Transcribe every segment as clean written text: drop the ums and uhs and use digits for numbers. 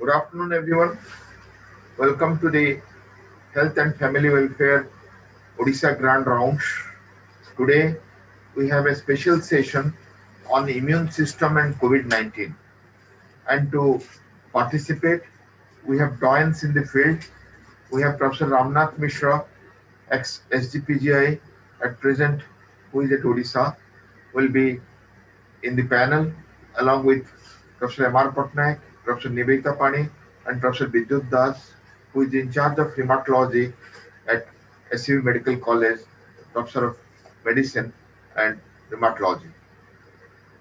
Good afternoon, everyone. Welcome to the Health and Family Welfare Odisha Grand Rounds. Today, we have a special session on the immune system and COVID-19. And to participate, we have giants in the field. We have Professor Ramnath Mishra, ex-SGPGI at present, who is at Odisha, will be in the panel along with Professor M.R. Patnaik, Professor Nivedita Pani, and Professor Vidyut Das, who is in charge of hematology at SCB Medical College, Professor of Medicine and Rheumatology.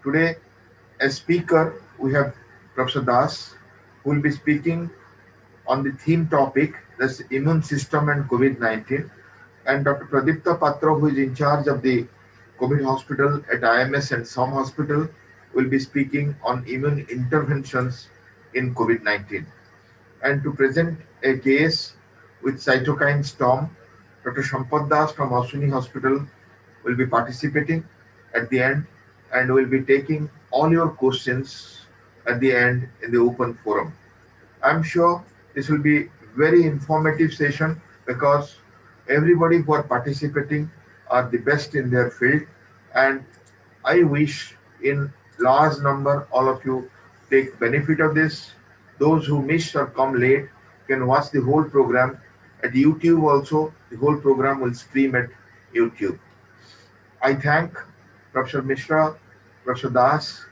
Today, as speaker, we have Professor Das, who will be speaking on the theme topic, that's immune system and COVID-19, and Dr. Pradipta Patra, who is in charge of the COVID hospital at IMS and SOM hospital, will be speaking on immune interventions in COVID-19. And to present a case with cytokine storm, Dr. Sampad Das from Ashwini Hospital will be participating at the end and will be taking all your questions at the end in the open forum. I'm sure this will be very informative session because everybody who are participating are the best in their field, and I wish in large number all of you take benefit of this. Those who missed or come late can watch the whole program at YouTube also. The whole program will stream at YouTube. I thank Professor Mishra, Professor Das,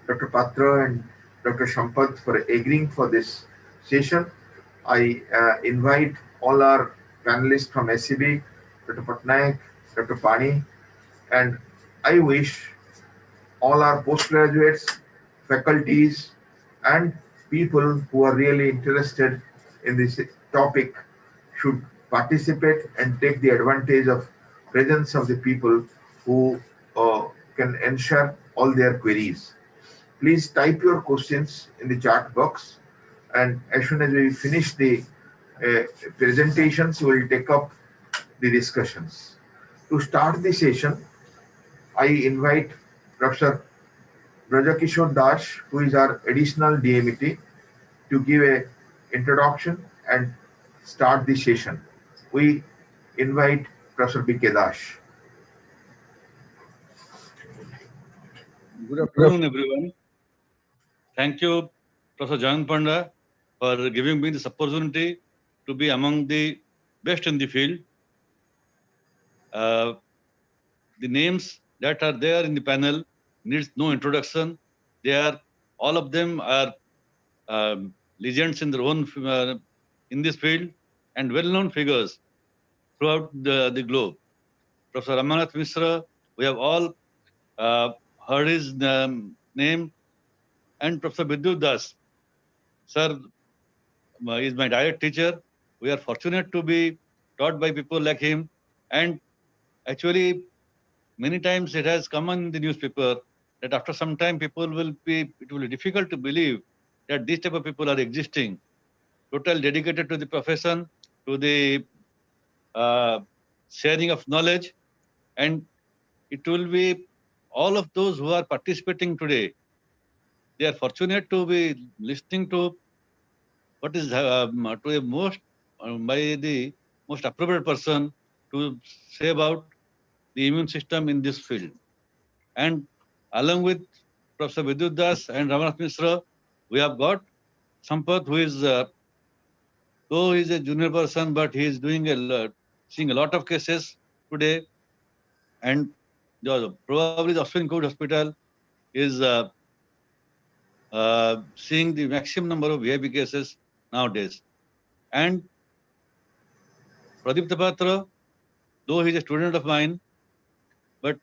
Dr. Patra and Dr. Sampath for agreeing for this session. I invite all our panelists from SCB, Dr. Patnaik, Dr. Pani, and I wish all our postgraduates, faculties, and people who are really interested in this topic should participate and take the advantage of presence of the people who can answer all their queries. Please type your questions in the chat box, and as soon as we finish the presentations, we will take up the discussions. To start the session, I invite Professor Brajakishore Das, who is our additional DMET, to give a introduction and start the session. We invite Professor B.K. Das. Good afternoon, everyone. Thank you, Professor Jan Panda, for giving me this opportunity to be among the best in the field. The names that are there in the panel needs no introduction. All of them are legends in their own in this field and well-known figures throughout the globe. Professor Ramnath Mishra, we have all heard his name, and Professor Vidyut Das, sir, is my direct teacher. We are fortunate to be taught by people like him, and actually many times it has come in the newspaper that after some time it will be difficult to believe that these type of people are existing, totally dedicated to the profession, to the sharing of knowledge, and it will be all of those who are participating today. They are fortunate to be listening to what is to a most by the most appropriate person to say about the immune system in this field. And along with Professor Vidyut Das and Ramnath Mishra, we have got Sampath, who is though he is a junior person, but he is doing seeing a lot of cases today, and probably the Ashwin Covid Hospital is seeing the maximum number of VIP cases nowadays. And Pradipta Patra, though he is a student of mine, but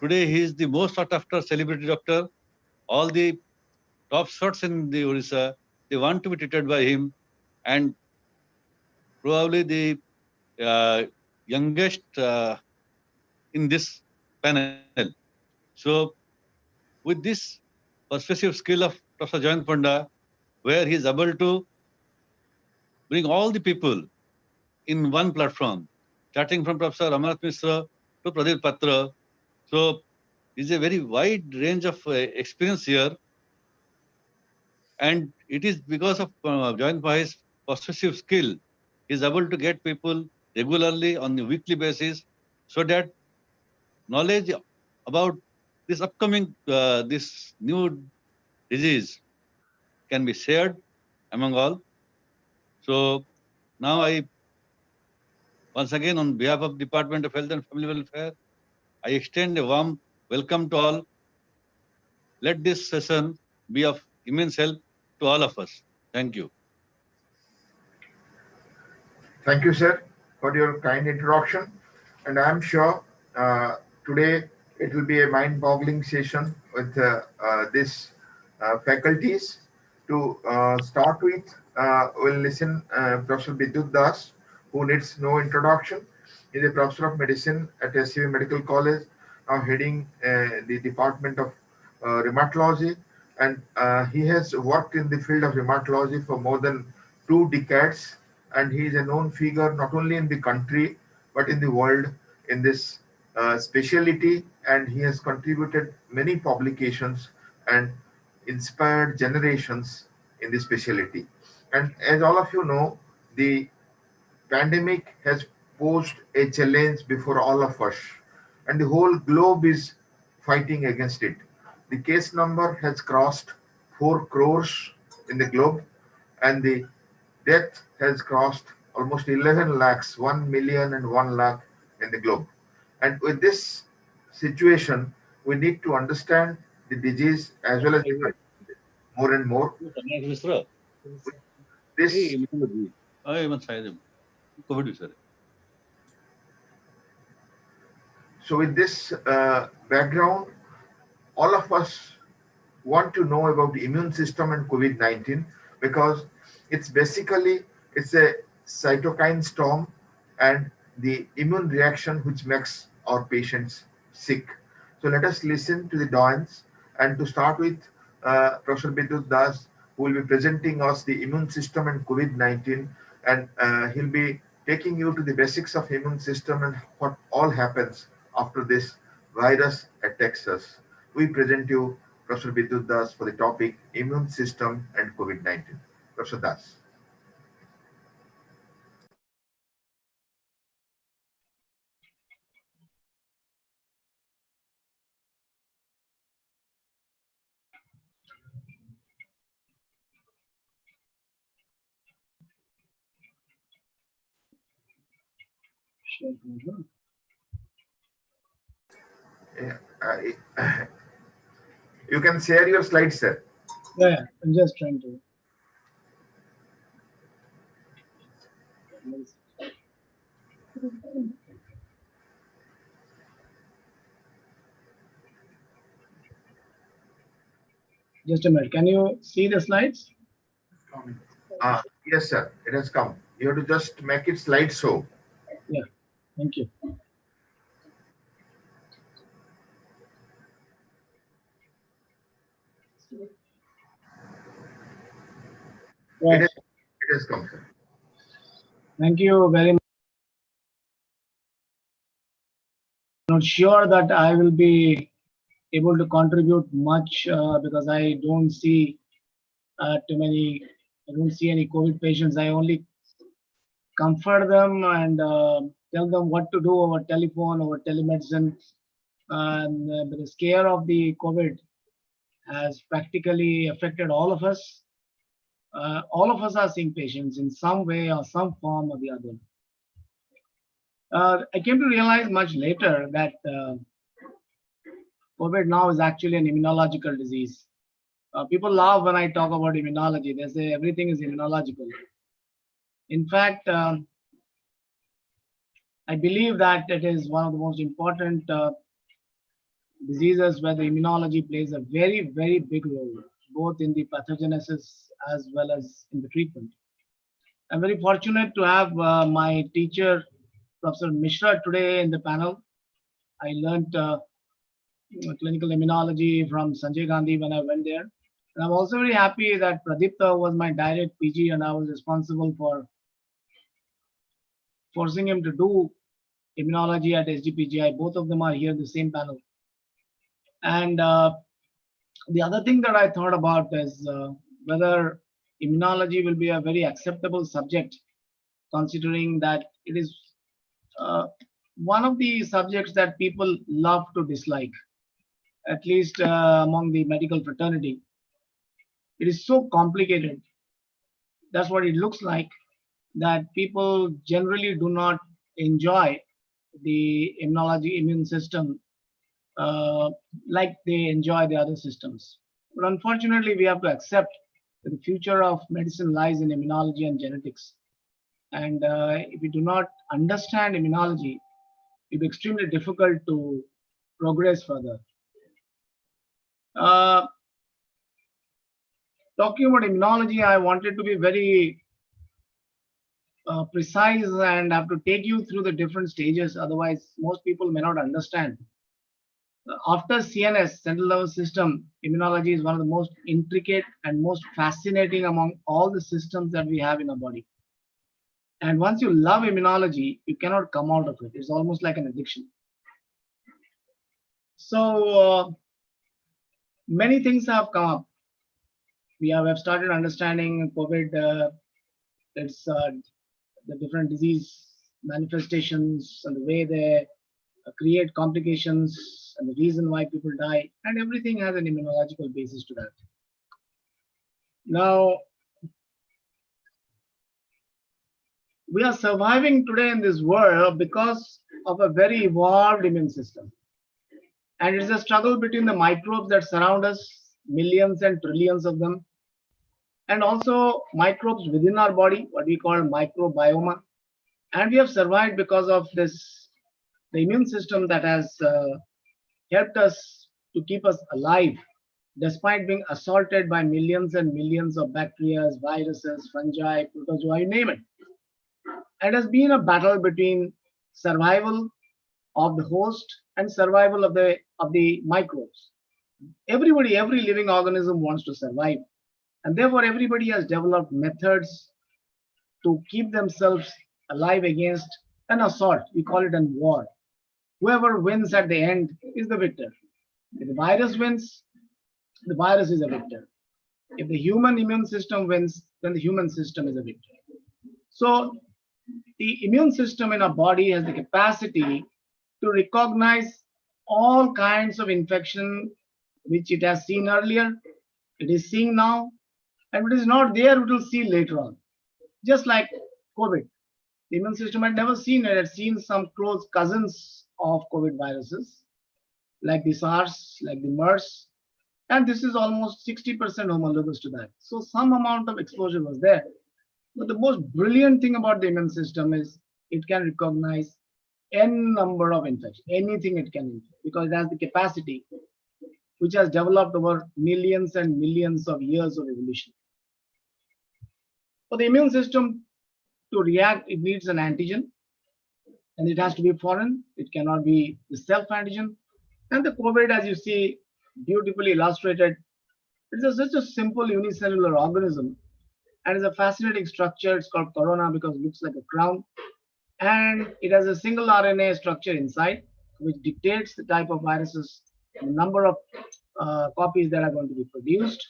today he is the most sought after celebrity doctor. All the top shots in the Odisha, they want to be treated by him, and probably the youngest in this panel. So, with this persuasive skill of Professor Jayant Panda, where he is able to bring all the people in one platform, starting from Professor Ramnath Mishra to Pradip Patra. So, is a very wide range of experience here. And it is because of Joint Bhai's persuasive skill, he is able to get people regularly on a weekly basis, so that knowledge about this upcoming, this new disease can be shared among all. So now I, once again, on behalf of Department of Health and Family Welfare, I extend a warm welcome to all. Let this session be of immense help to all of us. Thank you. Thank you, sir, for your kind introduction. And I'm sure today it will be a mind-boggling session with these faculties. To start with, we'll listen Professor Bidyut Das, who needs no introduction. He's a professor of medicine at SCB Medical College, now heading the Department of Rheumatology. And he has worked in the field of rheumatology for more than 2 decades, and he is a known figure not only in the country but in the world in this specialty, and he has contributed many publications and inspired generations in this specialty. And as all of you know, the pandemic has posed a challenge before all of us, and the whole globe is fighting against it. The case number has crossed 4 crores in the globe, and the death has crossed almost 11 lakhs, 1 million and 1 lakh in the globe. And with this situation, we need to understand the disease as well as the more and more. This So with this background, all of us want to know about the immune system and COVID-19, because it's a cytokine storm and the immune reaction which makes our patients sick. So let us listen to the doyens, and to start with, Professor Bidyut Das, who will be presenting us the immune system and COVID-19, and he'll be taking you to the basics of immune system and what all happens after this virus attacks us. We present you Professor Bidyut Das for the topic immune system and COVID-19. Professor Das. You can share your slides, sir. Yeah, I'm just trying to. Just a minute. Can you see the slides? Yes, sir. It has come. You have to just make it slideshow. Yeah. Thank you. Right. It has come, sir. Thank you very much. Not sure that I will be able to contribute much because I don't see too many. I don't see any COVID patients. I only comfort them and tell them what to do over telephone, over telemedicine. And the scare of the COVID has practically affected all of us. All of us are seeing patients in some way or some form or the other. I came to realize much later that COVID now is actually an immunological disease. People laugh when I talk about immunology. They say everything is immunological. In fact, I believe that it is one of the most important diseases where the immunology plays a very, very big role, both in the pathogenesis as well as in the treatment. I'm very fortunate to have my teacher, Professor Mishra, today in the panel. I learned clinical immunology from Sanjay Gandhi when I went there. And I'm also very happy that Pradipta was my direct PG, and I was responsible for forcing him to do immunology at SGPGI. Both of them are here in the same panel. And the other thing that I thought about is whether immunology will be a very acceptable subject, considering that it is one of the subjects that people love to dislike, at least among the medical fraternity. It is so complicated. That's what it looks like, that people generally do not enjoy the immunology immune system like they enjoy the other systems. But unfortunately, we have to accept that the future of medicine lies in immunology and genetics. And if we do not understand immunology, it will be extremely difficult to progress further. Talking about immunology, I wanted to be very precise and have to take you through the different stages. Otherwise, most people may not understand. After CNS, central nervous system, immunology is one of the most intricate and most fascinating among all the systems that we have in our body. And once you love immunology, you cannot come out of it. It's almost like an addiction. So many things have come up. We have started understanding COVID, it's the different disease manifestations and the way they create complications and the reason why people die, and everything has an immunological basis to that. Now, we are surviving today in this world because of a very evolved immune system. And it's a struggle between the microbes that surround us, millions and trillions of them, and also microbes within our body, what we call microbiome. And we have survived because of this, the immune system that has helped us to keep us alive, despite being assaulted by millions and millions of bacteria, viruses, fungi, protozoa, you name it. It has been a battle between survival of the host and survival of the microbes. Everybody, every living organism wants to survive. And therefore, everybody has developed methods to keep themselves alive against an assault. We call it a war. Whoever wins at the end is the victor. If the virus wins, the virus is a victor. If the human immune system wins, then the human system is a victor. So the immune system in our body has the capacity to recognize all kinds of infection which it has seen earlier, it is seeing now, and if it is not there, it will see later on. Just like COVID. The immune system had never seen it. It had seen some close cousins of COVID viruses, like the SARS, like the MERS, and this is almost 60% homologous to that. So some amount of exposure was there. But the most brilliant thing about the immune system is it can recognize n number of infections, anything it can infect, because it has the capacity which has developed over millions and millions of years of evolution. For the immune system to react, it needs an antigen, and it has to be foreign. It cannot be the self-antigen. And the COVID, as you see, beautifully illustrated, it's such a simple unicellular organism, and it's a fascinating structure. It's called corona because it looks like a crown, and it has a single RNA structure inside, which dictates the type of viruses, the number of copies that are going to be produced.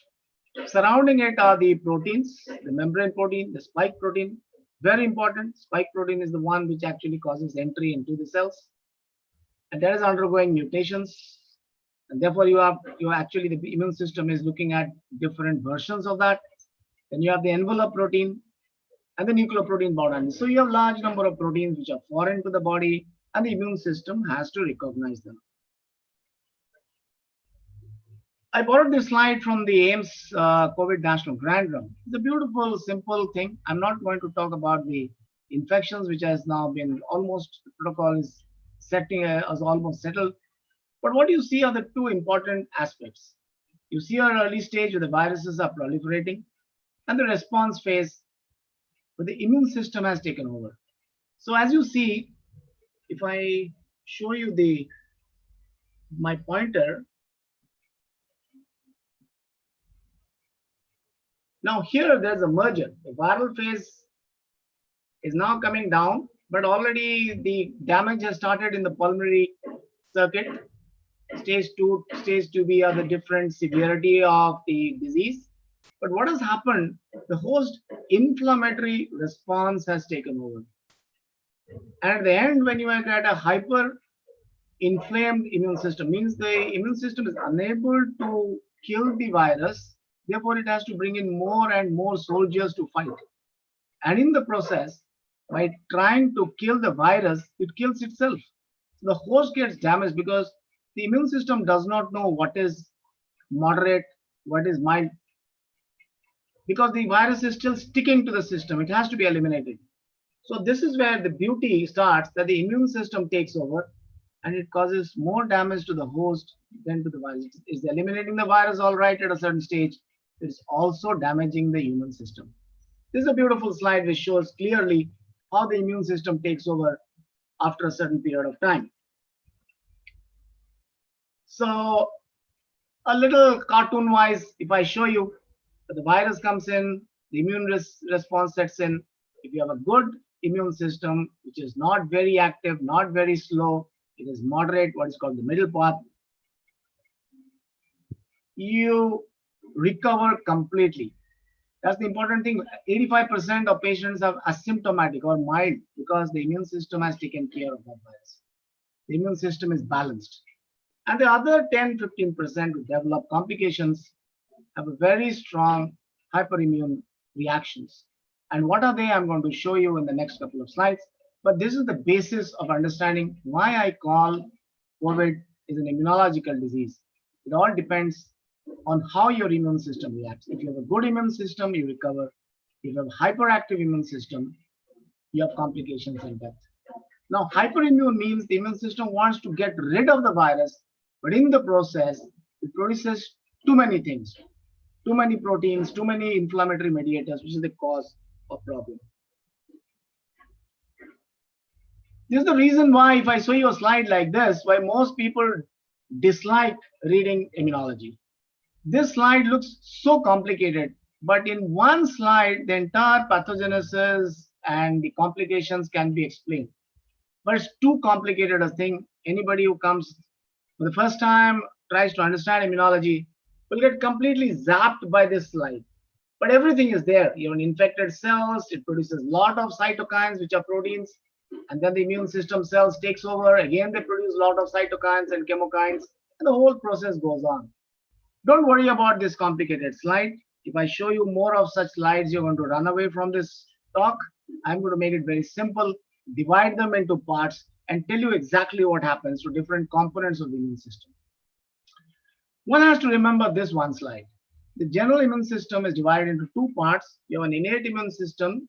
Surrounding it are the proteins, the membrane protein, the spike protein. Very important. Spike protein is the one which actually causes entry into the cells, and that is undergoing mutations. And therefore, you actually the immune system is looking at different versions of that. Then you have the envelope protein and the nucleoprotein bound. So you have large number of proteins which are foreign to the body, and the immune system has to recognize them. I borrowed this slide from the AIMS COVID National Grand Round. It's a beautiful, simple thing. I'm not going to talk about the infections, which has now been almost, the protocol is almost settled. But what you see are the two important aspects. You see our early stage where the viruses are proliferating, and the response phase where the immune system has taken over. So as you see, if I show you my pointer, now here there's a merger. The viral phase is now coming down, but already the damage has started in the pulmonary circuit. Stage 2, stage 2B are the different severity of the disease. But what has happened? The host inflammatory response has taken over. And at the end, when you are at a hyper inflamed immune system, means the immune system is unable to kill the virus. Therefore, it has to bring in more and more soldiers to fight. And in the process, by trying to kill the virus, it kills itself. The host gets damaged because the immune system does not know what is moderate, what is mild, because the virus is still sticking to the system. It has to be eliminated. So this is where the beauty starts, that the immune system takes over and it causes more damage to the host than to the virus. It's eliminating the virus all right at a certain stage. It's also damaging the human system. This is a beautiful slide which shows clearly how the immune system takes over after a certain period of time. So a little cartoon wise, if I show you, the virus comes in, the immune response sets in. If you have a good immune system, which is not very active, not very slow, it is moderate, what is called the middle path, you recover completely. That's the important thing. 85% of patients are asymptomatic or mild because the immune system has taken care of that virus. The immune system is balanced. And the other 10-15% who develop complications have a very strong hyperimmune reactions. And what are they? I'm going to show you in the next couple of slides. But this is the basis of understanding why I call COVID is an immunological disease. It all depends on how your immune system reacts. If you have a good immune system, you recover. If you have a hyperactive immune system, you have complications and death. Now, hyperimmune means the immune system wants to get rid of the virus, but in the process, it produces too many things, too many proteins, too many inflammatory mediators, which is the cause of problem. This is the reason why, if I show you a slide like this, why most people dislike reading immunology. This slide looks so complicated, but in one slide, the entire pathogenesis and the complications can be explained. But it's too complicated a thing. Anybody who comes for the first time, tries to understand immunology, will get completely zapped by this slide. But everything is there. You have an infected cells, it produces a lot of cytokines, which are proteins, and then the immune system cells takes over. Again, they produce a lot of cytokines and chemokines, and the whole process goes on. Don't worry about this complicated slide. If I show you more of such slides, you're going to run away from this talk. I'm going to make it very simple, divide them into parts, and tell you exactly what happens to different components of the immune system. One has to remember this one slide. The general immune system is divided into two parts. You have an innate immune system,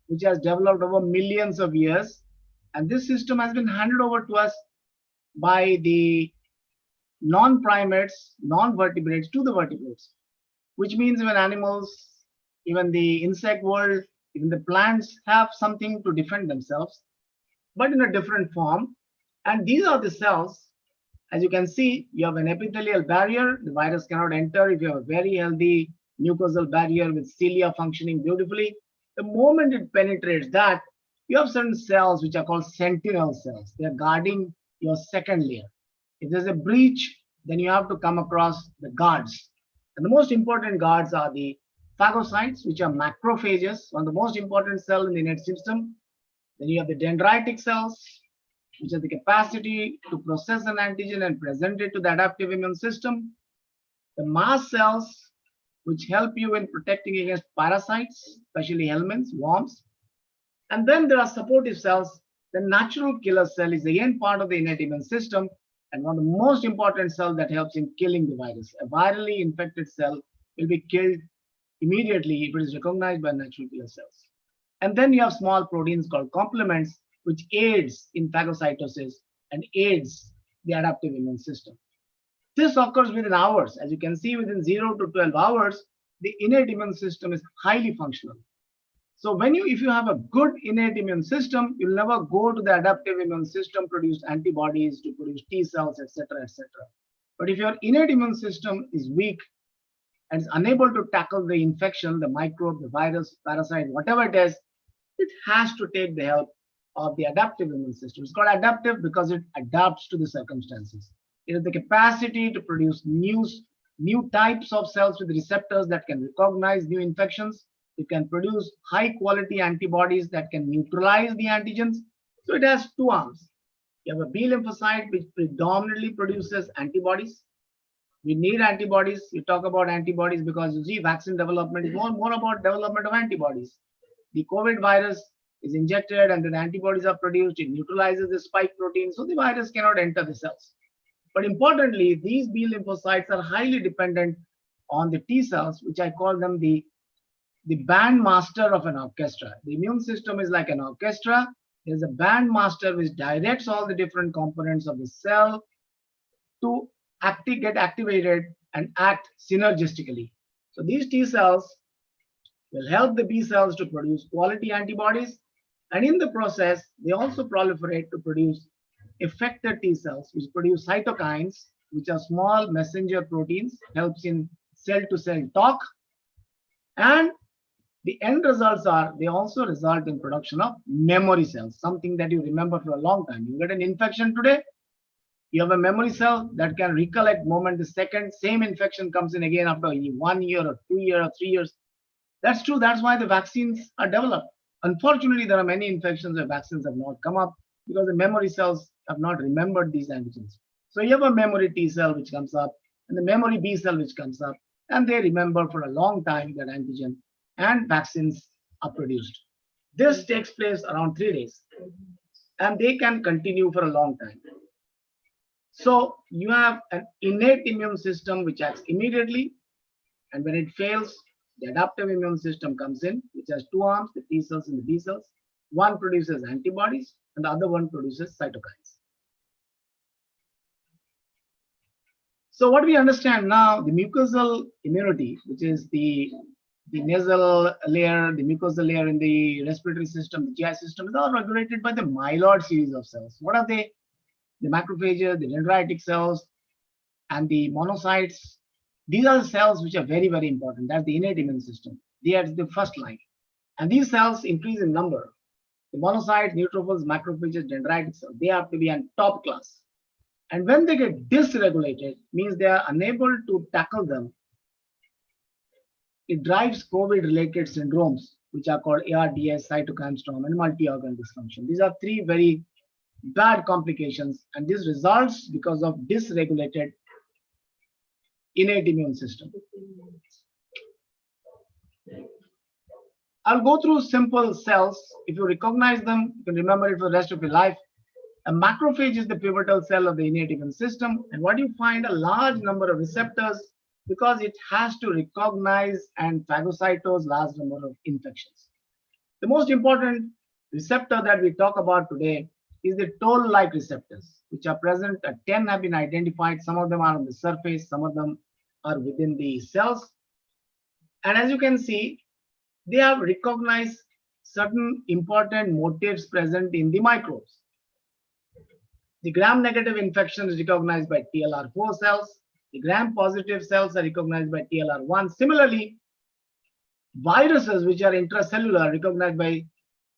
which has developed over millions of years. And this system has been handed over to us by the non-primates, non-vertebrates to the vertebrates, which means even animals, even the insect world, even the plants have something to defend themselves, but in a different form. And these are the cells. As you can see, you have an epithelial barrier. The virus cannot enter if you have a very healthy mucosal barrier with cilia functioning beautifully. The moment it penetrates that, you have certain cells which are called sentinel cells. They are guarding your second layer. If there's a breach, then you have to come across the guards. And the most important guards are the phagocytes, which are macrophages, one of the most important cells in the innate system. Then you have the dendritic cells, which have the capacity to process an antigen and present it to the adaptive immune system. The mast cells, which help you in protecting against parasites, especially helminths, worms. And then there are supportive cells. The natural killer cell is again part of the innate immune system and one of the most important cells that helps in killing the virus. A virally infected cell will be killed immediately if it is recognized by natural killer cells. And then you have small proteins called complements, which aids in phagocytosis and aids the adaptive immune system. This occurs within hours. As you can see, within 0 to 12 hours, the innate immune system is highly functional. So if you have a good innate immune system, you'll never go to the adaptive immune system, produce antibodies to produce T cells, etc., etc. But if your innate immune system is weak and is unable to tackle the infection, the microbe, the virus, parasite, whatever it is, it has to take the help of the adaptive immune system. It's called adaptive because it adapts to the circumstances. It has the capacity to produce new new types of cells with receptors that can recognize new infections. It can produce high quality antibodies that can neutralize the antigens. So it has two arms. You have a B lymphocyte which predominantly produces antibodies. We need antibodies. You talk about antibodies because you see vaccine development is more about development of antibodies. The COVID virus is injected and then antibodies are produced. It neutralizes the spike protein, so the virus cannot enter the cells. But importantly, these B lymphocytes are highly dependent on the T cells, which I call them the band master of an orchestra. The immune system is like an orchestra. There's a band master which directs all the different components of the cell to get activated and act synergistically. So these T cells will help the B cells to produce quality antibodies, and in the process, they also proliferate to produce effector T cells, which produce cytokines, which are small messenger proteins, helps in cell-to-cell talk, and the end results are they also result in production of memory cells, something that you remember for a long time. You get an infection today, you have a memory cell that can recollect moment to second. Same infection comes in again after 1 year or 2 years or 3 years. That's true. That's why the vaccines are developed. Unfortunately, there are many infections where vaccines have not come up because the memory cells have not remembered these antigens. So you have a memory T cell which comes up and the memory B cell which comes up, and they remember for a long time that antigen, and vaccines are produced. This takes place around 3 days and they can continue for a long time. So you have an innate immune system which acts immediately, and when it fails, the adaptive immune system comes in, which has two arms, the T cells and the B cells. One produces antibodies and the other one produces cytokines. So what we understand now, the mucosal immunity, which is the nasal layer, the mucosal layer in the respiratory system, the GI system, is all regulated by the myeloid series of cells. What are they? The macrophages, the dendritic cells, and the monocytes. These are the cells which are very, very important. That's the innate immune system. They are the first line. And these cells increase in number. The monocytes, neutrophils, macrophages, dendritic cells, they have to be in top class. And when they get dysregulated, means they are unable to tackle them. It drives COVID-related syndromes, which are called ARDS, cytokine storm, and multi-organ dysfunction. These are three very bad complications, and this results because of dysregulated innate immune system. I'll go through simple cells. If you recognize them, you can remember it for the rest of your life. A macrophage is the pivotal cell of the innate immune system, and what you find a large number of receptors because it has to recognize and phagocytose large number of infections. The most important receptor that we talk about today is the toll-like receptors, which are present. 10 have been identified. Some of them are on the surface, some of them are within the cells. And as you can see, they have recognized certain important motifs present in the microbes. The gram-negative infection is recognized by TLR4 cells. The gram-positive cells are recognized by TLR1. Similarly, viruses which are intracellular are recognized by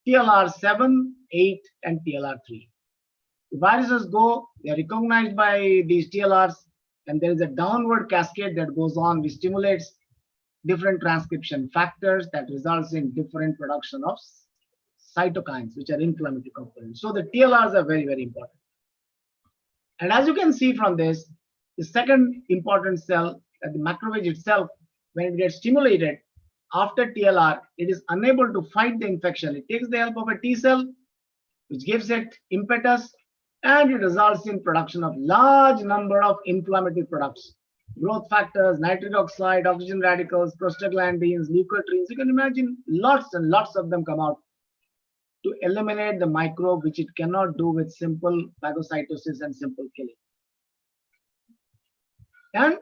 TLR7, 8, and TLR3. The viruses they are recognized by these TLRs, and there is a downward cascade that goes on, which stimulates different transcription factors that results in different production of cytokines, which are inflammatory components. So the TLRs are very, very important. And as you can see from this, the second important cell, the macrophage itself, when it gets stimulated after TLR, it is unable to fight the infection. It takes the help of a T cell, which gives it impetus, and it results in production of large number of inflammatory products, growth factors, nitric oxide, oxygen radicals, prostaglandins, leukotrienes. You can imagine lots and lots of them come out to eliminate the microbe, which it cannot do with simple phagocytosis and simple killing. And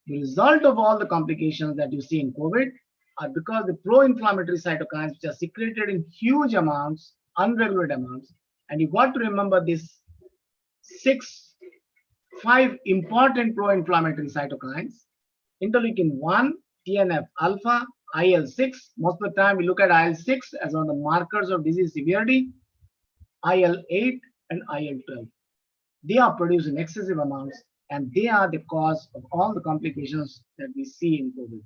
the result of all the complications that you see in COVID are because the pro-inflammatory cytokines, which are secreted in huge amounts, unregulated amounts, and you got to remember these 5 important pro-inflammatory cytokines: interleukin-1, TNF-alpha, IL-6. Most of the time we look at IL-6 as one of the markers of disease severity, IL-8 and IL-12. They are produced in excessive amounts, and they are the cause of all the complications that we see in COVID.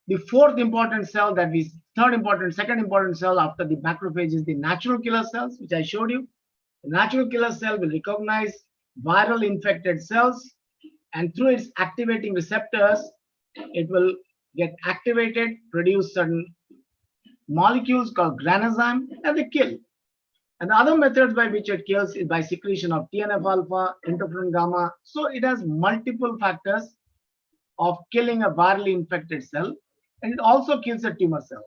The second important cell after the macrophage is the natural killer cells, which I showed you. The natural killer cell will recognize viral infected cells, and through its activating receptors, it will get activated, produce certain molecules called granozyme, and they kill. And the other methods by which it kills is by secretion of TNF alpha, interferon gamma. So it has multiple factors of killing a virally infected cell, and it also kills a tumor cell.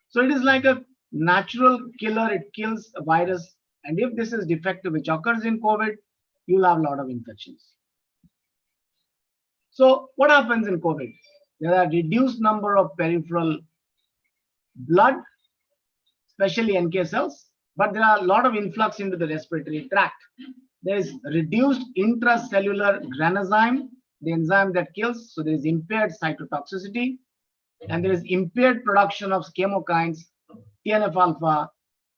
So it is like a natural killer. It kills a virus, and if this is defective, which occurs in COVID, you'll have a lot of infections. So what happens in COVID? There are reduced number of peripheral blood, especially NK cells, but there are a lot of influx into the respiratory tract. There is reduced intracellular granozyme, the enzyme that kills, so there is impaired cytotoxicity, and there is impaired production of chemokines, TNF alpha,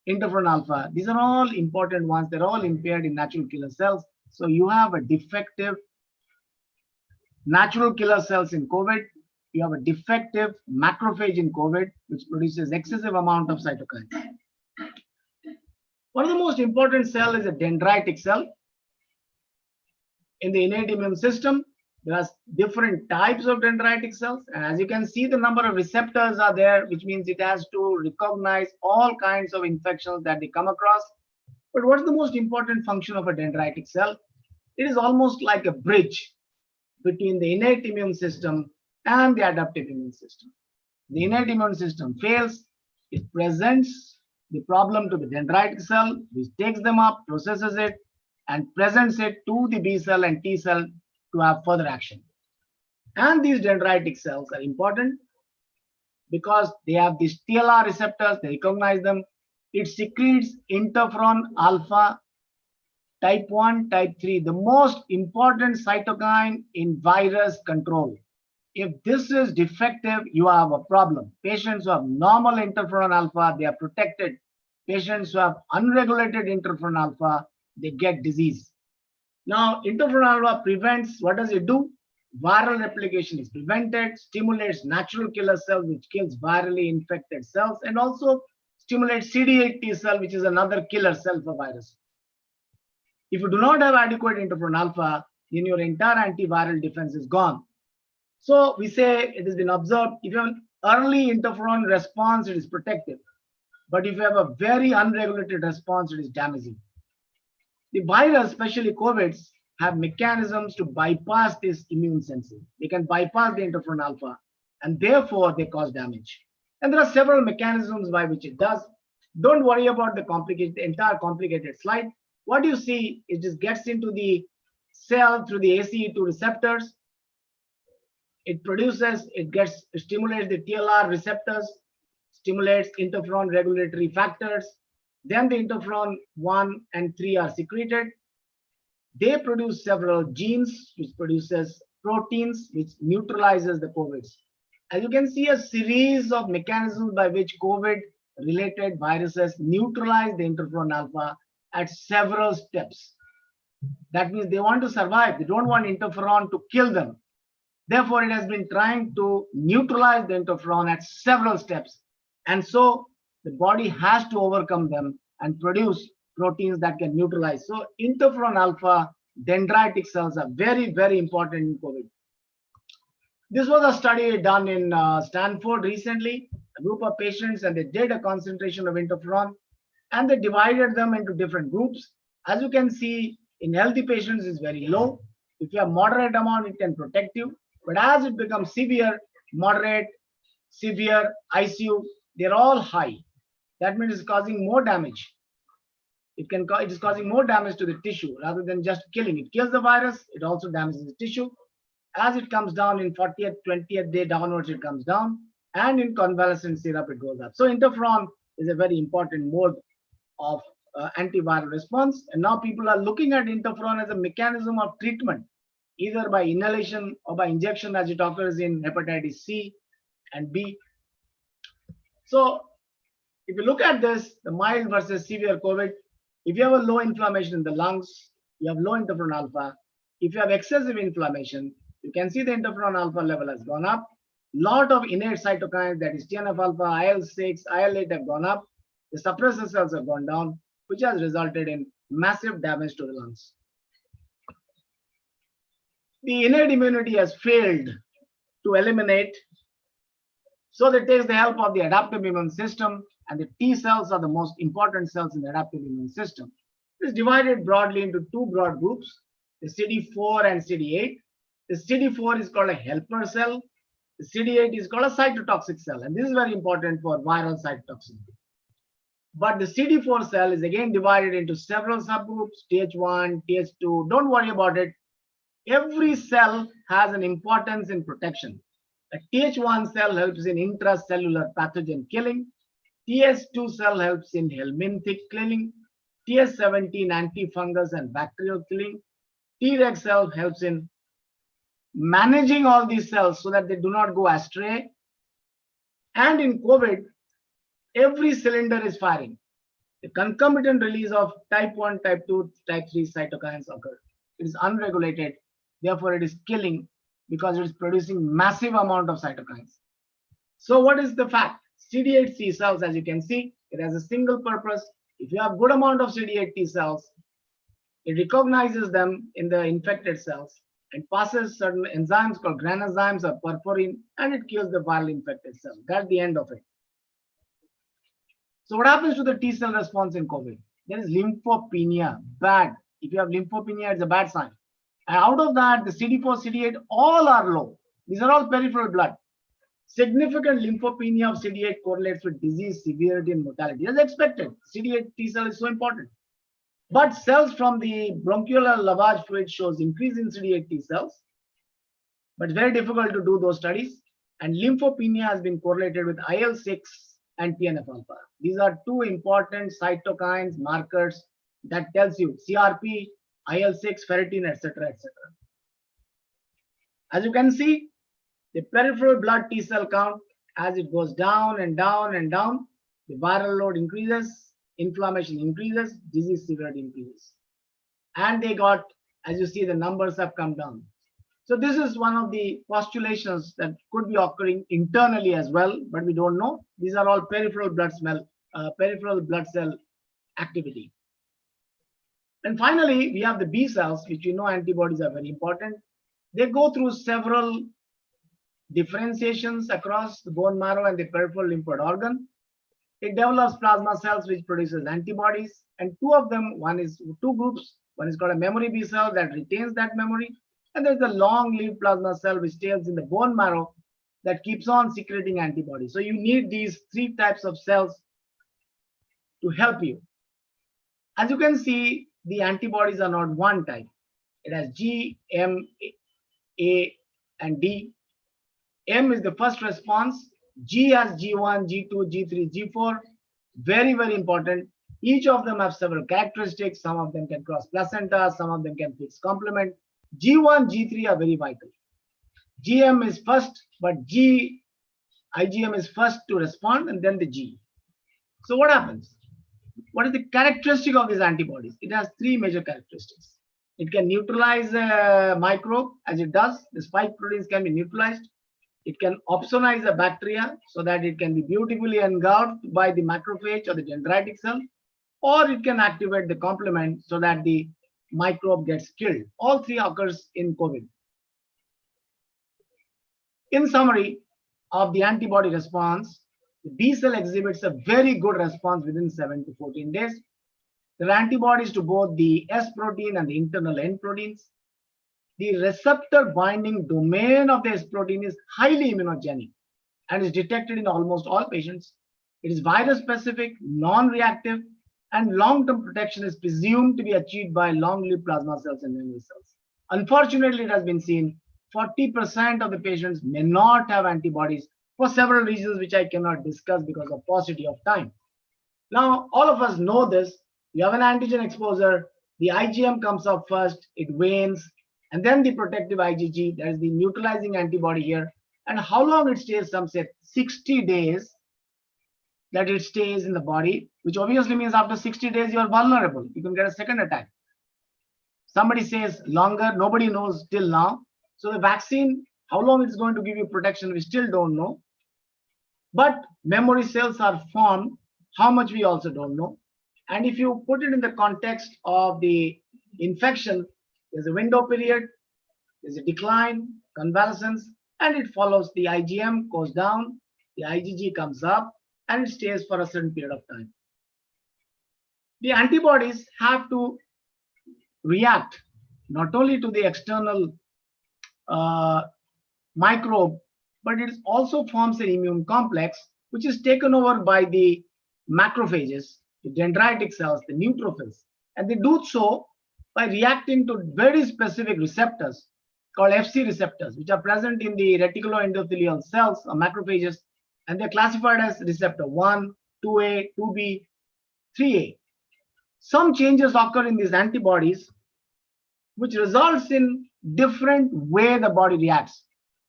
interferon alpha. These are all important ones. They're all impaired in natural killer cells. So you have a defective natural killer cells in COVID. You have a defective macrophage in COVID, which produces excessive amount of cytokines. One of the most important cells is a dendritic cell. In the innate immune system, there are different types of dendritic cells. And as you can see, the number of receptors are there, which means it has to recognize all kinds of infections that they come across. But what's the most important function of a dendritic cell? It is almost like a bridge between the innate immune system and the adaptive immune system. The innate immune system fails, it presents the problem to the dendritic cell, which takes them up, processes it, and presents it to the B cell and T cell to have further action. And these dendritic cells are important because they have these TLR receptors, they recognize them. It secretes interferon alpha, type 1, type 3, the most important cytokine in virus control. If this is defective, you have a problem. Patients who have normal interferon alpha, they are protected. Patients who have unregulated interferon alpha, they get disease. Now, interferon alpha prevents, what does it do? Viral replication is prevented, stimulates natural killer cells, which kills virally infected cells, and also stimulates CD8 T cell, which is another killer cell for virus. If you do not have adequate interferon alpha, then your entire antiviral defense is gone. So we say it has been observed, if you have an early interferon response, it is protective. But if you have a very unregulated response, it is damaging. The virus, especially COVIDs, have mechanisms to bypass this immune sensing. They can bypass the interferon alpha, and therefore they cause damage. And there are several mechanisms by which it does. Don't worry about the entire complicated slide. What you see is this gets into the cell through the ACE2 receptors. It stimulates the TLR receptors, stimulates interferon regulatory factors. Then the interferon 1 and 3 are secreted. They produce several genes, which produces proteins, which neutralizes the COVIDs. As you can see, a series of mechanisms by which COVID-related viruses neutralize the interferon alpha at several steps. That means they want to survive. They don't want interferon to kill them. Therefore, it has been trying to neutralize the interferon at several steps. And so the body has to overcome them and produce proteins that can neutralize. So interferon alpha dendritic cells are very, very important in COVID. This was a study done in Stanford recently, a group of patients, and they did a concentration of interferon, and they divided them into different groups. As you can see, in healthy patients, it's very low. If you have moderate amount, it can protect you. But as it becomes severe, moderate, severe, ICU, they're all high. That means it's causing more damage. It is causing more damage to the tissue rather than just killing. It kills the virus, it also damages the tissue. As it comes down in 40th, 20th day downwards, it comes down. And in convalescent syrup, it goes up. So interferon is a very important mode of antiviral response. And now people are looking at interferon as a mechanism of treatment, either by inhalation or by injection, as it occurs in hepatitis C and B. So if you look at this, the mild versus severe COVID, if you have a low inflammation in the lungs, you have low interferon alpha. If you have excessive inflammation, you can see the interferon alpha level has gone up. Lot of innate cytokines, that is TNF alpha, IL-6, IL-8 have gone up. The suppressor cells have gone down, which has resulted in massive damage to the lungs. The innate immunity has failed to eliminate, so that takes the help of the adaptive immune system, and the T cells are the most important cells in the adaptive immune system. It is divided broadly into two broad groups, the CD4 and CD8. The CD4 is called a helper cell. The CD8 is called a cytotoxic cell, and this is very important for viral cytotoxicity. But the CD4 cell is again divided into several subgroups, Th1, Th2. Don't worry about it. Every cell has an importance in protection. A Th1 cell helps in intracellular pathogen killing. Th2 cell helps in helminthic killing. Th17 antifungus and bacterial killing. Treg cell helps in managing all these cells so that they do not go astray. And in COVID, every cylinder is firing. The concomitant release of type 1, type 2, type 3 cytokines occur. It is unregulated. Therefore, it is killing because it is producing massive amount of cytokines. So what is the fact? CD8 T cells, as you can see, it has a single purpose. If you have good amount of CD8 T cells, it recognizes them in the infected cells and passes certain enzymes called granozymes or perforin, and it kills the viral infected cell. That's the end of it. So what happens to the T cell response in COVID? There is lymphopenia, bad. If you have lymphopenia, it's a bad sign. And out of that, the CD4, CD8, all are low. These are all peripheral blood. Significant lymphopenia of CD8 correlates with disease severity and mortality. As expected, CD8 T cell is so important. But cells from the bronchial lavage fluid shows increase in CD8 T cells. But it's very difficult to do those studies. And lymphopenia has been correlated with IL-6 and TNF alpha. These are two important cytokines, markers that tells you CRP, IL-6, ferritin, etc., etc. As you can see, the peripheral blood T cell count, as it goes down and down and down, the viral load increases, inflammation increases, disease severity increases. And they got, as you see, the numbers have come down. So this is one of the postulations that could be occurring internally as well, but we don't know. These are all peripheral blood cell activity. And finally, we have the B cells, which you know antibodies are very important. They go through several differentiations across the bone marrow and the peripheral lymphoid organ. It develops plasma cells which produces antibodies, and two groups. One is called a memory B cell that retains that memory, and there's a long-lived plasma cell which stays in the bone marrow that keeps on secreting antibodies. So you need these three types of cells to help you. As you can see, the antibodies are not one type. It has G, M, A, and D. M is the first response. G has G1, G2, G3, G4. Very, very important. Each of them have several characteristics. Some of them can cross placenta, some of them can fix complement. G1, G3 are very vital. GM is first, but IgM is first to respond, and then the G. So what happens? What is the characteristic of these antibodies? It has three major characteristics. It can neutralize a microbe, as it does. The spike proteins can be neutralized. It can opsonize a bacteria so that it can be beautifully engulfed by the macrophage or the dendritic cell, or it can activate the complement so that the microbe gets killed. All three occurs in COVID. In summary of the antibody response, the B cell exhibits a very good response within 7 to 14 days. There are antibodies to both the S protein and the internal N proteins. The receptor binding domain of the S protein is highly immunogenic and is detected in almost all patients. It is virus specific, non-reactive, and long-term protection is presumed to be achieved by long-lived plasma cells and memory cells. Unfortunately, it has been seen 40% of the patients may not have antibodies for several reasons which I cannot discuss because of paucity of time. Now, all of us know this. You have an antigen exposure, the IgM comes up first, it wanes, and then the protective IgG, that is the neutralizing antibody here. And how long it stays, some say 60 days that it stays in the body, which obviously means after 60 days you are vulnerable. You can get a second attack. Somebody says longer, nobody knows till now. So the vaccine, how long it's going to give you protection, we still don't know. But memory cells are formed, how much we also don't know. And if you put it in the context of the infection, there's a window period, there's a decline, convalescence, and it follows. The IgM goes down, the IgG comes up, and it stays for a certain period of time. The antibodies have to react not only to the external microbe, but it also forms an immune complex, which is taken over by the macrophages, the dendritic cells, the neutrophils. And they do so by reacting to very specific receptors called FC receptors, which are present in the reticuloendothelial cells or macrophages, and they're classified as receptor 1, 2A, 2B, 3A. Some changes occur in these antibodies, which results in different way the body reacts.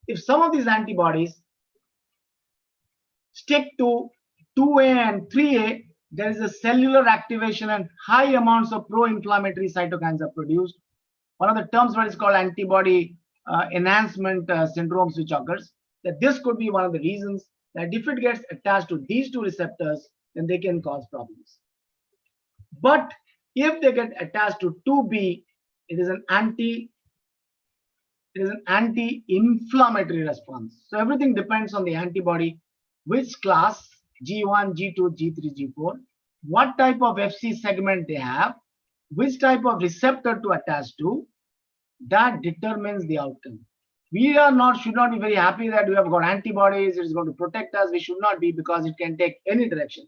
If some of these antibodies stick to 2A and 3A, there is a cellular activation and high amounts of pro-inflammatory cytokines are produced. One of the terms for it is called antibody enhancement syndromes, which occurs. That this could be one of the reasons that if it gets attached to these two receptors, then they can cause problems. But if they get attached to 2B, it is an anti-inflammatory response. So everything depends on the antibody, which class, G1, G2, G3, G4, what type of FC segment they have, which type of receptor to attach to, that determines the outcome. We should not be very happy that we have got antibodies, it is going to protect us. We should not be, because it can take any direction.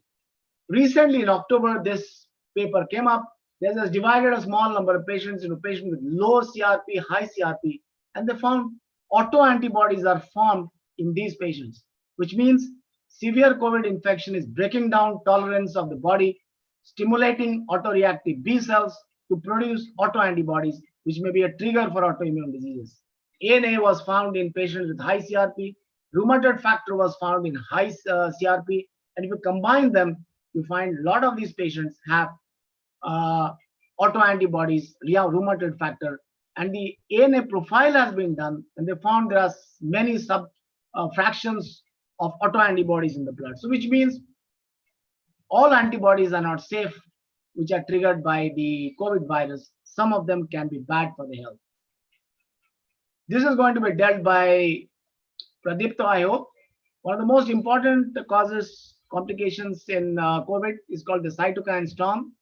Recently in October, this paper came up. They just divided a small number of patients into patients with low CRP, high CRP, and they found autoantibodies are formed in these patients, which means severe COVID infection is breaking down tolerance of the body, stimulating autoreactive B cells to produce autoantibodies, which may be a trigger for autoimmune diseases. ANA was found in patients with high CRP, rheumatoid factor was found in high CRP, and if you combine them, you find a lot of these patients have autoantibodies, rheumatoid factor, and the ANA profile has been done, and they found there are many sub fractions of autoantibodies in the blood. So which means all antibodies are not safe, which are triggered by the COVID virus. Some of them can be bad for the health. This is going to be dealt by Pradipta, I hope. One of the most important causes, complications in COVID is called the cytokine storm.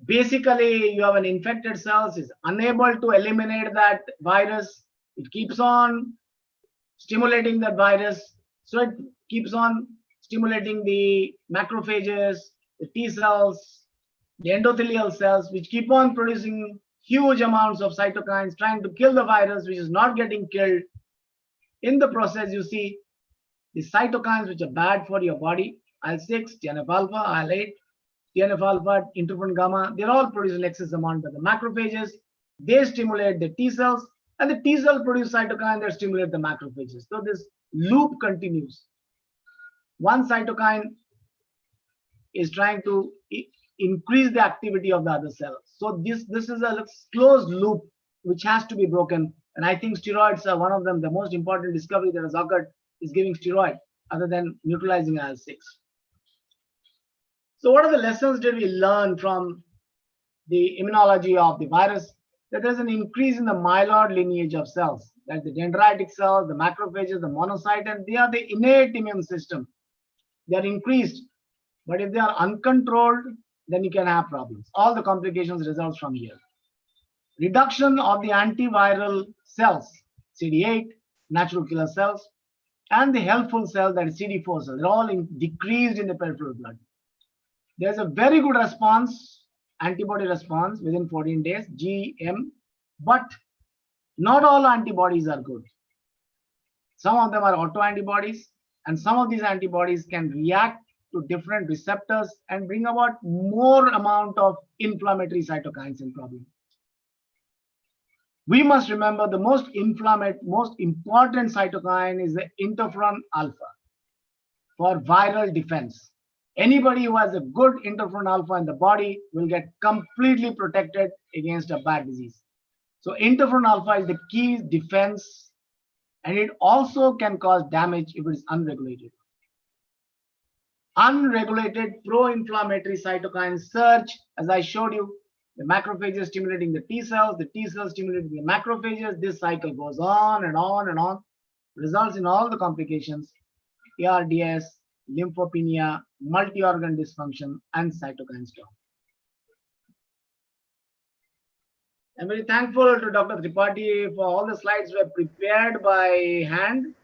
Basically, you have an infected cells, is unable to eliminate that virus. It keeps on stimulating that virus. So it keeps on stimulating the macrophages, the T cells, the endothelial cells, which keep on producing huge amounts of cytokines, trying to kill the virus, which is not getting killed. In the process, you see the cytokines which are bad for your body, IL-6, TNF-alpha, IL-8, TNF-alpha, interferon gamma, they're all producing excess amount of the macrophages. They stimulate the T cells, and the T cells produce cytokine that stimulate the macrophages. So this loop continues. One cytokine is trying to increase the activity of the other cell. So this is a closed loop which has to be broken. And I think steroids are one of them. The most important discovery that has occurred is giving steroid other than neutralizing IL-6. So what are the lessons did we learn from the immunology of the virus? That there's an increase in the myeloid lineage of cells, like the dendritic cells, the macrophages, the monocyte, and they are the innate immune system. They are increased, but if they are uncontrolled, then you can have problems. All the complications result from here. Reduction of the antiviral cells, CD8, natural killer cells, and the helpful cell, that is CD4 cells, they're all decreased in the peripheral blood. There's a very good response, antibody response within 14 days, GM, but not all antibodies are good. Some of them are autoantibodies, and some of these antibodies can react to different receptors and bring about more amount of inflammatory cytokines and problems. We must remember the most important cytokine is the interferon alpha for viral defense. Anybody who has a good interferon alpha in the body will get completely protected against a bad disease. So interferon alpha is the key defense, and it also can cause damage if it is unregulated. Unregulated pro-inflammatory cytokines surge, as I showed you, the macrophages stimulating the T cells stimulating the macrophages. This cycle goes on and on and on, results in all the complications: ARDS, lymphopenia, multi-organ dysfunction, and cytokine storm. I'm very thankful to Dr. Tripathi for all the slides were prepared by hand,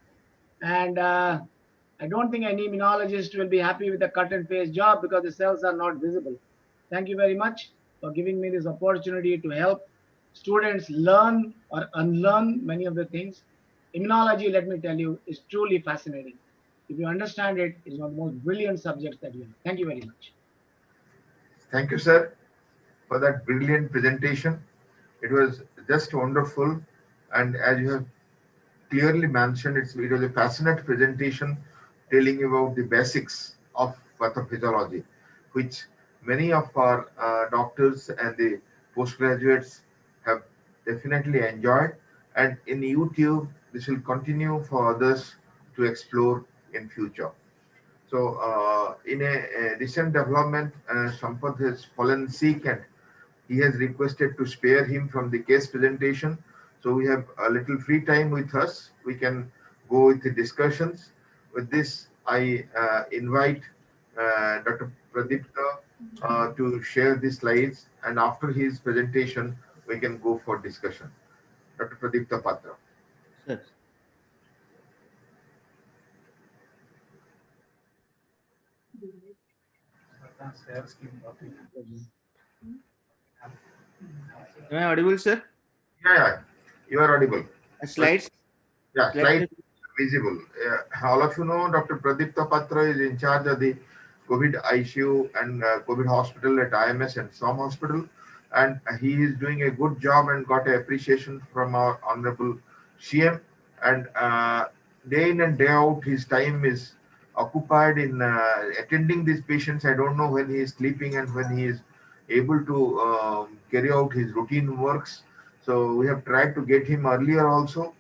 and I don't think any immunologist will be happy with the cut and paste job because the cells are not visible. Thank you very much for giving me this opportunity to help students learn or unlearn many of the things. Immunology, let me tell you, is truly fascinating. If you understand it, it's one of the most brilliant subjects that we have. Thank you very much. Thank you, sir, for that brilliant presentation. It was just wonderful. And as you have clearly mentioned, it was a passionate presentation telling about the basics of pathophysiology, which many of our doctors and the postgraduates have definitely enjoyed. And in YouTube, this will continue for others to explore in future. So, in a recent development, Sampath has fallen sick and he has requested to spare him from the case presentation. So we have a little free time with us. We can go with the discussions. With this, I invite Dr. Pradipta to share the slides, and after his presentation, we can go for discussion. Dr. Pradipta Patra. Sir. Am I audible, sir? Yeah, you are audible. Slides? Yeah, slides visible. All of you know Dr. Pradipta Patra is in charge of the COVID ICU and COVID hospital at IMS and SOM hospital. And he is doing a good job and got appreciation from our Honorable CM. And day in and day out, his time is occupied in attending these patients. I don't know when he is sleeping and when he is able to carry out his routine works. So we have tried to get him earlier also.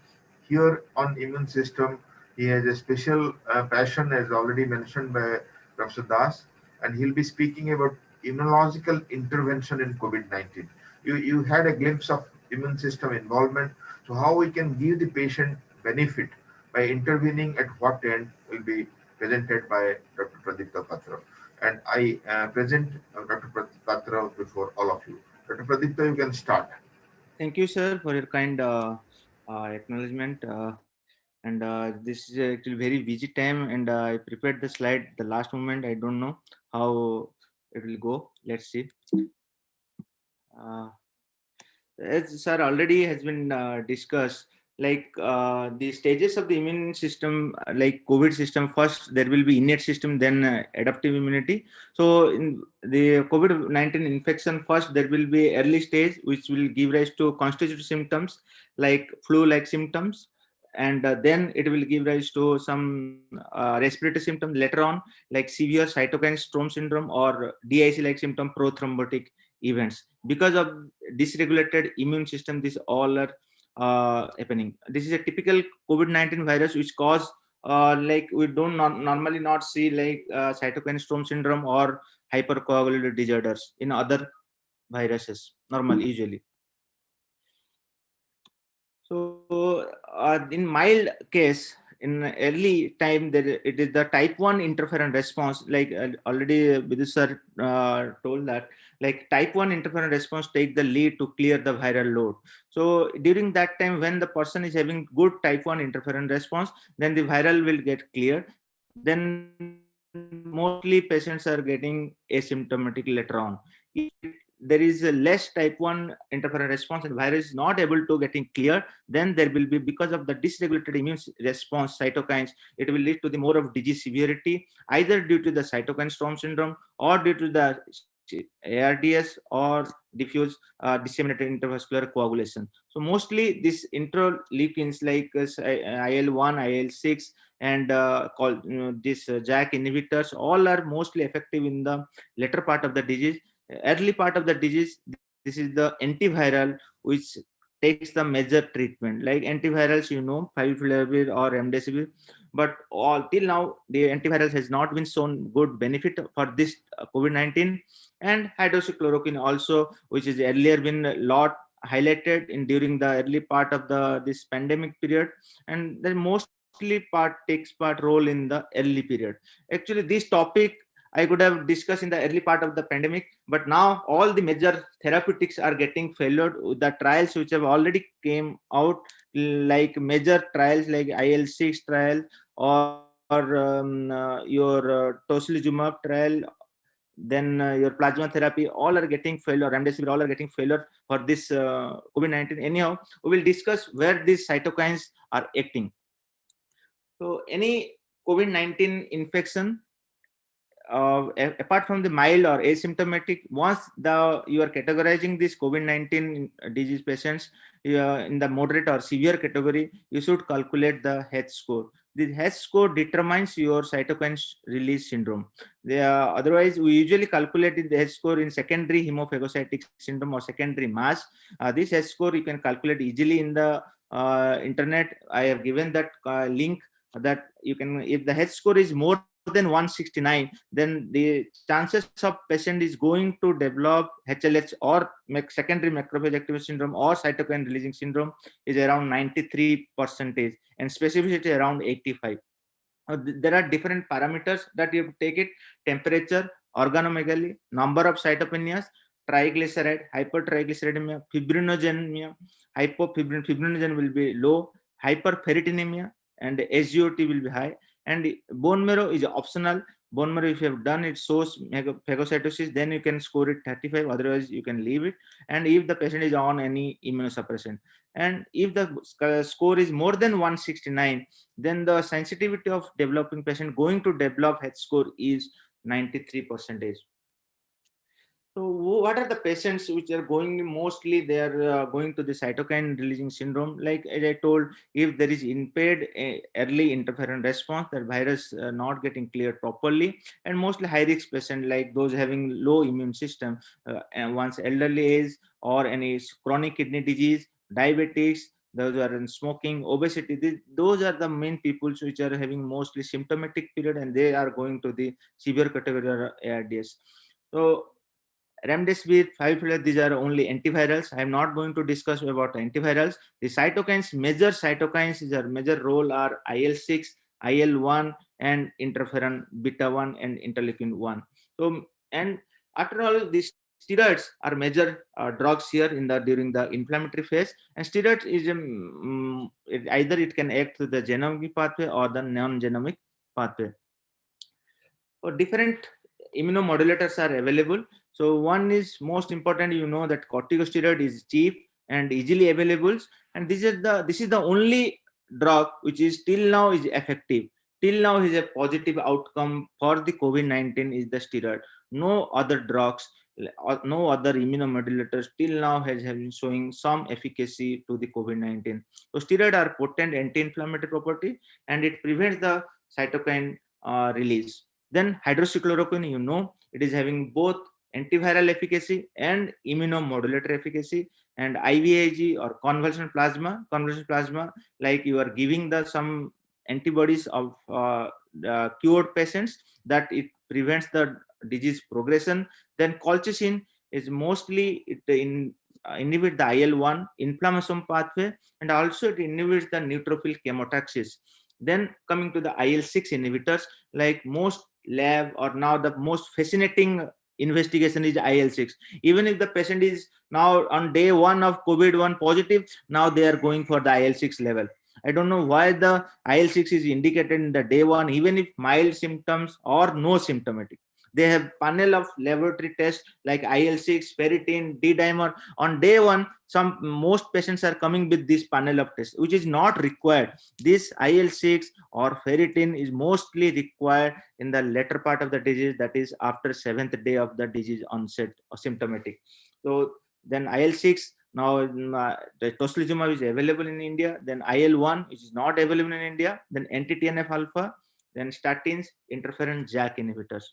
Here on immune system, he has a special passion, as already mentioned by Professor Das, and he'll be speaking about immunological intervention in COVID-19. You had a glimpse of immune system involvement. So how we can give the patient benefit by intervening at what end will be presented by Dr. Pradipta Patra. And I present Dr. Pradipta Patra before all of you. Dr. Pradipta, you can start. Thank you, sir, for your kind acknowledgement. And this is actually very busy time, and I prepared the slide the last moment. I don't know how it will go. Let's see. As sir already has been discussed, like the stages of the immune system, like COVID system, first there will be innate system, then adaptive immunity. So in the COVID-19 infection, first there will be early stage, which will give rise to constitutive symptoms like flu-like symptoms, and then it will give rise to some respiratory symptoms later on, like severe cytokine storm syndrome or DIC-like symptom, prothrombotic events. Because of dysregulated immune system, this all are happening. This is a typical COVID-19 virus which cause like we don't normally not see like cytokine storm syndrome or hypercoagulated disorders in other viruses normally usually. So in mild case, in early time, there it is the type 1 interferon response, like already Vidhu sir told that, like type 1 interferon response take the lead to clear the viral load. So during that time, when the person is having good type 1 interferon response, then the viral will get cleared. Then mostly patients are getting asymptomatic later on. If there is a less type 1 interferon response and virus is not able to getting clear, then there will be, because of the dysregulated immune response cytokines, it will lead to the more of disease severity, either due to the cytokine storm syndrome or due to the ARDS or diffuse disseminated intravascular coagulation. So mostly these interleukins like IL-1, IL-6 and this JAK inhibitors, all are mostly effective in the later part of the disease. Early part of the disease, this is the antiviral which takes the major treatment like antivirals, favipiravir or remdesivir. But all till now, the antivirals has not been shown good benefit for this COVID-19. And hydroxychloroquine also, which is earlier been a lot highlighted in during the early part of this pandemic period, and the mostly takes part role in the early period. Actually, this topic I could have discussed in the early part of the pandemic, but now all the major therapeutics are getting failed. The trials which have already came out, like major trials like IL-6 trial or your tocilizumab trial, then your plasma therapy, all are getting failure, remdesivir, all are getting failure for this COVID-19. Anyhow, we will discuss where these cytokines are acting. So any COVID-19 infection, apart from the mild or asymptomatic, once you are categorizing these COVID-19 disease patients in the moderate or severe category, you should calculate the H score. The H score determines your cytokine release syndrome. Otherwise, we usually calculate the H score in secondary hemophagocytic syndrome or secondary MAS. This H score you can calculate easily in the internet. I have given that link that you can, if the H score is more than 169, then the chances of patient is going to develop HLH or secondary macrophage activation syndrome or cytokine releasing syndrome is around 93%, and specificity around 85. There are different parameters that you have to take it: temperature, organomegaly, number of cytopenias, triglyceride, hypertriglyceridemia, fibrinogenemia, fibrinogen will be low, hyperferritinemia, and SGOT will be high. And bone marrow is optional. Bone marrow, if you have done it, shows phagocytosis, then you can score it 35, otherwise you can leave it. And if the patient is on any immunosuppressant, and if the score is more than 169, then the sensitivity of developing patient going to develop H score is 93%. So what are the patients which are going, mostly they are going to the cytokine releasing syndrome? Like as I told, if there is impaired early interferon response, that virus not getting cleared properly, and mostly high risk patient like those having low immune system, and once elderly age, or any chronic kidney disease, diabetics, those who are in smoking, obesity, those are the main people which are having mostly symptomatic period, and they are going to the severe category or ARDS. So remdesivir, favipiravir, these are only antivirals. I am not going to discuss about antivirals. The cytokines, major cytokines, is our major role are IL-6, IL-1, and interferon beta 1 and interleukin 1. So, and after all, these steroids are major drugs here in during the inflammatory phase. And steroids is either it can act through the genomic pathway or the non-genomic pathway. So different immunomodulators are available. So one is most important, that corticosteroid is cheap and easily available, and this is the only drug which is till now is effective. Till now is a positive outcome for the COVID-19 is the steroid. No other drugs, no other immunomodulators till now has been showing some efficacy to the COVID-19. So steroid are potent anti-inflammatory property, and it prevents the cytokine release. Then hydroxychloroquine, it is having both antiviral efficacy and immunomodulatory efficacy. And IVIG or convalescent plasma, like you are giving some antibodies of cured patients, that it prevents the disease progression. Then colchicine is mostly it inhibit the IL-1 inflammation pathway, and also it inhibits the neutrophil chemotaxis. Then coming to the IL-6 inhibitors, like most lab or now the most fascinating investigation is IL-6. Even if the patient is now on day 1 of COVID-1 positive, now they are going for the IL-6 level. I don't know why the IL-6 is indicated in the day 1, even if mild symptoms or no symptomatic. They have panel of laboratory tests like IL-6, ferritin, D-dimer. On day 1, most patients are coming with this panel of tests, which is not required. This IL-6 or ferritin is mostly required in the later part of the disease, that is after 7th day of the disease onset or symptomatic. So then IL-6, now the tocilizumab is available in India. Then IL-1, which is not available in India. Then anti-TNF alpha, then statins, interferon JAK inhibitors.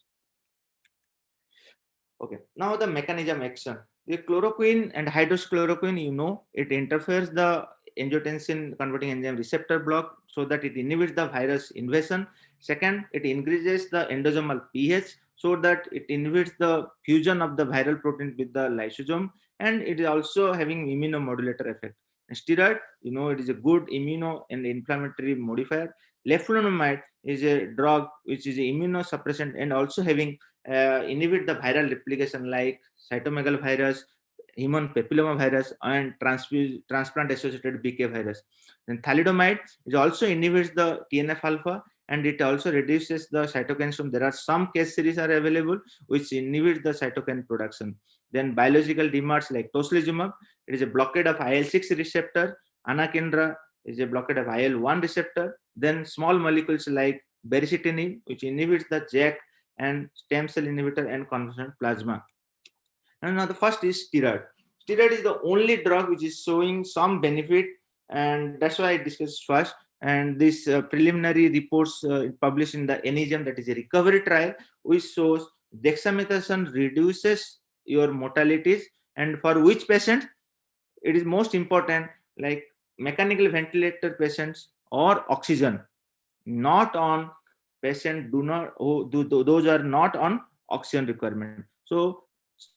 Okay, now the mechanism action. The chloroquine and hydroxychloroquine, it interferes the angiotensin converting enzyme receptor block so that it inhibits the virus invasion. Second, it increases the endosomal pH so that it inhibits the fusion of the viral protein with the lysosome, and it is also having immunomodulator effect. And steroid, it is a good immuno and inflammatory modifier. Leflunomide is a drug which is immunosuppressant and also having inhibit the viral replication like cytomegalovirus, human papilloma virus, and transplant associated BK virus. Then thalidomide is also inhibits the TNF alpha, and it also reduces the cytokine storm. There are some case series are available which inhibit the cytokine production. Then biological DMARDs like tocilizumab, it is a blockade of IL-6 receptor. Anakinra is a blockade of IL-1 receptor. Then small molecules like baricitinib, which inhibits the JAK and stem cell inhibitor and convalescent plasma. And now the first is steroid. Steroid is the only drug which is showing some benefit, and that's why I discussed first. And this preliminary reports published in the NEGM, that is a recovery trial, which shows dexamethasone reduces your mortalities, and for which patient it is most important, like mechanical ventilator patients or oxygen, not on patient those are not on oxygen requirement. So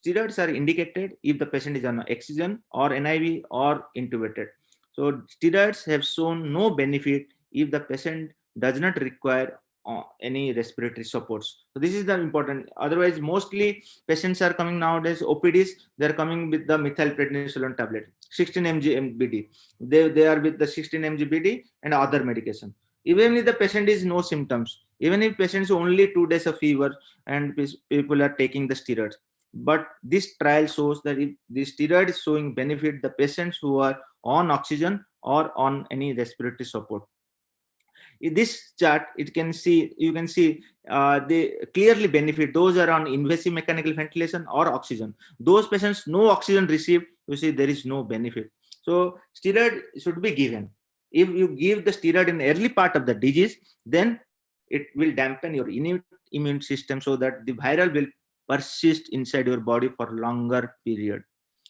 steroids are indicated if the patient is on oxygen or NIV or intubated. So steroids have shown no benefit if the patient does not require any respiratory supports. So this is the important. Otherwise, mostly patients are coming nowadays, OPDs, they are coming with the methylprednisolone tablet, 16 mg BD. They are with the 16 mg BD and other medication. Even if the patient is no symptoms, even if patient is only 2 days of fever, and people are taking the steroids. But this trial shows that if the steroid is showing benefit, the patients who are on oxygen or on any respiratory support. In this chart, you can see they clearly benefit. Those are on invasive mechanical ventilation or oxygen. Those patients no oxygen received, you see there is no benefit. So steroid should be given. If you give the steroid in the early part of the disease, then it will dampen your immune system so that the viral will persist inside your body for longer period,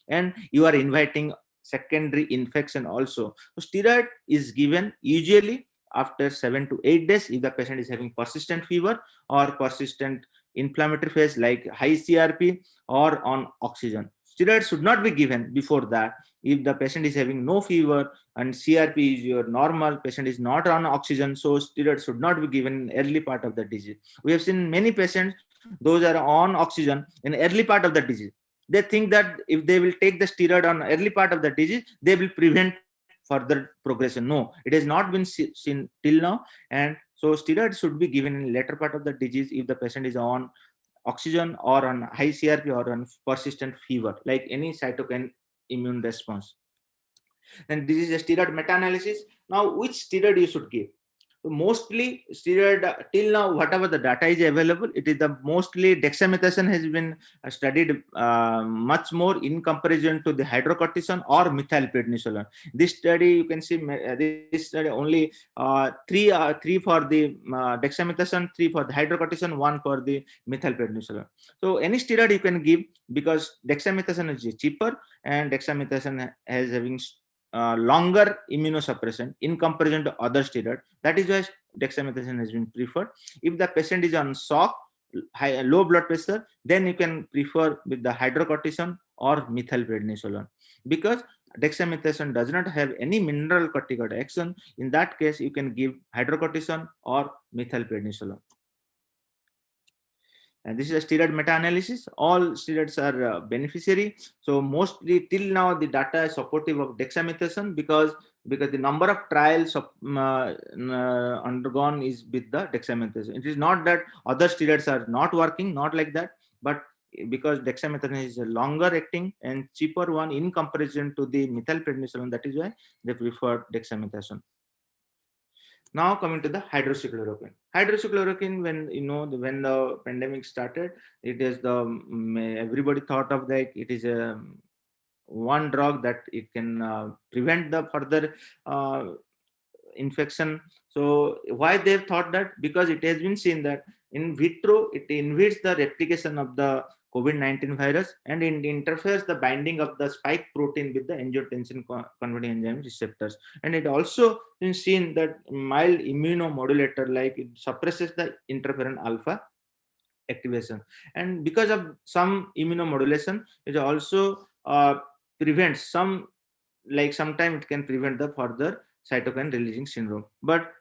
and you are inviting secondary infection also. So steroid is given usually after 7 to 8 days if the patient is having persistent fever or persistent inflammatory phase like high CRP or on oxygen. Steroid should not be given before that. If the patient is having no fever and CRP is your normal, patient is not on oxygen, so steroid should not be given in early part of the disease. We have seen many patients, those are on oxygen in early part of the disease. They think that if they will take the steroid on early part of the disease, they will prevent further progression. No, it has not been seen till now. And so steroid should be given in later part of the disease if the patient is on oxygen or on high CRP or on persistent fever, like any cytokine immune response. And this is a steroid meta-analysis. Now, which steroid you should give? Mostly steroid till now, whatever the data is available, it is the mostly dexamethasone has been studied much more in comparison to the hydrocortisone or methylprednisolone. This study, you can see this study only three for the dexamethasone, 3 for the hydrocortisone, 1 for the methylprednisolone. So any steroid you can give, because dexamethasone is cheaper and dexamethasone has having longer immunosuppression in comparison to other steroid. That is why dexamethasone has been preferred. If the patient is on shock, low blood pressure, then you can prefer with the hydrocortisone or methylprednisolone, because dexamethasone does not have any mineral corticoid action. In that case, you can give hydrocortisone or methylprednisolone. And this is a steroid meta-analysis. All steroids are beneficiary. So mostly till now the data is supportive of dexamethasone because the number of trials undergone is with the dexamethasone. It is not that other steroids are not working, not like that, but because dexamethasone is a longer acting and cheaper one in comparison to the methylprednisolone, that is why they prefer dexamethasone. Now coming to the hydroxychloroquine. Hydroxychloroquine, when the pandemic started, it is everybody thought of that it is a one drug that it can prevent the further infection. So why they've thought that? Because it has been seen that in vitro it inhibits the replication of the COVID-19 virus, and it interferes the binding of the spike protein with the angiotensin converting enzyme receptors. And it also is seen that mild immunomodulator, like it suppresses the interferon alpha activation, and because of some immunomodulation, it also prevents some, like sometimes it can prevent the further cytokine releasing syndrome. But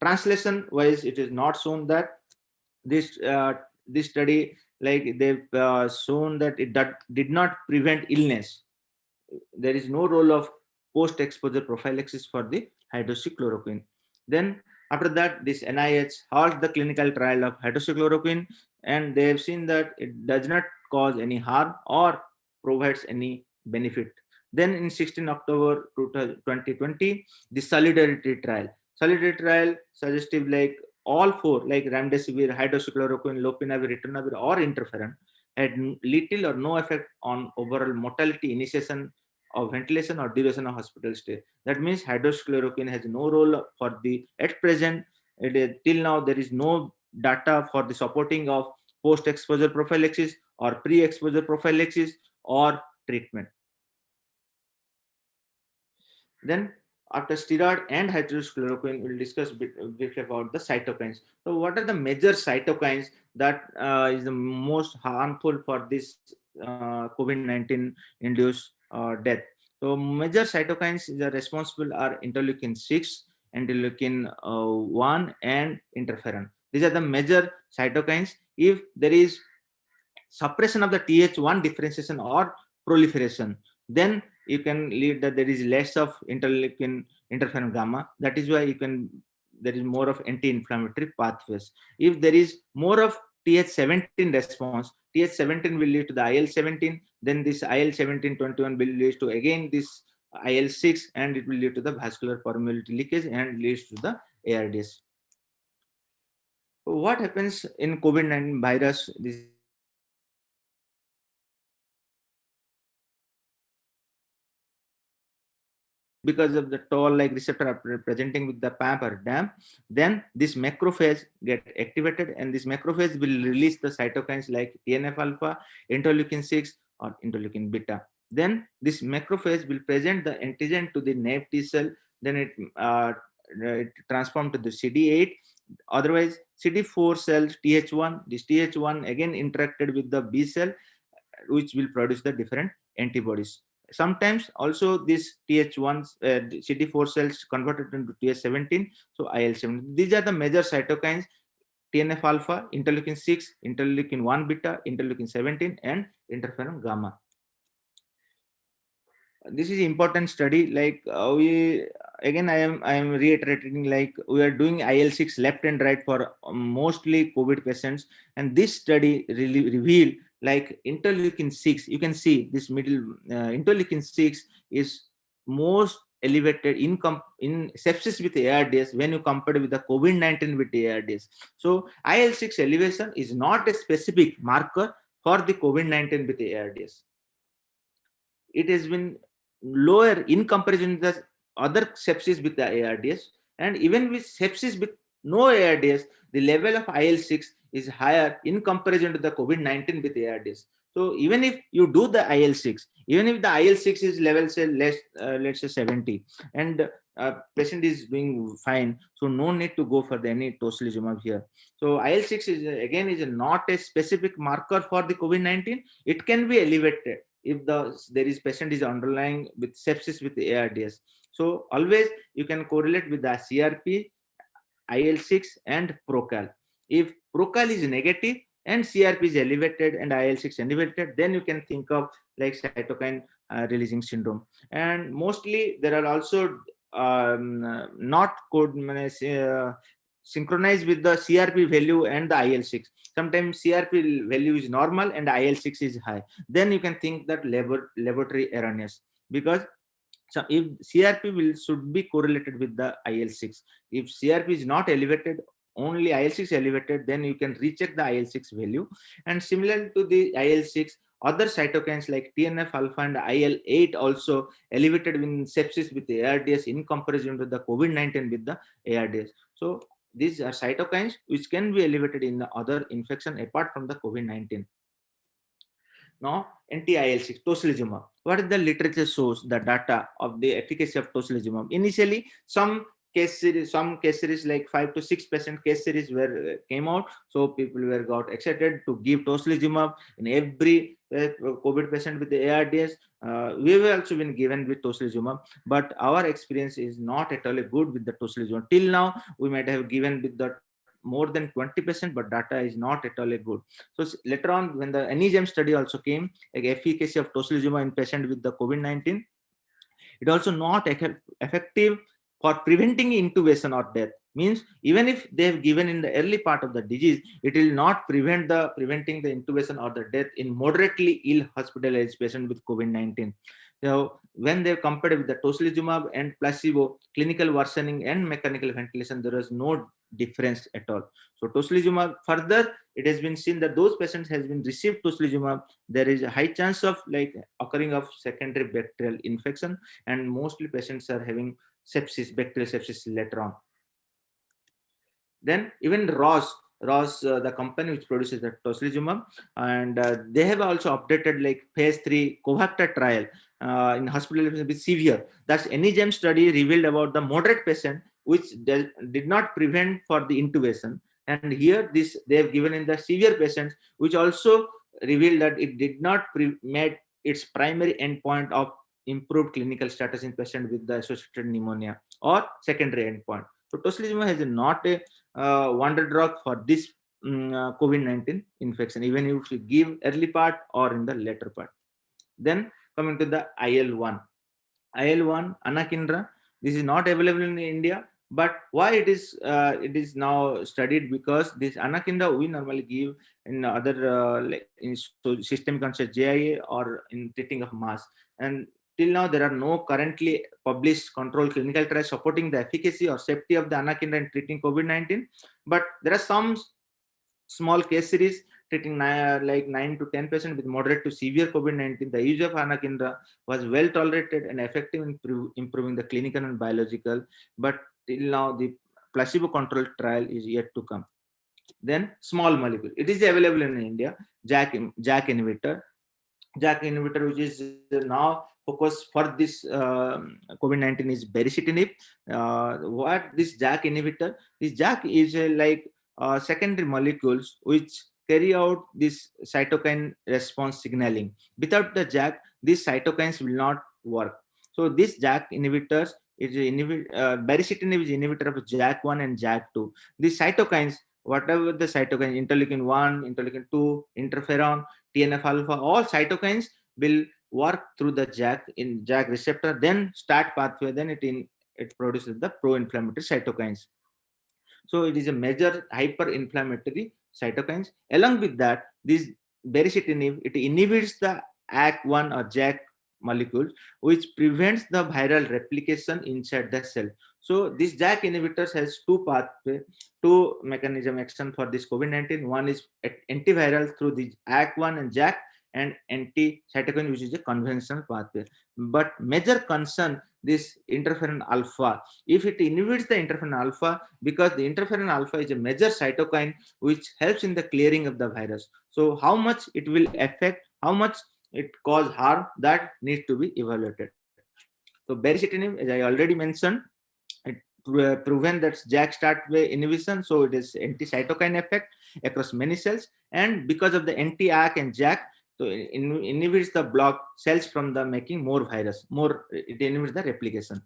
translation wise, it is not shown that this study, like they've shown that it did not prevent illness. There is no role of post exposure prophylaxis for the hydroxychloroquine. Then after that, this NIH halted the clinical trial of hydroxychloroquine, and they have seen that it does not cause any harm or provides any benefit. Then in 16 October 2020, the solidarity trial suggestive, like all four, like remdesivir, hydroxychloroquine, lopinavir, ritonavir, or interferon, had little or no effect on overall mortality, initiation of ventilation, or duration of hospital stay. That means hydroxychloroquine has no role for the, at present, till now there is no data for the supporting of post-exposure prophylaxis or pre-exposure prophylaxis or treatment. Then after steroid and hydroxychloroquine, we'll discuss briefly about the cytokines. So what are the major cytokines that is the most harmful for this COVID-19 induced death? So major cytokines that are responsible are interleukin 6, interleukin 1, and interferon. These are the major cytokines. If there is suppression of the Th1 differentiation or proliferation, then you can lead that there is less of interferon gamma. That is why there is more of anti-inflammatory pathways. If there is more of Th17 response, Th17 will lead to the IL-17, then this IL-17-21 will lead to again this IL-6, and it will lead to the vascular permeability leakage and leads to the ARDS. What happens in COVID-19 virus? This because of the toll-like receptor presenting with the PAMP or DAM, then this macrophage get activated, and this macrophage will release the cytokines like TNF-alpha, interleukin 6, or interleukin beta. Then this macrophage will present the antigen to the naive T cell, then it transforms to the CD8. Otherwise, CD4 cells, Th1, this Th1 again interacted with the B cell, which will produce the different antibodies. Sometimes also this Th1 CD4 cells converted into Th17, so IL-17. These are the major cytokines: TNF alpha, interleukin 6, interleukin 1 beta, interleukin 17, and interferon gamma. This is important study. Like I am reiterating, like we are doing IL-6 left and right for mostly COVID patients, and this study really revealed like interleukin 6. You can see this middle interleukin 6 is most elevated in sepsis with ARDS when you compare with the COVID-19 with ARDS. So IL-6 elevation is not a specific marker for the COVID-19 with ARDS. It has been lower in comparison to the other sepsis with the ARDS, and even with sepsis with no ARDS, the level of IL-6 is higher in comparison to the COVID-19 with ARDS. So even if you do the IL-6, even if the IL-6 is level say less, let's say 70, and patient is doing fine, so no need to go for any tocilizumab here. So IL-6 is not a specific marker for the COVID-19. It can be elevated if there is patient is underlying with sepsis with ARDS. So always you can correlate with the CRP, IL-6, and procal. If procal is negative and CRP is elevated and IL-6 elevated, then you can think of like cytokine releasing syndrome. And mostly there are also not synchronized with the CRP value and the IL-6. Sometimes CRP value is normal and IL-6 is high. Then you can think that laboratory erroneous, because so if CRP should be correlated with the IL-6. If CRP is not elevated, only IL-6 elevated, then you can recheck the IL-6 value. And similar to the IL-6, other cytokines like TNF-alpha and IL-8 also elevated in sepsis with the ARDS in comparison to the COVID-19 with the ARDS. So these are cytokines which can be elevated in the other infection apart from the COVID-19. Now, anti-IL-6, tocilizumab. What is the literature shows the data of the efficacy of tocilizumab? Initially, some case series like 5 to 6% case series were came out, so people were got excited to give tocilizumab in every COVID patient with the ARDS. We have also been given with tocilizumab, but our experience is not at all good with the tocilizumab. Till now, we might have given with the more than 20%, but data is not at all good. So later on, when the NEGM study also came, like efficacy of tocilizumab in patient with the COVID-19, it also not effective for preventing intubation or death. Means even if they have given in the early part of the disease, it will not preventing the intubation or the death in moderately ill hospitalized patient with COVID-19. So when they compared with the tocilizumab and placebo, clinical worsening and mechanical ventilation, there was no difference at all. So tocilizumab, further it has been seen that those patients has been received tocilizumab, there is a high chance of like occurring of secondary bacterial infection, and mostly patients are having sepsis, bacterial sepsis later on. Then even Ross, the company which produces the tocilizumab, and they have also updated like phase 3 Covacta trial in hospital with severe. That's NEGM study revealed about the moderate patient which did not prevent for the intubation. And here this they have given in the severe patients, which also revealed that it did not met its primary endpoint of improved clinical status in patient with the associated pneumonia or secondary endpoint. So tocilizumab has not a wonder drug for this COVID-19 infection, even if you give early part or in the later part. Then coming to the IL-1, anakinra, this is not available in India, but why it is now studied, because this anakinra we normally give in other like in systemic cancer JIA or in treating of mass, and till now there are no currently published controlled clinical trials supporting the efficacy or safety of the anakinra in treating COVID-19, but there are some small case series treating like 9 to 10% with moderate to severe COVID-19. The use of anakinra was well tolerated and effective in improving the clinical and biological, but till now the placebo controlled trial is yet to come. Then small molecule, it is available in India, JAK inhibitor, which is now focus for this COVID-19 is baricitinib. What this JAK inhibitor? This JAK is like secondary molecules which carry out this cytokine response signaling. Without the JAK, these cytokines will not work. So this JAK inhibitors is baricitinib is inhibitor of JAK1 and JAK2. These cytokines, whatever the cytokines, interleukin 1, interleukin 2, interferon, TNF alpha, all cytokines will work through the JAK receptor, then start pathway, then it produces the pro-inflammatory cytokines. So it is a major hyper-inflammatory cytokines. Along with that, this baricitinib, it inhibits the ACK1 or JAK molecule, which prevents the viral replication inside the cell. So this JAK inhibitors has two mechanism action for this COVID-19. One is antiviral through the ACK1 and JAK, and anti-cytokine, which is a conventional pathway. But major concern this interferon alpha. If it inhibits the interferon alpha, because the interferon alpha is a major cytokine which helps in the clearing of the virus. So how much it will affect, how much it cause harm, that needs to be evaluated. So baricitinib, as I already mentioned, it proven that JAK startway inhibition, so it is anti-cytokine effect across many cells, and because of the anti-ACK and JAK, so it inhibits the block cells from the making more virus, it inhibits the replication.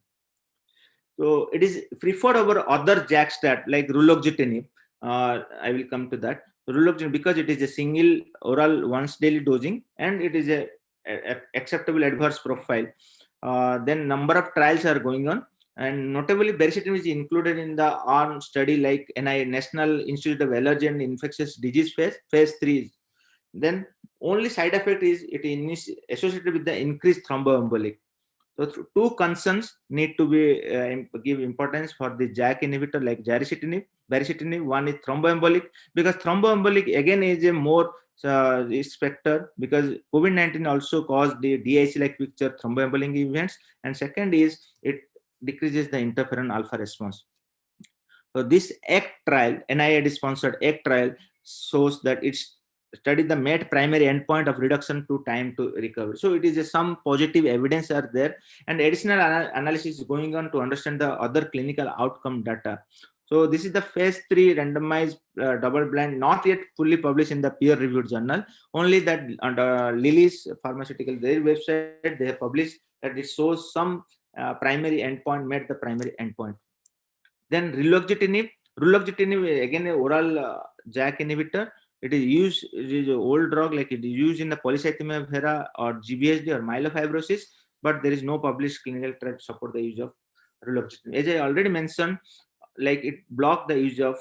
So it is preferred over other JAK stat like ruloxutinib. I will come to that. Ruloxutinib, because it is a single oral once daily dosing and it is a acceptable adverse profile. Then number of trials are going on, and notably baricitinib is included in the ARM study like NIH, National Institute of Allergy and Infectious Disease phase 3. Then only side effect is it is associated with the increased thromboembolic. So two concerns need to be give importance for the JAK inhibitor like baricitinib. One is thromboembolic, because thromboembolic again is a more risk factor, because COVID-19 also caused the DIC-like picture thromboembolic events, and second is it decreases the interferon alpha response. So this ACT trial, NIH sponsored ACT trial, shows that it's studied the met primary endpoint of reduction to time to recovery. So it is some positive evidence are there, and additional analysis is going on to understand the other clinical outcome data. So this is the phase 3 randomized double-blind, not yet fully published in the peer-reviewed journal. Only that under Lilly's pharmaceutical, their website, they have published that it shows some primary endpoint met the primary endpoint. Then reluxitininib again a oral JAK inhibitor. It is used. It is an old drug, like it is used in the polycythemia vera or GVHD or myelofibrosis, but there is no published clinical trial to support the use of reluxitininib. As I already mentioned, like it block the use of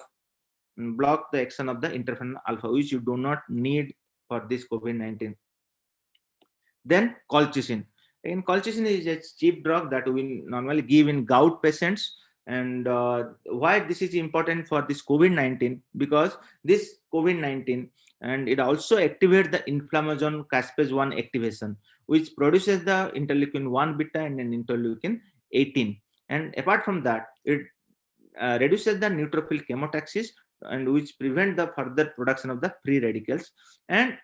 block the action of the interferon alpha, which you do not need for this COVID-19. Then colchicine. Again, colchicine is a cheap drug that we normally give in gout patients. And why this is important for this COVID-19? Because this COVID-19, and it also activates the inflammasome caspase 1 activation, which produces the interleukin 1 beta and an interleukin 18. And apart from that, it reduces the neutrophil chemotaxis, and which prevent the further production of the free radicals. And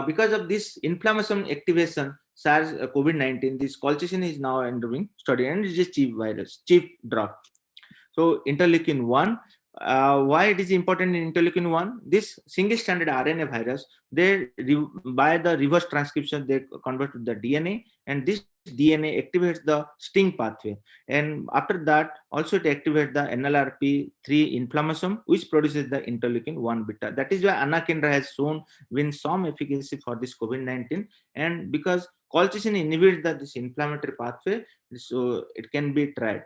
because of this inflammation activation, SARS COVID-19, this colchicine is now undergoing study, and it is cheap drug. So interleukin 1, why it is important in interleukin 1? This single stranded RNA virus, they by the reverse transcription they convert to the DNA, and this DNA activates the STING pathway, and after that also it activates the NLRP3 inflammasome, which produces the interleukin 1 beta. That is why anakinra has shown win some efficacy for this COVID-19, and because colchicine inhibits this inflammatory pathway, so it can be tried.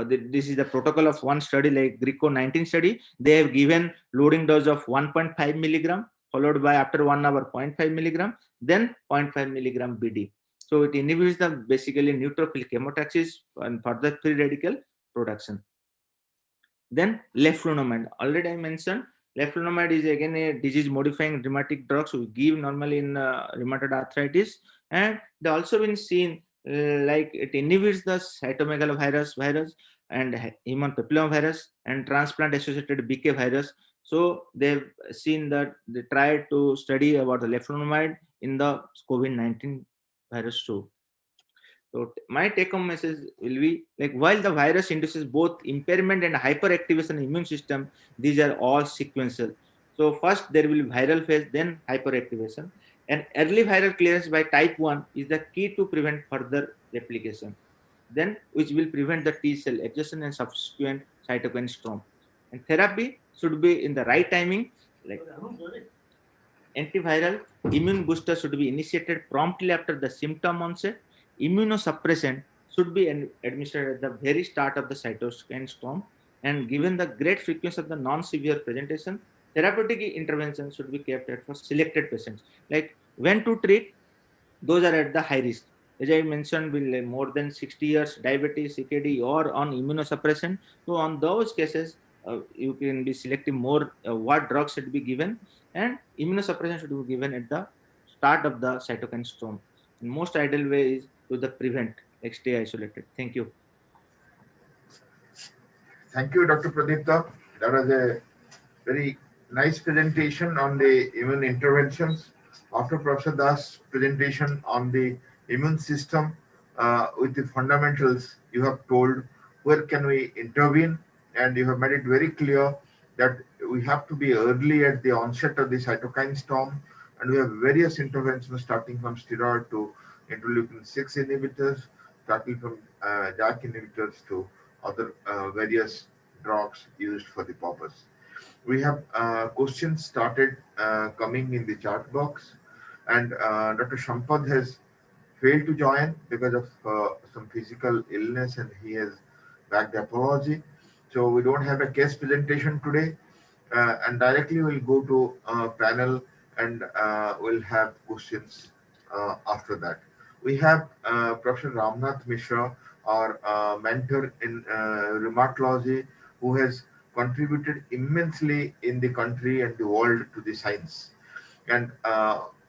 This is the protocol of one study, like Greco 19 study. They have given loading dose of 1.5 milligram, followed by after 1 hour 0.5 milligram, then 0.5 milligram BD. So it inhibits the basically neutrophil chemotaxis and further free radical production. Then leflunomide. Already I mentioned leflunomide is again a disease modifying rheumatic drugs we give normally in rheumatoid arthritis, and they also been seen like it inhibits the cytomegalovirus and human papillomavirus and transplant associated BK virus. So they've seen that they tried to study about the leflunomide in the COVID-19 virus too. So my take-home message will be like, while the virus induces both impairment and hyperactivation immune system, these are all sequential. So first there will be viral phase, then hyperactivation. And early viral clearance by type 1 is the key to prevent further replication, then which will prevent the T cell exhaustion and subsequent cytokine storm. And therapy should be in the right timing, like antiviral immune booster should be initiated promptly after the symptom onset. Immunosuppressant should be administered at the very start of the cytokine storm, and given the great frequency of the non-severe presentation, therapeutic intervention should be kept at for selected patients. Like when to treat, those are at the high risk. As I mentioned, with more than 60 years, diabetes, CKD, or on immunosuppression. So on those cases, you can be selecting more what drugs should be given, and immunosuppression should be given at the start of the cytokine storm. And most ideal way is to the prevent, like stay isolated. Thank you. Thank you, Dr. Pradipta. That was a very nice presentation on the immune interventions. After Professor Das' presentation on the immune system with the fundamentals, you have told where can we intervene, and you have made it very clear that we have to be early at the onset of the cytokine storm, and we have various interventions starting from steroid to interleukin 6 inhibitors, starting from JAK inhibitors to other various drugs used for the purpose. We have questions started coming in the chat box, and Dr. Shampad has failed to join because of some physical illness, and he has backed the apology. So we don't have a case presentation today, and directly we'll go to panel, and we'll have questions after that. We have Professor Ramnath Mishra, our mentor in rheumatology, who has contributed immensely in the country and the world to the science. And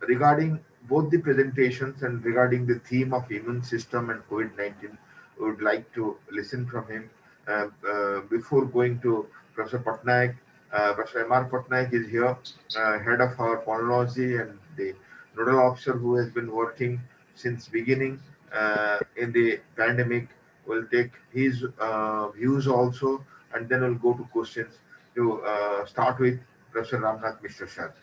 regarding both the presentations and regarding the theme of immune system and COVID-19, we would like to listen from him. Before going to Professor Patnaik, Professor M.R. Patnaik is here, head of our pulmonology and the nodal officer who has been working since beginning in the pandemic. Will take his views also, and then we'll go to questions. To start with, Professor Ramnath Mishra sir.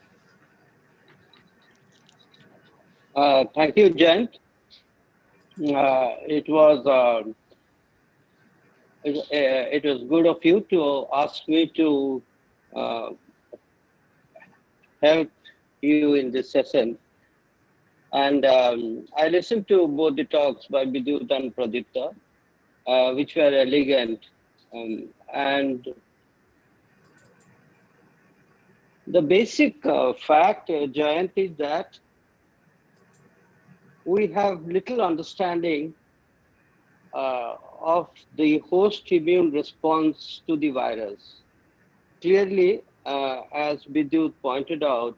Thank you, Jayant. It was good of you to ask me to uh, help you in this session. And I listened to both the talks by Vidyut and Pradipta, which were elegant. And the basic fact, Jayant, is that we have little understanding of the host immune response to the virus. Clearly, as Vidyut pointed out,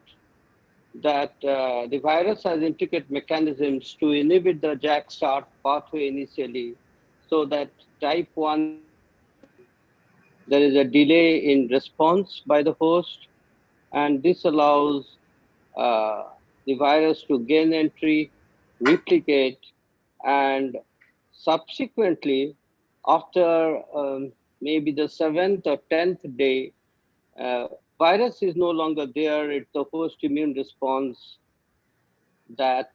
that the virus has intricate mechanisms to inhibit the JAK start pathway initially, so that type 1, there is a delay in response by the host, and this allows uh, the virus to gain entry, replicate, and subsequently, after maybe the 7th or 10th day, uh, virus is no longer there. It's the host immune response that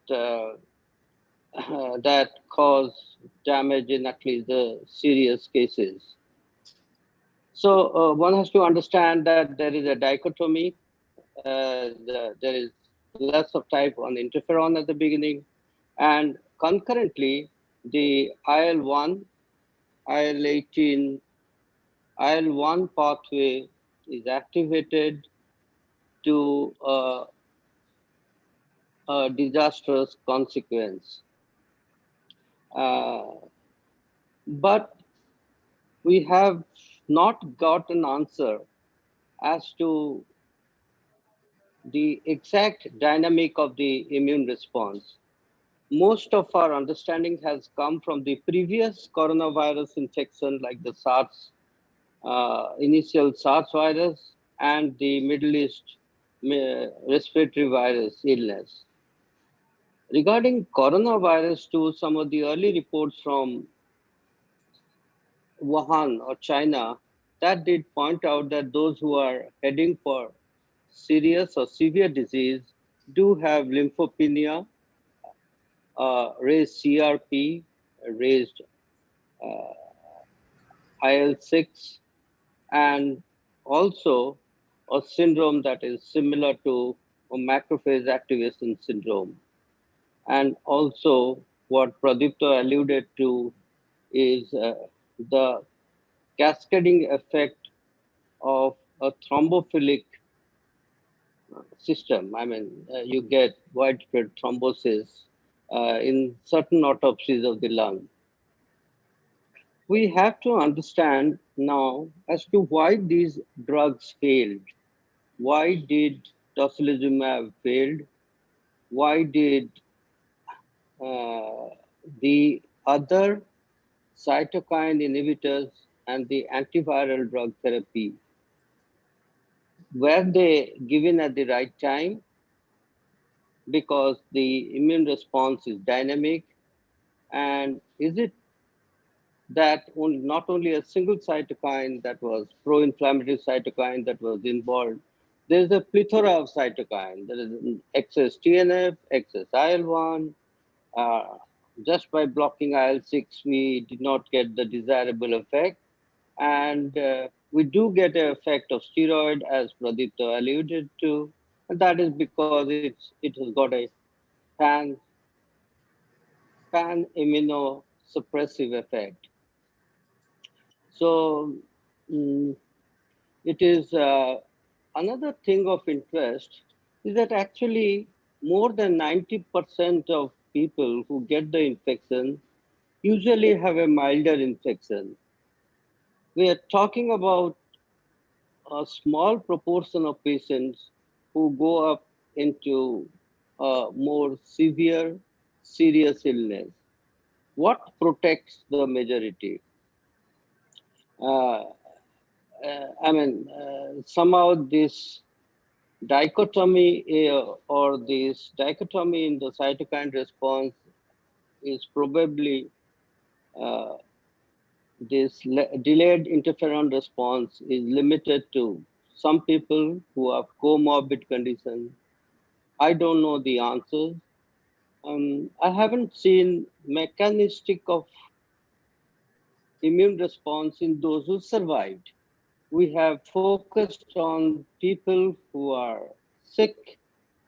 that cause damage in at least the serious cases. So one has to understand that there is a dichotomy. There is less of type 1 interferon at the beginning, and concurrently, the IL-1, IL-18, IL-1 pathway is activated to a disastrous consequence. Uh, but we have not got an answer as to the exact dynamic of the immune response. Most of our understanding has come from the previous coronavirus infection, like the SARS, initial SARS virus, and the Middle East respiratory virus illness. Regarding coronavirus, to some of the early reports from Wuhan or China, that did point out that those who are heading for serious or severe disease do have lymphopenia, raised CRP, raised uh, IL-6, and also a syndrome that is similar to a macrophage activation syndrome. And also what Pradipta alluded to is the cascading effect of a thrombophilic system. I mean, you get widespread thrombosis in certain autopsies of the lung. We have to understand now as to why these drugs failed. Why did tocilizumab failed? Why did uh, the other cytokine inhibitors and the antiviral drug therapy, were they given at the right time? Because the immune response is dynamic, and is it that not only a single cytokine that was pro-inflammatory cytokine that was involved, there's a plethora of cytokine. There is excess TNF, excess IL-1. Uh, just by blocking IL-6, we did not get the desirable effect. And we do get an effect of steroid, as Pradipta alluded to, and that is because it has got a pan immunosuppressive effect. So it is another thing of interest is that actually more than 90% of people who get the infection usually have a milder infection. We are talking about a small proportion of patients who go up into more severe, serious illness. What protects the majority? Uh, somehow this dichotomy or this dichotomy in the cytokine response is probably uh, this delayed interferon response is limited to some people who have comorbid conditions. I don't know the answers. I haven't seen mechanistic of immune response in those who survived. We have focused on people who are sick,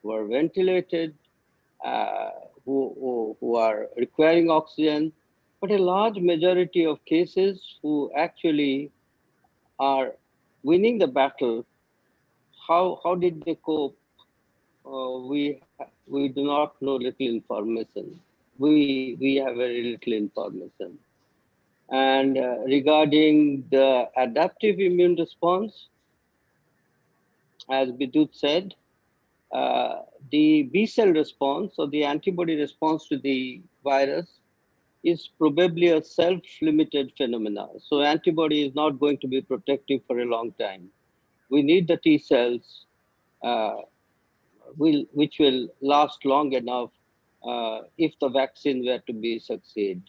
who are ventilated, uh, who are requiring oxygen, but a large majority of cases who actually are winning the battle. How did they cope? We do not know little information. We have very little information. And regarding the adaptive immune response, as Bidut said, the B cell response or the antibody response to the virus is probably a self-limited phenomena. So antibody is not going to be protective for a long time. We need the T cells, uh, which will last long enough if the vaccine were to be succeed.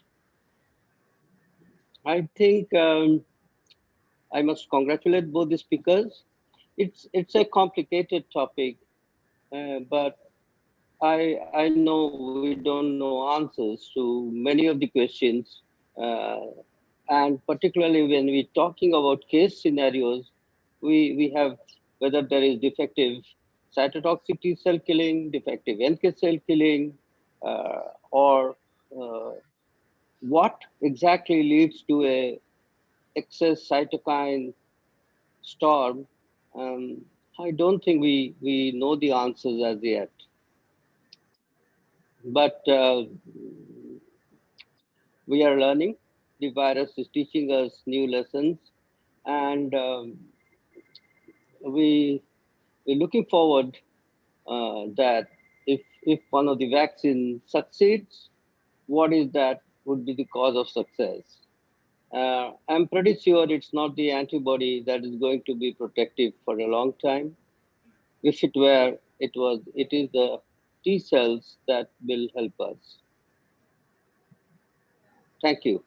I think I must congratulate both the speakers. It's a complicated topic, but I know we don't know answers to many of the questions, uh, and particularly when we're talking about case scenarios, we have whether there is defective cytotoxic T cell killing, defective NK cell killing, or uh, what exactly leads to a excess cytokine storm. Um, I don't think we know the answers as yet. But we are learning. The virus is teaching us new lessons, and we're looking forward that if one of the vaccines succeeds, what is that would be the cause of success? I'm pretty sure it's not the antibody that is going to be protective for a long time. If it were, it is the T cells that will help us. Thank you.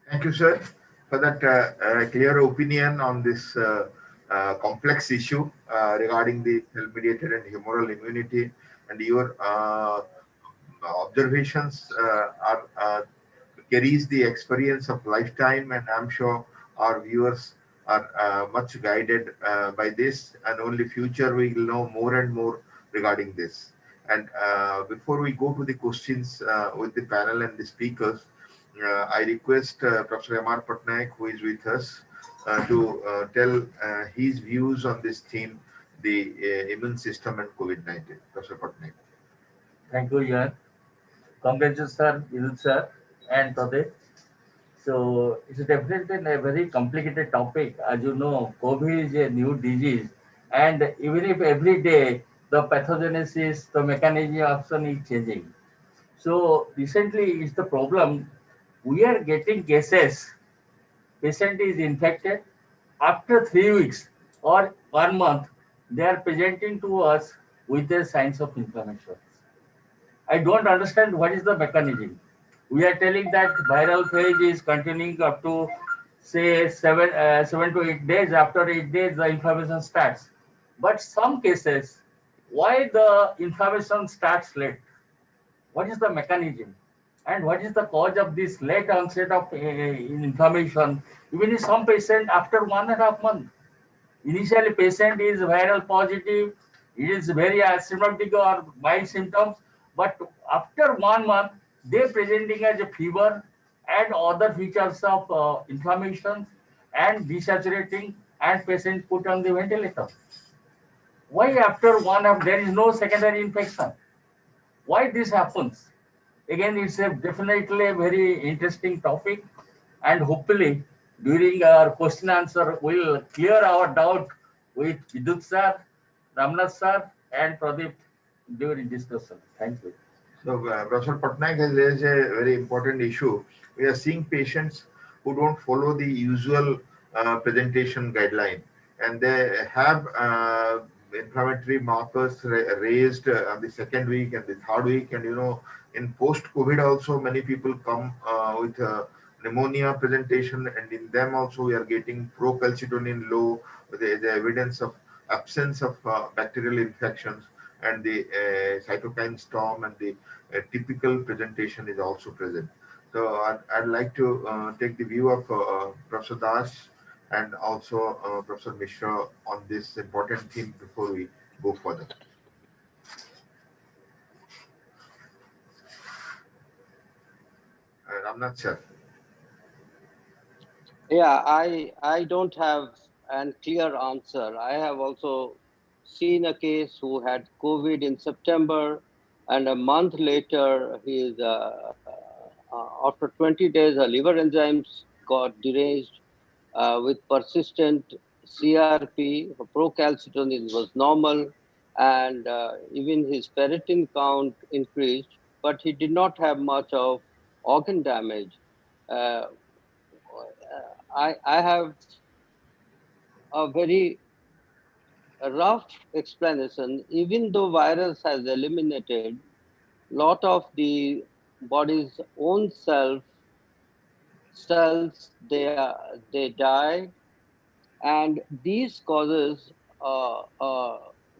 Thank you, sir, for that clear opinion on this complex issue regarding the cell-mediated and humoral immunity, and your observations are carries the experience of lifetime, and I'm sure our viewers are much guided by this, and only future we will know more and more regarding this. And before we go to the questions with the panel and the speakers, I request Professor M.R. Patnaik, who is with us, to tell his views on this theme, the immune system and COVID-19. Professor Patnaik. Thank you, Ian. Congratulations, sir, Vidut sir, and Pradeep. So it's definitely a very complicated topic. As you know, COVID is a new disease, and even if every day the pathogenesis, the mechanism of action is changing. So recently, is the problem we are getting cases. Patient is infected after 3 weeks or 1 month. They are presenting to us with the signs of inflammation. I don't understand what is the mechanism. We are telling that viral phase is continuing up to say 7 to 8 days. After 8 days, the inflammation starts. But some cases, why the inflammation starts late? What is the mechanism? And what is the cause of this late onset of inflammation? Even in some patient after 1.5 months. Initially, patient is viral positive, it is very asymptomatic or mild symptoms, but after 1 month, they presenting as a fever and other features of inflammation and desaturating, and patient put on the ventilator. Why after there is no secondary infection? Why this happens? Again, it's definitely a very interesting topic, and hopefully during our question answer, we'll clear our doubt with Vidut sir, Ramnath sir, and Pradeep during discussion. Thank you. So, Professor Patnaik has raised a very important issue. We are seeing patients who don't follow the usual presentation guideline, and they have inflammatory markers raised on the second week and the third week. And in post-COVID also, many people come with pneumonia presentation, and in them also we are getting procalcitonin low, the evidence of absence of bacterial infections, and the cytokine storm, and the typical presentation is also present. So I'd like to take the view of Professor Das and also Professor Mishra on this important theme before we go further. Ramnath sir. Yeah, I don't have a clear answer. I have also seen a case who had COVID in September, and a month later, after 20 days, her liver enzymes got deranged with persistent CRP. Her procalcitonin was normal, and even his ferritin count increased, but he did not have much of organ damage. Uh, I have a very rough explanation. Even though virus has eliminated lot of the body's own cells, they die, and these causes a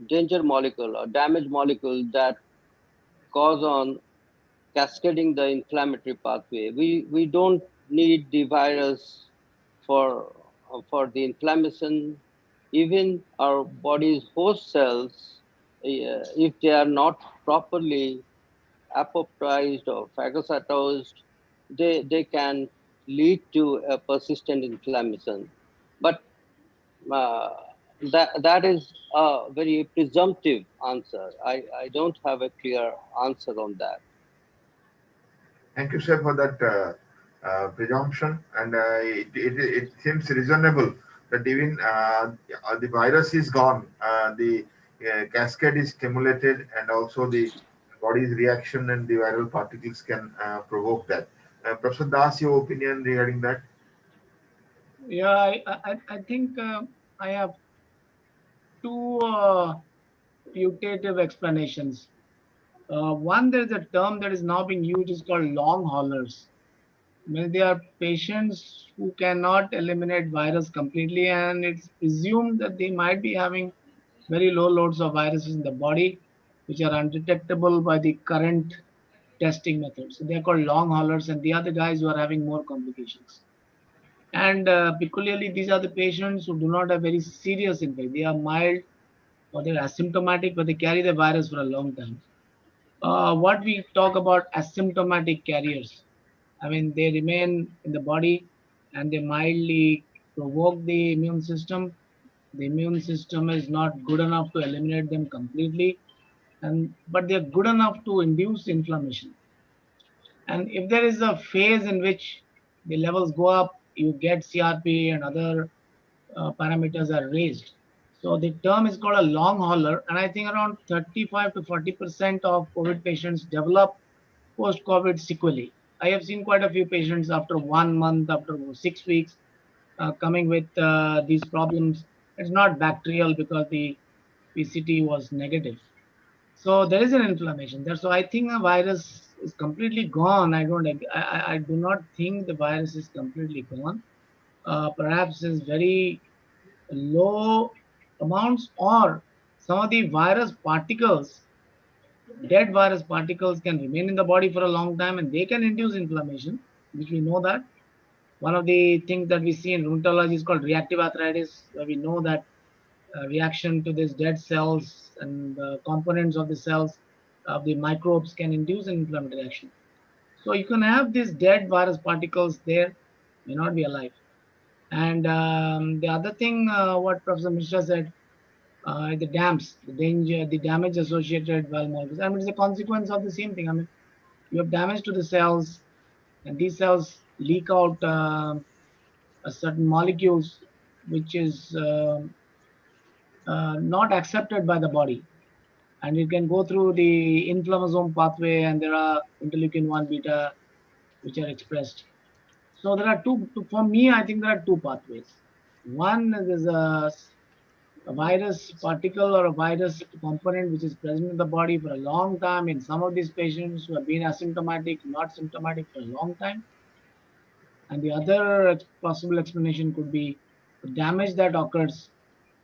danger molecule, a damage molecule that cause on cascading the inflammatory pathway. We don't need the virus for the inflammation. Even our body's host cells, if they are not properly apoptized or phagocytosed, they can lead to a persistent inflammation. But uh, that is a very presumptive answer. I don't have a clear answer on that. Thank you, sir, for that presumption, and it seems reasonable that even the virus is gone, the cascade is stimulated, and also the body's reaction and the viral particles can provoke that. Professor Das, your opinion regarding that? Yeah, I think I have two putative explanations. One, there is a term that is now being used, is called long haulers. Well, they are patients who cannot eliminate virus completely, and it's presumed that they might be having very low loads of viruses in the body, which are undetectable by the current testing methods. So they are called long haulers, and they are the guys who are having more complications. And peculiarly, these are the patients who do not have very serious infection. They are mild or they're asymptomatic, but they carry the virus for a long time. What we talk about asymptomatic carriers, I mean, they remain in the body and they mildly provoke the immune system. The immune system is not good enough to eliminate them completely, and but they're good enough to induce inflammation. And if there is a phase in which the levels go up, you get CRP and other parameters are raised. So the term is called a long hauler, and I think around 35 to 40% of COVID patients develop post-COVID sequelae. I have seen quite a few patients after 1 month, after 6 weeks, coming with these problems. It's not bacterial because the PCT was negative. So there is an inflammation there. So I think the virus is completely gone. I do not think the virus is completely gone. Perhaps is very low amounts, or some of the virus particles, dead virus particles, can remain in the body for a long time and they can induce inflammation, which we know that. One of the things that we see in rheumatology is called reactive arthritis, where we know that reaction to these dead cells and the components of the cells of the microbes can induce an inflammatory reaction. So you can have these dead virus particles there, may not be alive. And the other thing, what Professor Mishra said, the dams, the danger, the damage associated with molecules. I mean, it's a consequence of the same thing. I mean, you have damage to the cells, and these cells leak out a certain molecules which is not accepted by the body, and it can go through the inflammasome pathway, and there are interleukin 1 beta which are expressed. So there are two. For me, I think there are two pathways. One is a virus particle or a virus component which is present in the body for a long time in some of these patients who have been asymptomatic, not symptomatic for a long time. And the other possible explanation could be the damage that occurs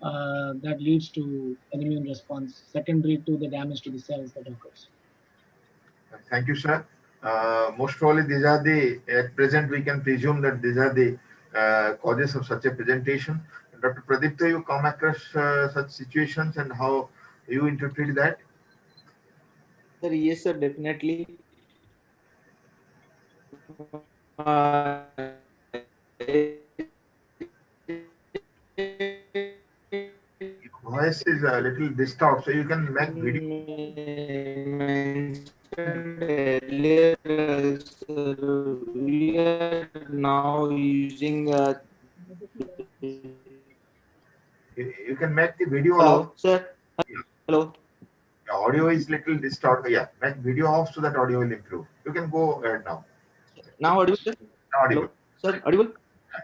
that leads to an immune response secondary to the damage to the cells that occurs. Thank you, sir. Most probably, these are the, at present, we can presume that these are the causes of such a presentation. Dr. Pradipta, you come across such situations and how you interpret that? Sir, yes, sir, definitely. Your voice is a little distorted, so you can make video. Mentioned earlier, sir, we are now using You can make the video off. hello, sir. Hello. The audio is little distorted. Yeah, make video off so that audio will improve. You can go ahead now. Now audible, sir? Audible. Hello, sir, audible?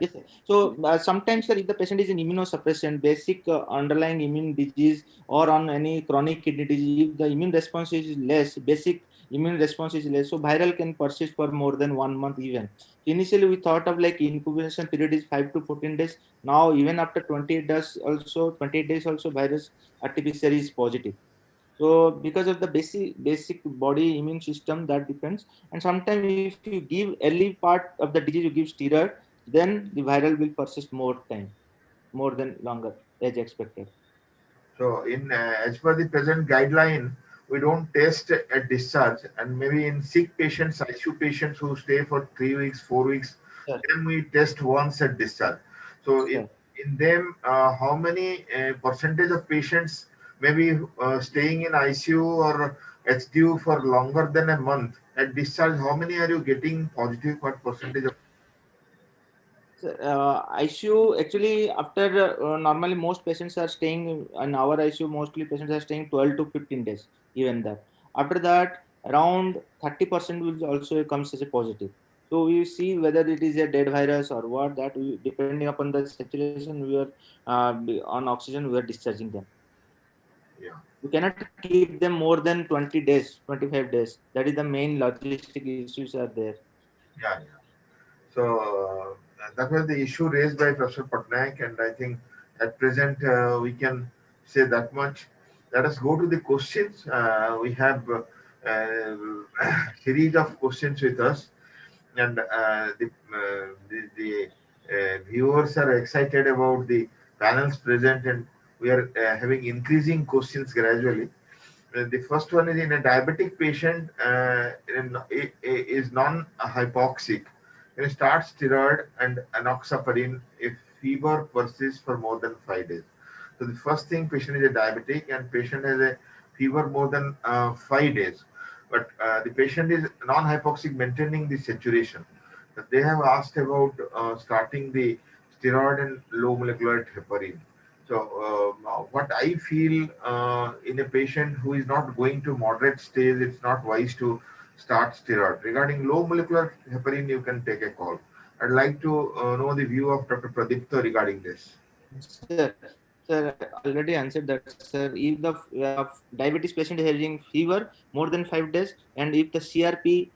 Yes, sir. So sometimes, sir, if the patient is in immunosuppression, basic underlying immune disease, or on any chronic kidney disease, if the immune response is less, basic immune response is less, so viral can persist for more than 1 month even. Initially, we thought of like incubation period is 5 to 14 days. Now, even after 28 days also, virus RT-PCR is positive. So because of the basic body immune system that depends, and sometimes if you give early part of the disease, you give steroid, then the viral will persist more time, more than longer as expected. So, in as per the present guideline, we don't test at discharge, and maybe in sick patients, ICU patients who stay for 3 weeks, 4 weeks, Sure, then we test once at discharge. So, sure. in them, how many percentage of patients maybe staying in ICU or HDU for longer than a month at discharge? How many are you getting positive? What percentage of? So, ICU actually after normally most patients are staying in our ICU. Mostly patients are staying 12 to 15 days. Even that after that, around 30% will also comes as a positive. So we see whether it is a dead virus or what. That we, depending upon the saturation, we are on oxygen. We are discharging them. Yeah. We cannot keep them more than 20 days, 25 days. That is the main logistic issues are there. Yeah, yeah. So that was the issue raised by Professor Patnaik, and I think at present we can say that much. Let us go to the questions. We have series of questions with us, and the viewers are excited about the panels present, and we are having increasing questions gradually. The first one is in a diabetic patient is non-hypoxic. You start steroid and enoxaparin if fever persists for more than 5 days. So the first thing, patient is a diabetic and patient has a fever more than 5 days. But the patient is non-hypoxic, maintaining the saturation. But they have asked about starting the steroid and low molecular heparin. So, what I feel in a patient who is not going to moderate stage, it's not wise to start steroid. Regarding low molecular heparin, you can take a call. I'd like to know the view of Dr. Pradipta regarding this. Sir, I already answered that, sir. If the diabetes patient is having fever more than 5 days, and if the CRP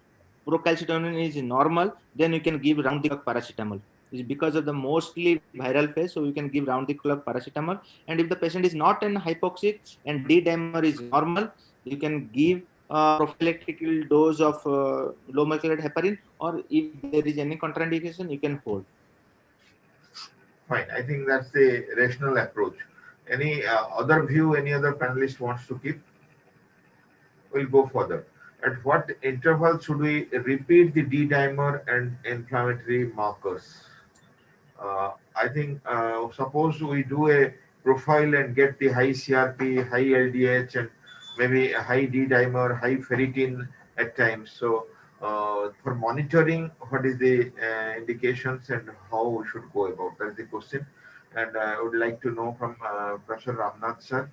procalcitonin is normal, then you can give round the clock paracetamol. It's because of the mostly viral phase, so you can give round the clock paracetamol. And if the patient is not in hypoxic and D dimer is normal, you can give prophylactic dose of low molecular heparin, or if there is any contraindication, you can hold. Fine. I think that's the rational approach. Any other view any other panelist wants to keep? We'll go further. At what interval should we repeat the D dimer and inflammatory markers? I think suppose we do a profile and get the high CRP, high LDH, and maybe a high D dimer, high ferritin at times. So for monitoring, what is the indications and how we should go about? That's the question. And I would like to know from Professor Ramnath sir.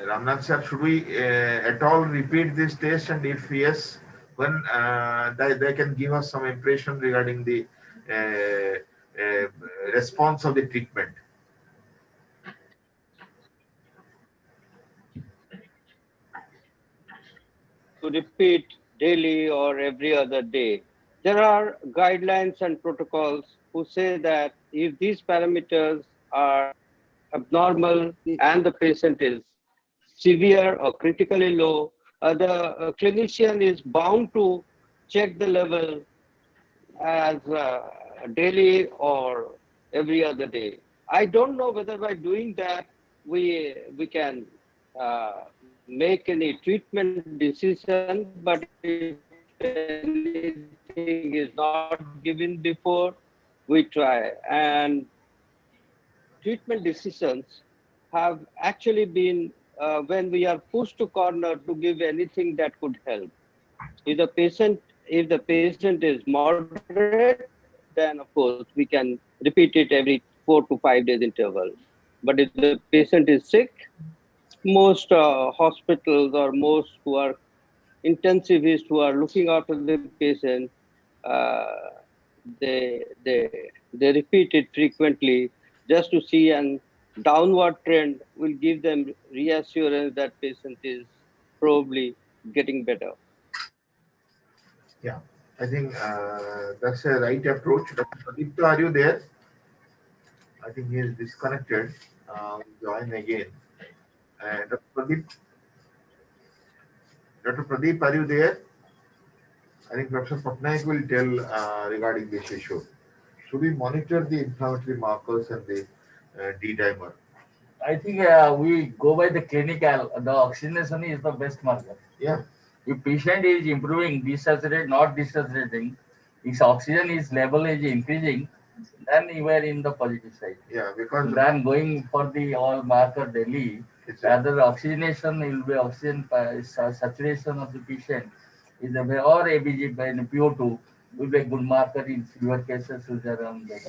Ramnath sir, should we at all repeat this test? And if yes, when they can give us some impression regarding the response of the treatment. To repeat daily or every other day. There are guidelines and protocols who say that if these parameters are abnormal and the patient is severe or critically low, the clinician is bound to check the level as daily or every other day. I don't know whether by doing that we can make any treatment decision, but if anything is not given before, we try. And treatment decisions have actually been when we are pushed to corner to give anything that could help. If the patient is moderate, then of course we can repeat it every 4 to 5 days interval. But if the patient is sick, most hospitals or most who are intensivists who are looking after the patient, uh, they repeat it frequently just to see an downward trend will give them reassurance that patient is probably getting better. Yeah, I think that's a right approach. Dr. Pradipta, are you there? I think he is disconnected. Join again. Dr. Pradeep, are you there? I think Professor Patnaik will tell regarding this issue. Should we monitor the inflammatory markers and the D-dimer? I think we go by the clinical. The oxygenation is the best marker. Yeah. If patient is improving, desaturate, not desaturating, his oxygen is level is increasing, then you are in the positive side. Yeah, because then going for the all marker daily, rather oxygenation will be oxygen saturation of the patient is a or ABG by PO2 will be a good marker in severe cases which are around that.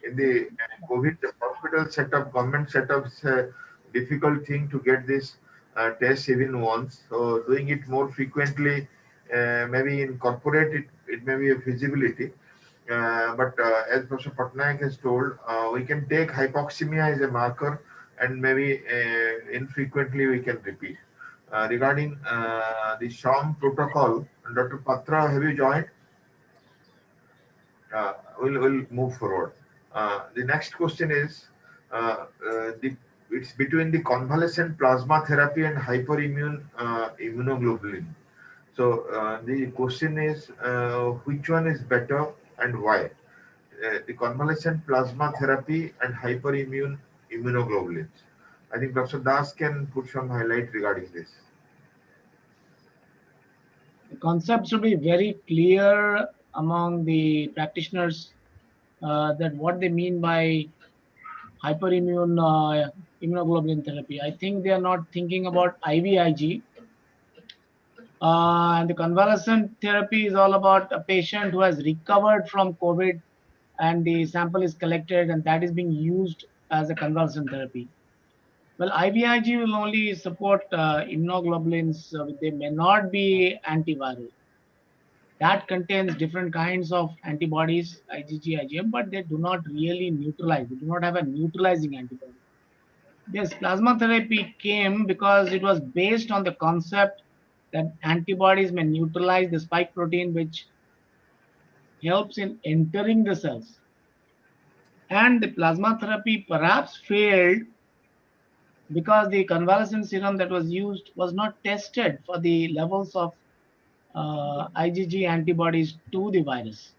In the COVID hospital setup, government setup is a difficult thing to get this test even once. So doing it more frequently, maybe incorporate it, it may be a feasibility. But as Professor Patnaik has told, we can take hypoxemia as a marker and maybe infrequently we can repeat. Regarding the SHAM protocol, Dr. Patra, have you joined? We'll move forward. The next question is it's between the convalescent plasma therapy and hyperimmune immunoglobulin. So the question is which one is better and why? The convalescent plasma therapy and hyperimmune immunoglobulins. I think Professor Das can put some highlight regarding this. The concept should be very clear among the practitioners that what they mean by hyperimmune immunoglobulin therapy. I think they are not thinking about IVIG. And the convalescent therapy is all about a patient who has recovered from COVID and the sample is collected and that is being used as a convalescent therapy. Well, IVIG will only support immunoglobulins. They may not be antiviral. That contains different kinds of antibodies, IgG, IgM, but they do not really neutralize. They do not have a neutralizing antibody. Yes, plasma therapy came because it was based on the concept that antibodies may neutralize the spike protein, which helps in entering the cells. And the plasma therapy perhaps failed because the convalescent serum that was used was not tested for the levels of IgG antibodies to the virus.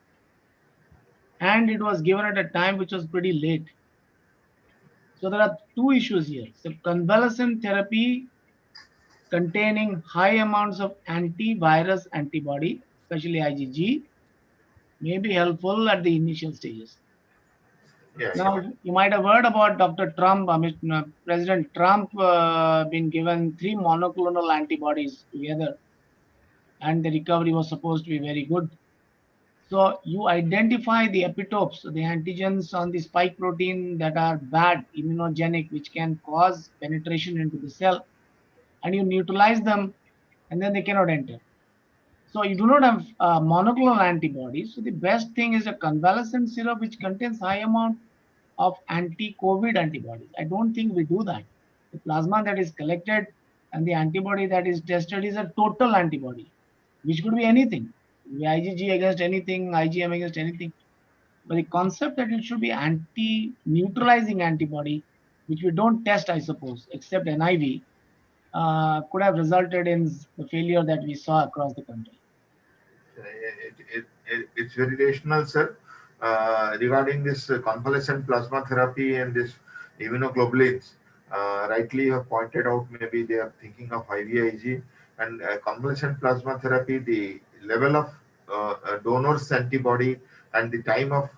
And it was given at a time which was pretty late. So there are two issues here. So convalescent therapy containing high amounts of antivirus antibody, especially IgG, may be helpful at the initial stages. Yeah, Now, you might have heard about Dr. Trump, President Trump being given 3 monoclonal antibodies together, and the recovery was supposed to be very good. So you identify the epitopes, the antigens on the spike protein that are bad, immunogenic, which can cause penetration into the cell, and you neutralize them, and then they cannot enter. So you do not have monoclonal antibodies. So the best thing is a convalescent syrup which contains high amount of anti-COVID antibodies. I don't think we do that. The plasma that is collected and the antibody that is tested is a total antibody, which could be anything. IgG against anything, IgM against anything. But the concept that it should be anti-neutralizing antibody, which we don't test, I suppose, except NIV, could have resulted in the failure that we saw across the country. It's very rational, sir. Regarding this convalescent plasma therapy and this immunoglobulins, rightly you have pointed out, maybe they are thinking of IVIG and convalescent plasma therapy, the level of donor's antibody and the time of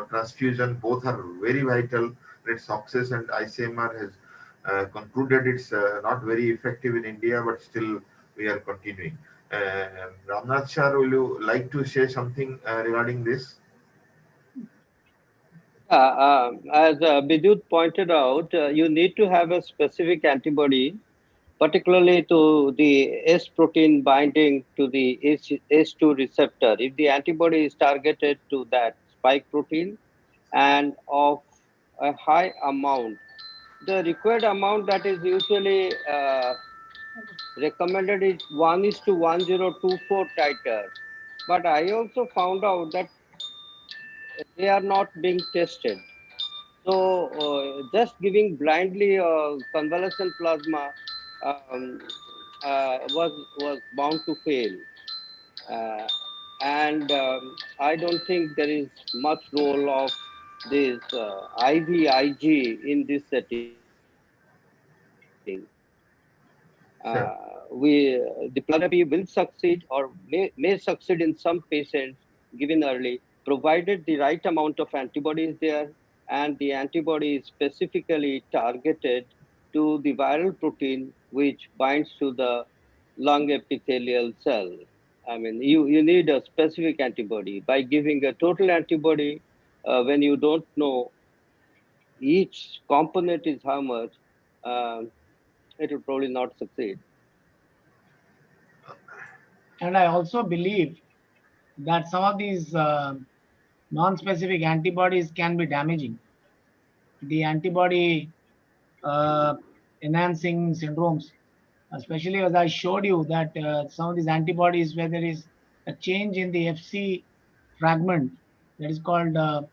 transfusion, both are very vital. Its success, and ICMR has concluded it's not very effective in India, but still we are continuing. Ramnath Shah, will you like to say something regarding this? As Bidyut pointed out, you need to have a specific antibody, particularly to the S protein binding to the S2 receptor. If the antibody is targeted to that spike protein and of a high amount, the required amount that is usually recommended is 1 is to 1024 titer. But I also found out that they are not being tested. So just giving blindly convalescent plasma um, was bound to fail, and I don't think there is much role of this IVIG in this setting. Sure. We the therapy will succeed or may succeed in some patients given early, provided the right amount of antibody is there and the antibody is specifically targeted to the viral protein which binds to the lung epithelial cell. I mean, you need a specific antibody. By giving a total antibody when you don't know each component is how much, um, it will probably not succeed. And I also believe that some of these non-specific antibodies can be damaging. The antibody uh, enhancing syndromes, especially as I showed you that some of these antibodies, where there is a change in the FC fragment, that is called the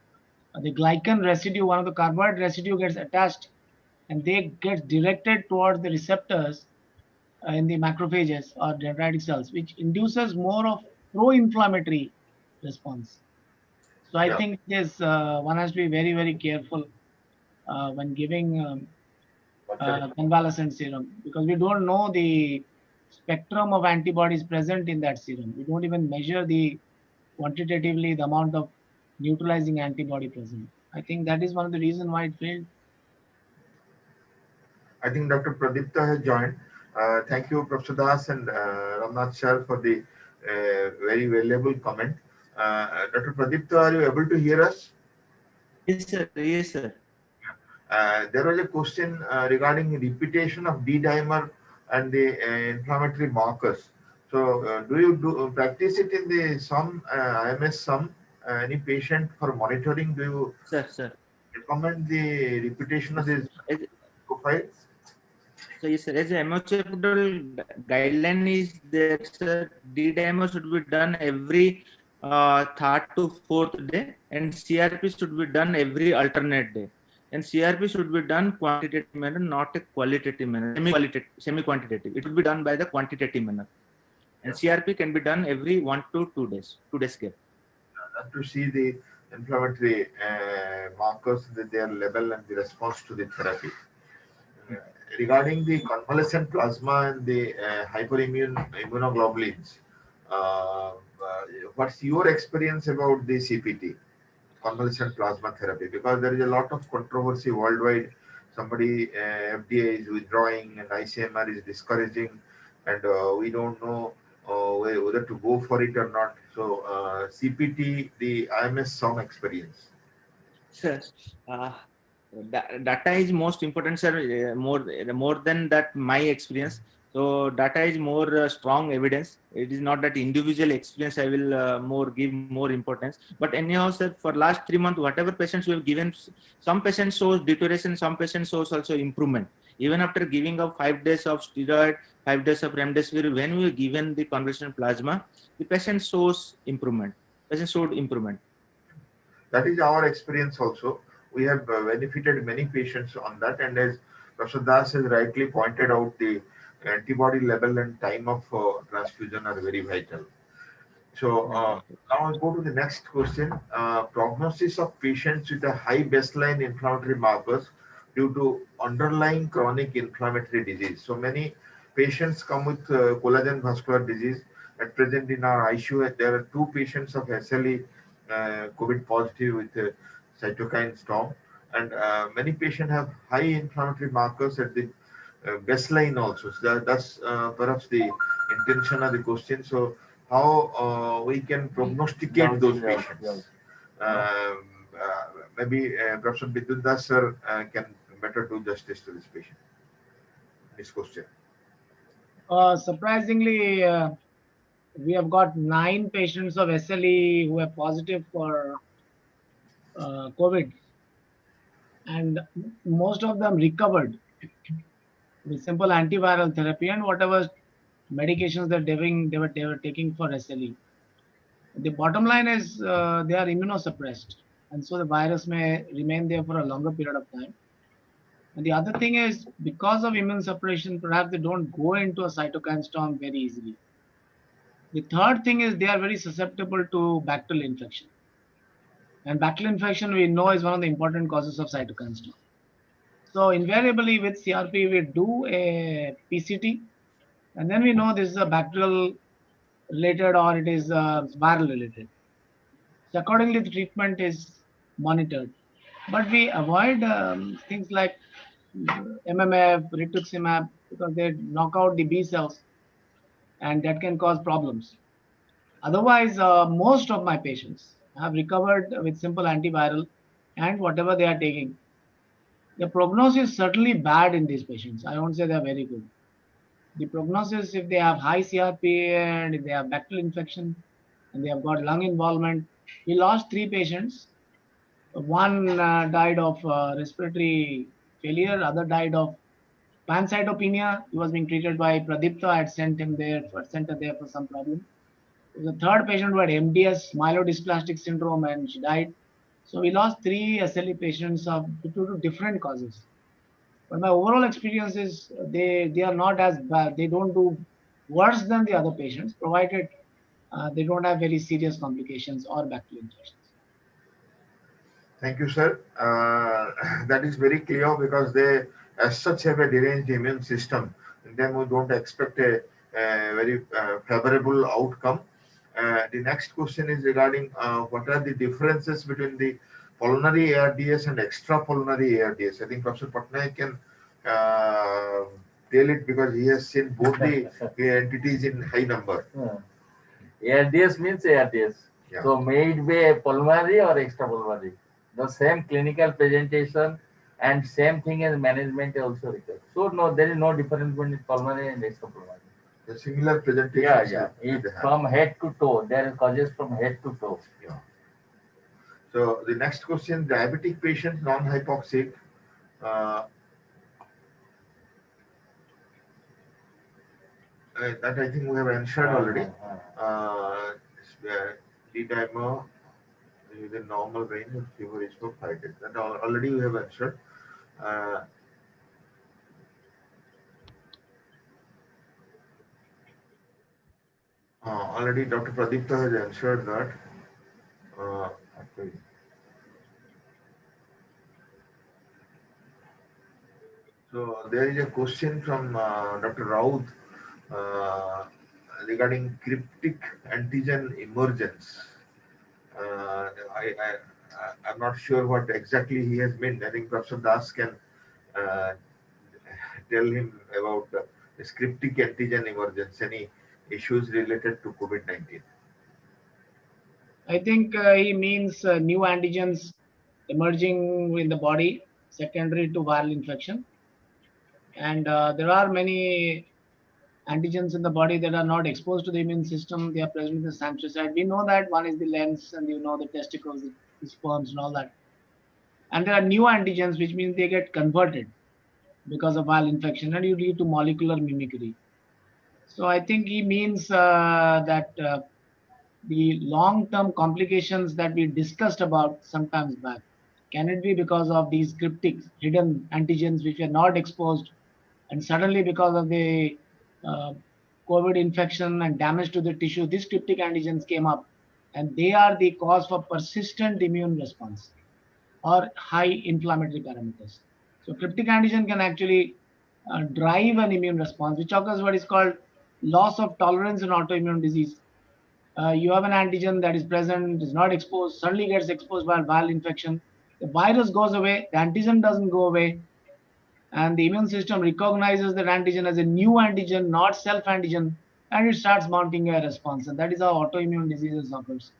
glycan residue, one of the carbohydrate residue gets attached and they get directed towards the receptors in the macrophages or dendritic cells, which induces more of pro-inflammatory response. So I Yeah. think this one has to be very, very careful when giving convalescent serum, because we don't know the spectrum of antibodies present in that serum. We don't even measure the quantitatively the amount of neutralizing antibody present. I think that is one of the reasons why it failed. I think Dr. Pradipta has joined. Thank you, Professor Das and Ramnath Shah, for the very valuable comment. Dr. Pradipta, are you able to hear us? Yes, sir. Yes, sir. There was a question regarding repetition of D dimer and the inflammatory markers. So, do you practice it in the some IMS some any patient for monitoring? Do you Sir. recommend the repetition of this profiles? So yes, sir. As a MHFL guideline is there, sir, D-dimer should be done every third to fourth day, and CRP should be done every alternate day. And CRP should be done quantitative manner, not a qualitative manner, semi-quantitative. It should be done by the quantitative manner. And CRP can be done every 1 to 2 days, 2 days gap. To see the inflammatory markers, their level and the response to the therapy. Regarding the convalescent plasma and the hyperimmune immunoglobulins, uh, uh, what's your experience about the CPT, convalescent plasma therapy? Because there is a lot of controversy worldwide. Somebody, FDA is withdrawing and ICMR is discouraging, and we don't know whether to go for it or not. So CPT, the IMS some experience. Sir, data is most important, sir. More than that, my experience. So data is more strong evidence. It is not that individual experience. I will give more importance. But anyhow, sir, for last 3 months, whatever patients we have given, some patients shows deterioration, some patients shows also improvement. Even after giving up 5 days of steroid, 5 days of remdesivir, when we given the convalescent plasma, the patient shows improvement. Patient showed improvement. That is our experience also. We have benefited many patients on that, and as Professor Das has rightly pointed out, the antibody level and time of transfusion are very vital. So now I'll go to the next question. Prognosis of patients with a high baseline inflammatory markers due to underlying chronic inflammatory disease. So many patients come with collagen vascular disease. At present in our ICU, there are 2 patients of SLE COVID positive with cytokine storm, and many patients have high inflammatory markers at the baseline also. So that's perhaps the intention of the question. So how we can prognosticate those patients? Maybe Professor Bidundas sir can better do justice to this patient. This question. Surprisingly, we have got 9 patients of SLE who are positive for COVID, and most of them recovered with simple antiviral therapy and whatever medications that they were taking for SLE. The bottom line is they are immunosuppressed, and so the virus may remain there for a longer period of time. And the other thing is, because of immune suppression, perhaps they don't go into a cytokine storm very easily. The third thing is they are very susceptible to bacterial infection. And bacterial infection, we know, is one of the important causes of cytokine storm. So invariably with CRP, we do a PCT, and then we know this is a bacterial related or it is viral related. So accordingly, the treatment is monitored. But we avoid things like MMF, rituximab, because they knock out the B cells, and that can cause problems. Otherwise, most of my patients have recovered with simple antiviral and whatever they are taking. The prognosis is certainly bad in these patients. I won't say they are very good. The prognosis, if they have high CRP and if they have bacterial infection and they have got lung involvement, we lost 3 patients. One died of respiratory failure, other died of pancytopenia. He was being treated by Pradipta. I had sent her there for some problem. The third patient who had MDS, myelodysplastic syndrome, and she died. So we lost 3 SLE patients due to different causes. But my overall experience is they are not as bad. They don't do worse than the other patients, provided they don't have very serious complications or bacterial infections. Thank you, sir. That is very clear because they, as such, have a deranged immune system. In them, we don't expect a very favorable outcome. The next question is regarding what are the differences between the pulmonary ARDS and extrapulmonary ARDS. I think Professor Patnaik can tell it because he has seen both the entities in high number. ARDS means ARDS. Yeah. So may it be a pulmonary or extrapulmonary. The same clinical presentation and same thing as management also required. So no, there is no difference between pulmonary and extrapulmonary. The similar presentation. Yeah. It's from head to toe. There are causes from head to toe. Yeah. So the next question: diabetic patient, non-hypoxic. That I think we have answered already. D-dimer is a normal range of fever is for 5 days. That already we have answered. Already Dr. Pradipta has answered that. So there is a question from Dr. Raut regarding cryptic antigen emergence. I'm not sure what exactly he has meant. I think Professor Das can tell him about the cryptic antigen emergence. Any issues related to COVID-19? I think he means new antigens emerging in the body secondary to viral infection. And there are many antigens in the body that are not exposed to the immune system. They are present in the sanctuary site. We know that one is the lens, and the testicles, the sperms, and all that. And there are new antigens, which means they get converted because of viral infection, and you lead to molecular mimicry. So I think he means that the long-term complications that we discussed about sometimes back, can it be because of these cryptic hidden antigens which were not exposed, and suddenly because of the uh, COVID infection and damage to the tissue, these cryptic antigens came up, and they are the cause for persistent immune response or high inflammatory parameters. So cryptic antigen can actually drive an immune response, which occurs what is called loss of tolerance in autoimmune disease. You have an antigen that is present, is not exposed, suddenly gets exposed by viral infection. The virus goes away, the antigen doesn't go away, and the immune system recognizes that antigen as a new antigen, not self antigen, and it starts mounting a response. And that is how autoimmune diseases occurs.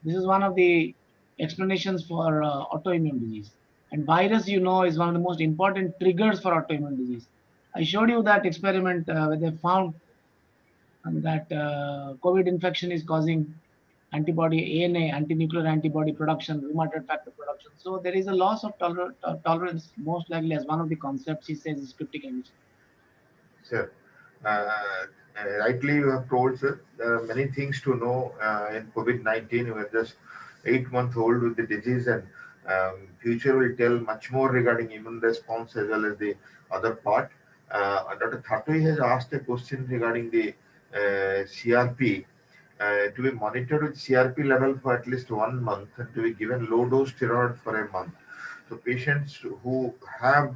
This is one of the explanations for autoimmune disease. And virus, is one of the most important triggers for autoimmune disease. I showed you that experiment where they found that COVID infection is causing antibody ANA, anti-nuclear antibody production, rheumatoid factor production. So there is a loss of tolerance, most likely as one of the concepts he says is cryptic antigen. Sir, rightly you have told, sir, there are many things to know in COVID-19. We are just 8 months old with the disease, and future will tell much more regarding immune response as well as the other part. Dr. Thatui has asked a question regarding the CRP. To be monitored with CRP level for at least 1 month and to be given low dose steroid for a month. So patients who have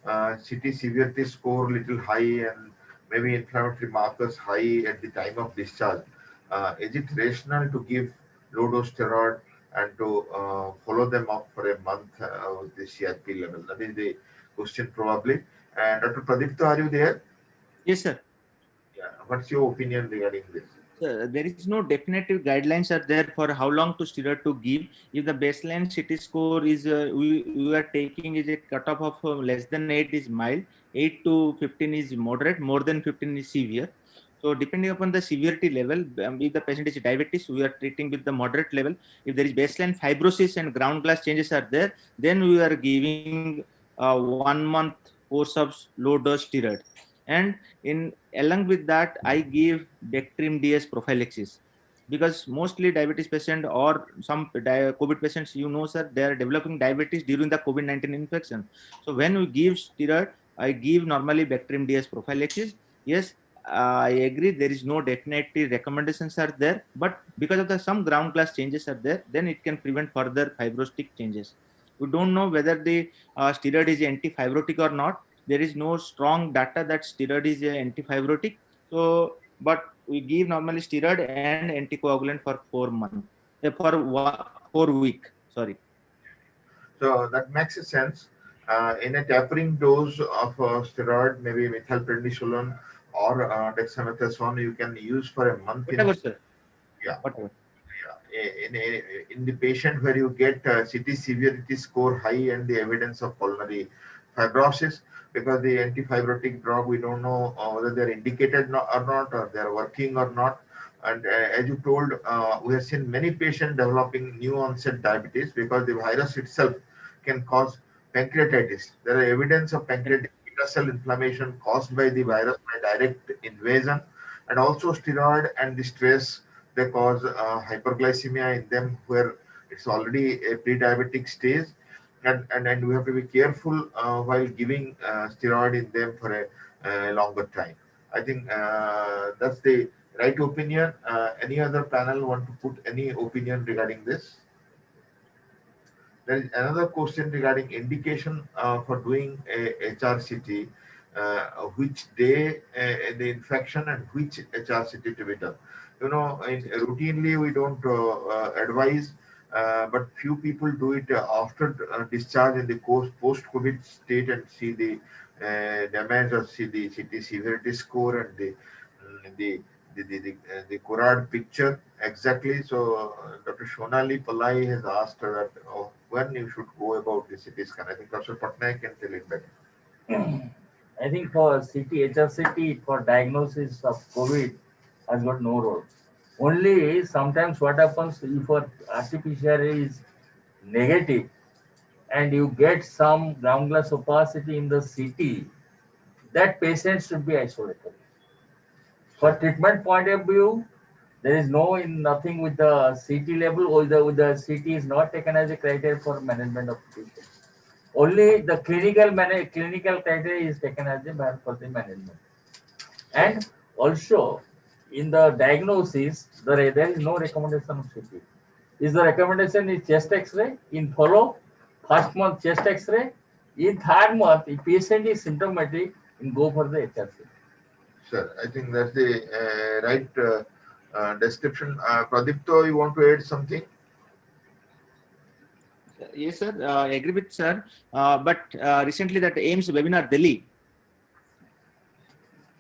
CT severity score little high and maybe inflammatory markers high at the time of discharge, is it rational to give low dose steroid and to follow them up for a month with the CRP level? That is the question probably. And Dr. Pradipta, are you there? Yes, sir. Yeah. What's your opinion regarding this? So there is no definitive guidelines are there for how long to steroid to give. If the baseline CT score is we are taking is a cutoff of less than 8 is mild, 8 to 15 is moderate, more than 15 is severe. So depending upon the severity level, if the patient is diabetes, we are treating with the moderate level. If there is baseline fibrosis and ground glass changes are there, then we are giving 1 month course of low dose steroid. And in along with that, I give Bactrim DS prophylaxis, because mostly diabetes patient or some COVID patients, sir, they are developing diabetes during the COVID-19 infection. So when we give steroid, I give normally Bactrim DS prophylaxis. Yes, I agree there is no definitive recommendations are there, but because of the some ground glass changes are there, then it can prevent further fibrostic changes. We don't know whether the steroid is anti-fibrotic or not. There is no strong data that steroid is anti-fibrotic. So, but we give normally steroid and anticoagulant for 4 months, for 4 week. Sorry. So that makes a sense. In a tapering dose of steroid, maybe methylprednisolone or dexamethasone, you can use for a month. Whatever, sir. Yeah. Whatever. In the patient where you get CT severity score high and the evidence of pulmonary fibrosis, because the antifibrotic drug, we don't know whether they're indicated or not, or they're working or not. And as you told, we have seen many patients developing new onset diabetes because the virus itself can cause pancreatitis. There are evidence of pancreatic beta cell inflammation caused by the virus by direct invasion, and also steroid and the stress, they cause hyperglycemia in them where it's already a pre-diabetic stage, and we have to be careful while giving steroid in them for a longer time. I think that's the right opinion. Any other panel want to put any opinion regarding this? There is another question regarding indication for doing a HRCT, which day the infection and which HRCT to be done. Routinely we don't advise, but few people do it after discharge in the post-COVID state and see the damage or see the CT severity score and the the Kurad picture exactly. So Dr. Shonali Palai has asked that when you should go about the CT scan. I think Dr. Patnaik can tell it better. I think for CT, HRCT for diagnosis of COVID has got no role. Only sometimes what happens if our RT-PCR is negative and you get some ground glass opacity in the CT, that patient should be isolated. For treatment point of view, there is nothing with the CT level, or the CT is not taken as a criteria for management of patient. Only the clinical criteria is taken as a for the management. And also in the diagnosis, there is no recommendation of CT. Is the recommendation is chest X-ray in follow first month chest X-ray. In third month, if patient is symptomatic, go for the HRC. Sir, I think that's the right description. Pradipto, you want to add something? Yes, sir. I agree with sir. But recently that AIMS webinar Delhi.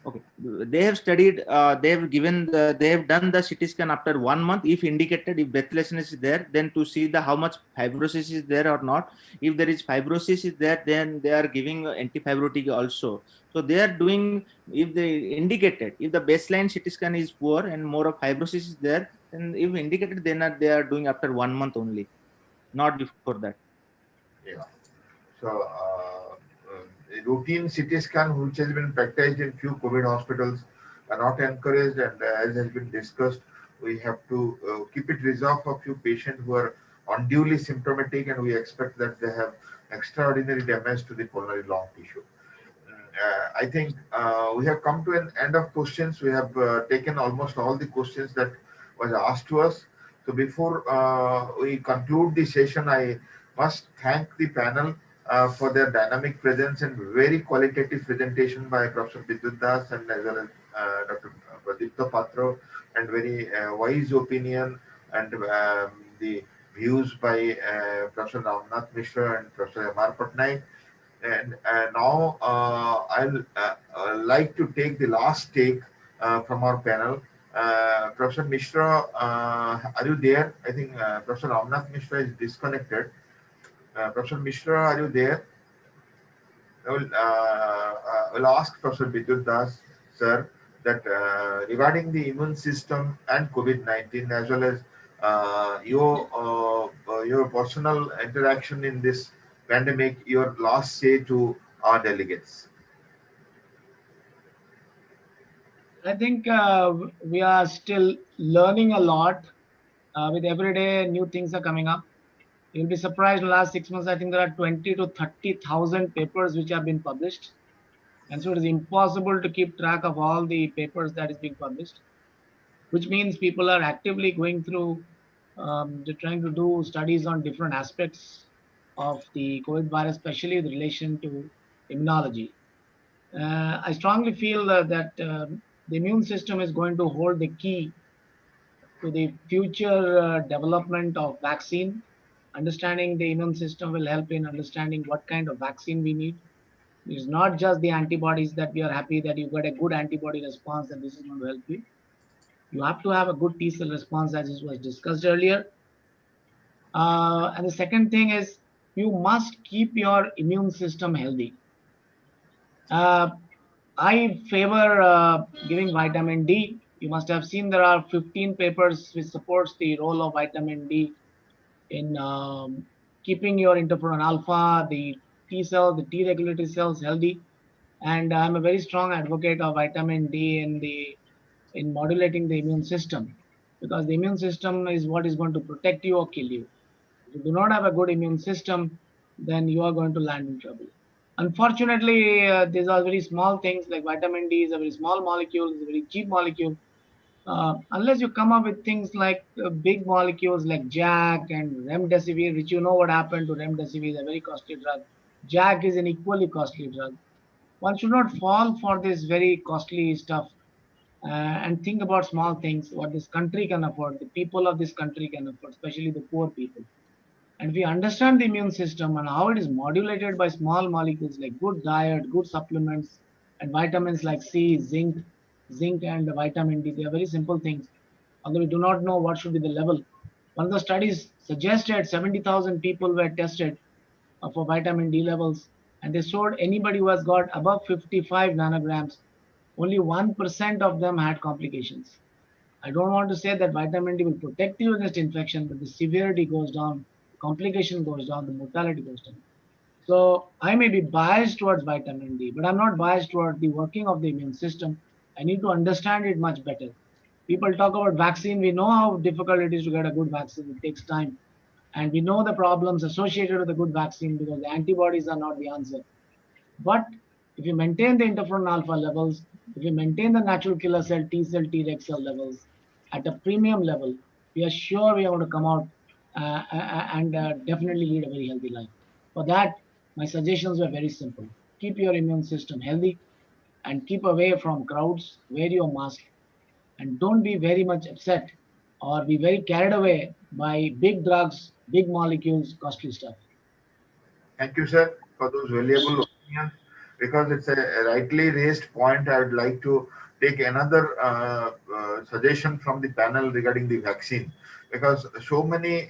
Okay, they have studied. They have given. They have done the CT scan after 1 month. If indicated, if breathlessness is there, then to see the how much fibrosis is there or not. If there is fibrosis is there, then they are giving antifibrotic also. So they are doing. If they indicated, if the baseline CT scan is poor and more of fibrosis is there, then if indicated, then they are doing after 1 month only, not before that. Yeah. So, routine CT scan, which has been practiced in few COVID hospitals, are not encouraged, and as has been discussed, we have to keep it reserved for few patients who are unduly symptomatic, and we expect that they have extraordinary damage to the pulmonary lung tissue. I think we have come to an end of questions. We have taken almost all the questions that was asked to us. So before we conclude the session, I must thank the panel for their dynamic presence and very qualitative presentation by Professor Vidyut Das and as well as Dr. Pradipta Patro, and very wise opinion and the views by Professor Ramnath Mishra and Professor M.R. Patnaik. And now I'll like to take the last take from our panel. Professor Mishra, are you there? I think Professor Ramnath Mishra is disconnected. Professor Mishra, are you there? I'll ask Professor Vidyut Das, sir, that regarding the immune system and COVID-19, as well as your personal interaction in this pandemic, your last say to our delegates. I think we are still learning a lot. With every day, new things are coming up. You'll be surprised in the last 6 months, I think there are 20 to 30,000 papers which have been published. And so it is impossible to keep track of all the papers that is being published, which means people are actively going through, they're trying to do studies on different aspects of the COVID virus, especially with relation to immunology. I strongly feel that the immune system is going to hold the key to the future development of vaccine. Understanding the immune system will help in understanding what kind of vaccine we need. It's not just the antibodies that we are happy that you got a good antibody response and this is going to help you. You have to have a good T cell response, as it was discussed earlier. And the second thing is you must keep your immune system healthy. I favor giving vitamin D. You must have seen there are 15 papers which supports the role of vitamin D in keeping your interferon alpha, the T cells, the T regulatory cells healthy. And I'm a very strong advocate of vitamin D in modulating the immune system, because the immune system is what is going to protect you or kill you. If you do not have a good immune system, then you are going to land in trouble. Unfortunately, these are very small things, like vitamin D is a very small molecule, it's a very cheap molecule. Unless you come up with things like big molecules like JAK and remdesivir, which you know what happened to remdesivir, is a very costly drug. JAK is an equally costly drug. One should not fall for this very costly stuff and think about small things, what this country can afford, the people of this country can afford, especially the poor people. And if we understand the immune system and how it is modulated by small molecules like good diet, good supplements, and vitamins like C, zinc, zinc and vitamin D. They are very simple things, although we do not know what should be the level. One of the studies suggested 70,000 people were tested for vitamin D levels, and they showed anybody who has got above 55 nanograms, only 1% of them had complications. I don't want to say that vitamin D will protect you against infection, but the severity goes down, the complication goes down, the mortality goes down. So I may be biased towards vitamin D, but I'm not biased toward the working of the immune system. I need to understand it much better. People talk about vaccine. We know how difficult it is to get a good vaccine. It takes time. And we know the problems associated with a good vaccine because the antibodies are not the answer. But if you maintain the interferon alpha levels, if you maintain the natural killer cell, T cell, Treg cell levels at a premium level, we are sure we are going to come out and definitely lead a very healthy life. For that, my suggestions were very simple. Keep your immune system healthy and keep away from crowds, wear your mask, and don't be very much upset or be very carried away by big drugs, big molecules, costly stuff. Thank you, sir, for those valuable opinions. Because it's a rightly raised point, I would like to take another suggestion from the panel regarding the vaccine. Because so many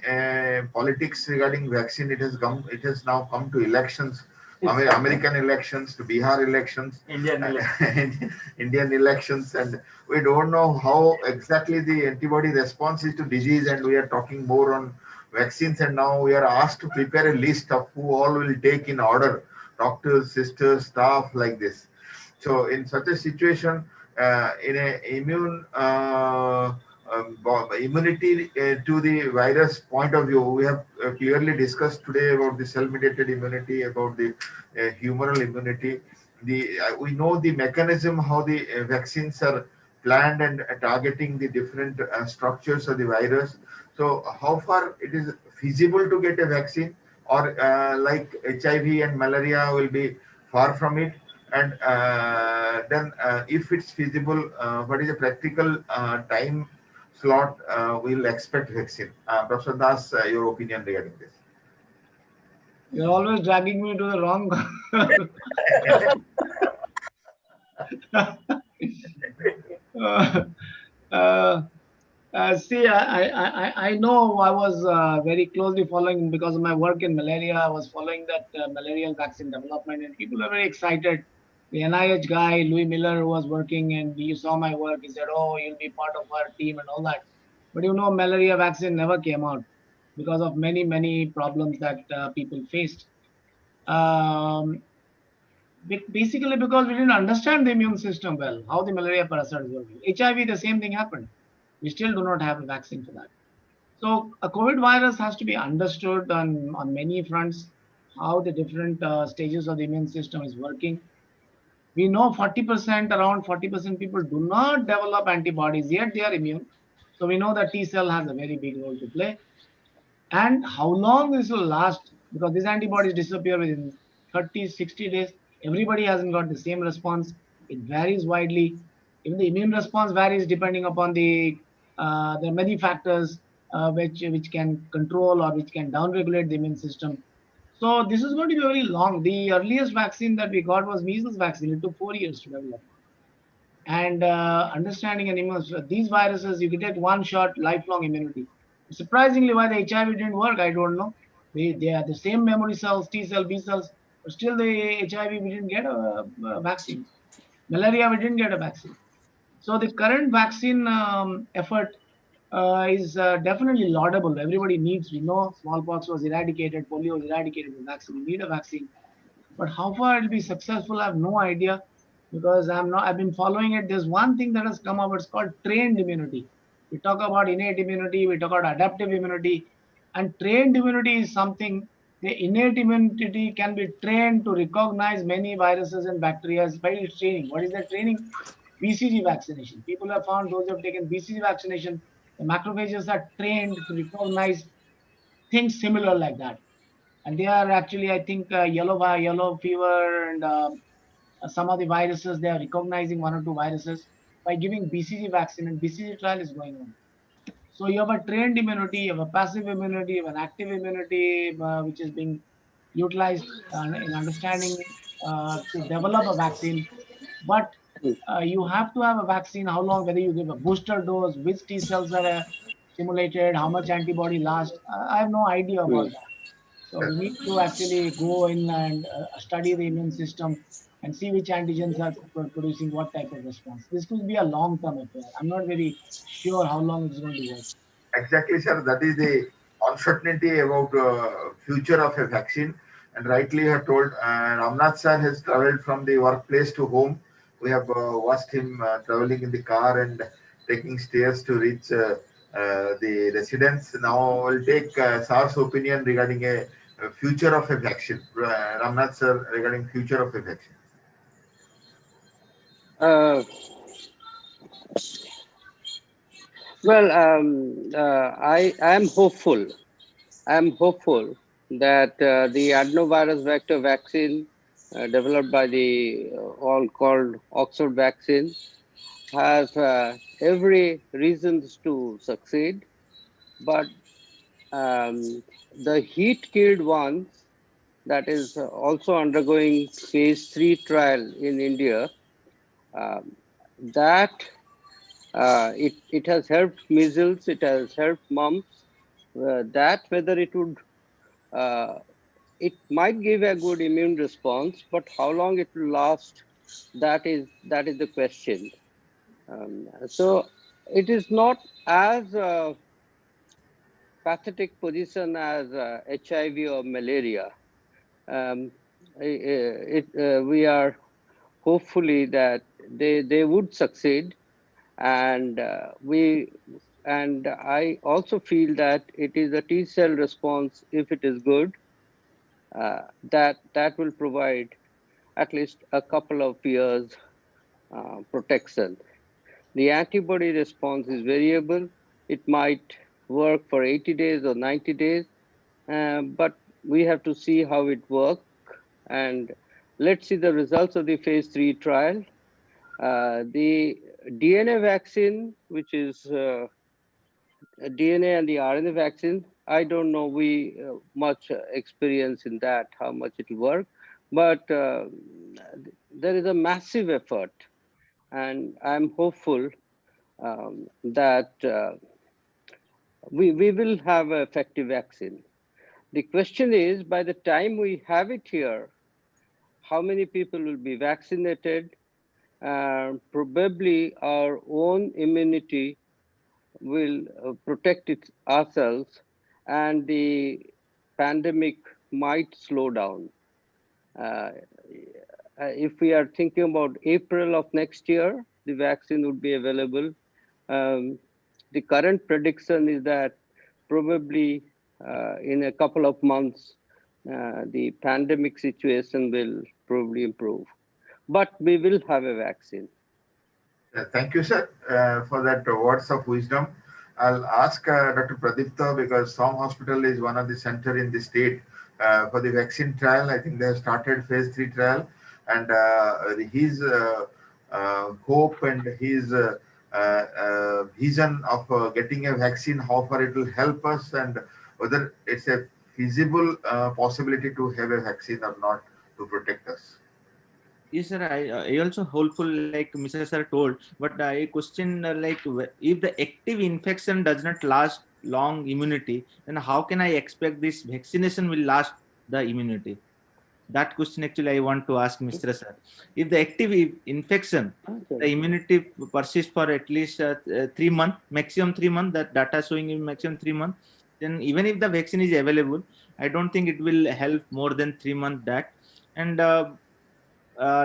politics regarding vaccine, it has now come to elections, American elections, to Bihar elections, Indian elections. Indian elections, and we don't know how exactly the antibody response is to disease, and we are talking more on vaccines, and now we are asked to prepare a list of who all will take in order: doctors, sisters, staff, like this. So in such a situation, in a immunity to the virus point of view, we have clearly discussed today about the cell-mediated immunity, about the humoral immunity. We know the mechanism how the vaccines are planned and targeting the different structures of the virus. So how far it is feasible to get a vaccine, or like HIV and malaria will be far from it? And then if it's feasible, what is a practical time slot we'll expect vaccine? Professor Das, your opinion regarding this? You're always dragging me to the wrong. uh, uh, See, I know I was very closely following because of my work in malaria. I was following that malarial vaccine development, and people are very excited. The NIH guy, Louis Miller, who was working, and he saw my work. He said, "Oh, you'll be part of our team and all that." But you know, malaria vaccine never came out because of many problems that people faced. Um, Basically, because we didn't understand the immune system well, how the malaria parasite is working. HIV, the same thing happened. We still do not have a vaccine for that. So a COVID virus has to be understood on many fronts, how the different stages of the immune system is working. We know 40%, around 40% people do not develop antibodies, yet they are immune. So we know that T cell has a very big role to play. And how long this will last, because these antibodies disappear within 30, 60 days. Everybody hasn't got the same response. It varies widely. Even the immune response varies depending upon there are many factors which can control or which can downregulate the immune system. So this is going to be very long. The earliest vaccine that we got was measles vaccine. It took 4 years to develop. And understanding and these viruses, you can take one shot, lifelong immunity. Surprisingly, why the HIV didn't work, I don't know. They are the same memory cells, T cell, B cells, but still the HIV we didn't get a vaccine. Malaria we didn't get a vaccine. So the current vaccine effort is definitely laudable. Everybody needs. We know smallpox was eradicated, polio was eradicated with vaccine. We need a vaccine. But how far it'll be successful, I have no idea because I've been following it. There's one thing that has come up, it's called trained immunity. We talk about innate immunity, we talk about adaptive immunity, and trained immunity is something the innate immunity can be trained to recognize many viruses and bacteria by its training. What is that training? BCG vaccination. People have found those who have taken BCG vaccination, the macrophages are trained to recognize things similar like that, and they are actually, I think, yellow fever and some of the viruses. They are recognizing one or two viruses by giving BCG vaccine, and BCG trial is going on. So you have a trained immunity, you have a passive immunity, you have an active immunity, which is being utilized in understanding to develop a vaccine. But you have to have a vaccine. How long? Whether you give a booster dose, which T cells are stimulated, how much antibody lasts. I have no idea about that. So we need to actually go in and study the immune system and see which antigens are producing what type of response. This will be a long-term affair. I'm not very sure how long it's going to work. Exactly, sir. That is the uncertainty about future of a vaccine. And rightly you have told, Ramnath sir has traveled from the workplace to home. We have watched him traveling in the car and taking stairs to reach the residence. Now we'll take sir's opinion regarding a future of a vaccine. Ramnath sir, regarding future of a vaccine. Uh, well, I am hopeful. I'm hopeful that the adenovirus vector vaccine developed by the all called Oxford vaccine has every reasons to succeed, but the heat killed ones that is also undergoing phase 3 trial in India, um, that it has helped measles, it has helped mumps. That whether it would uh, it might give a good immune response, but how long it will last, that is the question. So it is not as pathetic position as HIV or malaria. Um, we are hopefully that they would succeed, and I also feel that it is a T cell response. If it is good, that will provide at least a couple of years protection. The antibody response is variable. It might work for 80 days or 90 days, but we have to see how it works. And let's see the results of the phase 3 trial. The DNA vaccine, which is DNA and the RNA vaccine, I don't know we much experience in that, how much it will work, but there is a massive effort, and I'm hopeful that we will have an effective vaccine. The question is, by the time we have it here, how many people will be vaccinated? Probably our own immunity will protect ourselves, and the pandemic might slow down. Uh, if we are thinking about April of next year, the vaccine would be available. Um, the current prediction is that probably in a couple of months, the pandemic situation will probably improve. But we will have a vaccine. Thank you, sir, for that words of wisdom. I'll ask Dr. Pradipta because Som Hospital is one of the center in the state for the vaccine trial. I think they have started phase 3 trial, and his hope and his vision of getting a vaccine, how far it will help us, and whether it's a feasible possibility to have a vaccine or not to protect us. Yes, sir. I also hopeful like Mr. Sir told, but I question like if the active infection does not last long immunity, then how can I expect this vaccination will last the immunity? That question actually I want to ask Mr. Sir. If the active infection, the immunity persists for at least 3 months, maximum 3 months, that data showing in maximum 3 months, then even if the vaccine is available, I don't think it will help more than 3 months that. And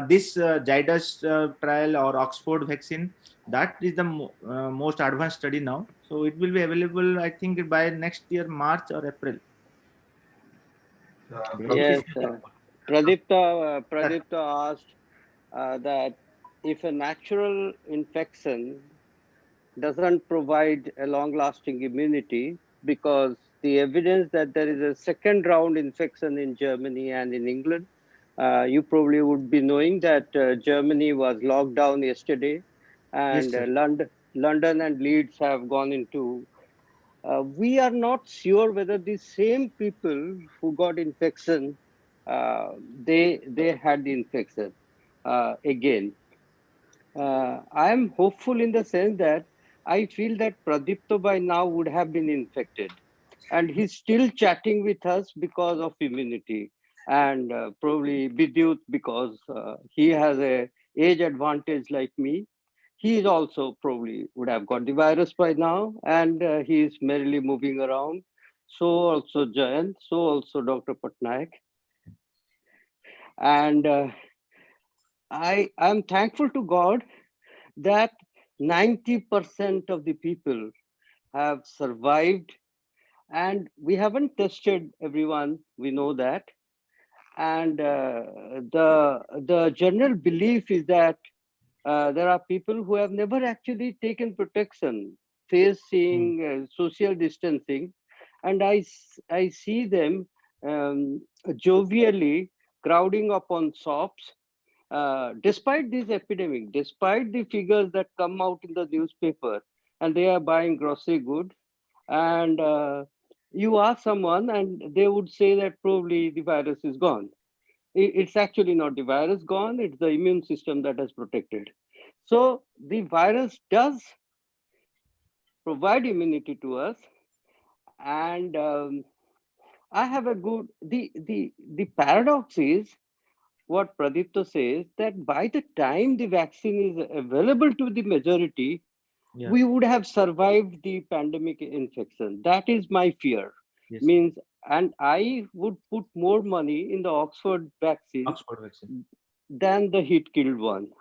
this Zydus trial or Oxford vaccine, that is the most advanced study now. So it will be available, I think, by next year, March or April. Yes, Pradipta asked that if a natural infection doesn't provide a long-lasting immunity, because the evidence that there is a second round infection in Germany and in England, you probably would be knowing that Germany was locked down yesterday, Yes, and sir. London and Leeds have gone into. We are not sure whether the same people who got infection, they had the infection again. I am hopeful in the sense that I feel that Pradipto by now would have been infected, and he's still chatting with us because of immunity, and probably Vidyut because he has a age advantage like me. He is also probably would have got the virus by now, and he is merrily moving around. So also Jayant, so also Dr. Patnaik, and I'm thankful to God that 90% of the people have survived, and we haven't tested everyone, we know that. And the general belief is that there are people who have never actually taken protection, facing social distancing, and I see them jovially crowding upon shops despite this epidemic, despite the figures that come out in the newspaper, and they are buying grocery goods, and you ask someone, and they would say that probably the virus is gone. It's actually not the virus gone; it's the immune system that has protected. So the virus does provide immunity to us, and I have a good. The paradox is what Pradipta says, that by the time the vaccine is available to the majority, Yeah. we would have survived the pandemic infection. That is my fear. Yes. Means, and I would put more money in the Oxford vaccine Oxford vaccine. than the heat killed one.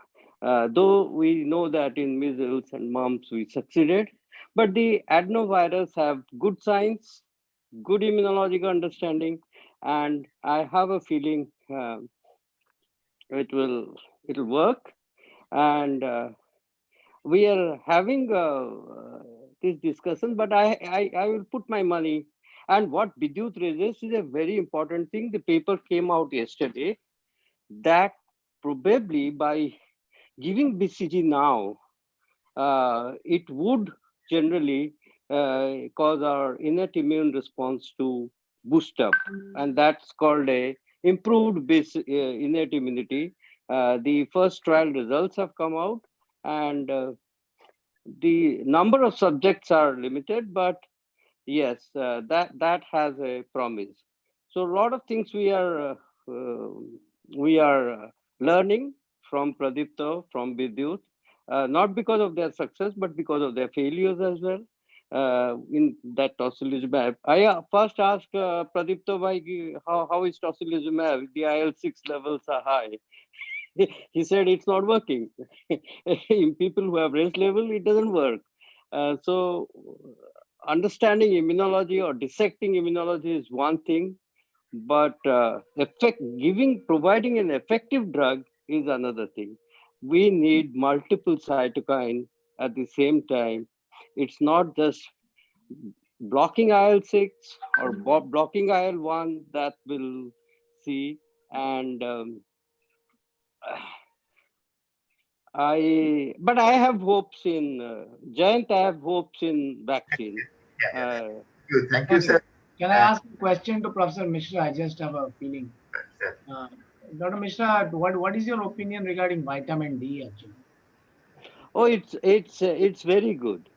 Though we know that in measles and mumps we succeeded, but the adenovirus have good science, good immunological understanding, and I have a feeling it will it'll work. And we are having this discussion, but I will put my money. And what Vidyut raises is a very important thing. The paper came out yesterday that probably by giving BCG now, it would generally cause our innate immune response to boost up, and that's called a improved innate immunity. The first trial results have come out, and the number of subjects are limited, but yes, that has a promise. So a lot of things we are learning from Pradipta, from Vidyut, not because of their success, but because of their failures as well. In that tocilizumab, I first asked Pradipta, how is tocilizumab? The IL-6 levels are high. He said it's not working. In people who have raised level, it doesn't work. So understanding immunology or dissecting immunology is one thing, but providing an effective drug is another thing. We need multiple cytokine at the same time. It's not just blocking IL-6 or blocking IL-1 that will see. And but I have hopes in Giant. I have hopes in vaccine. Yeah. Thank you, Okay. sir. Can I ask a question to Professor Mishra? I just have a feeling. Dr. Mishra, what is your opinion regarding vitamin D actually? Oh, it's very good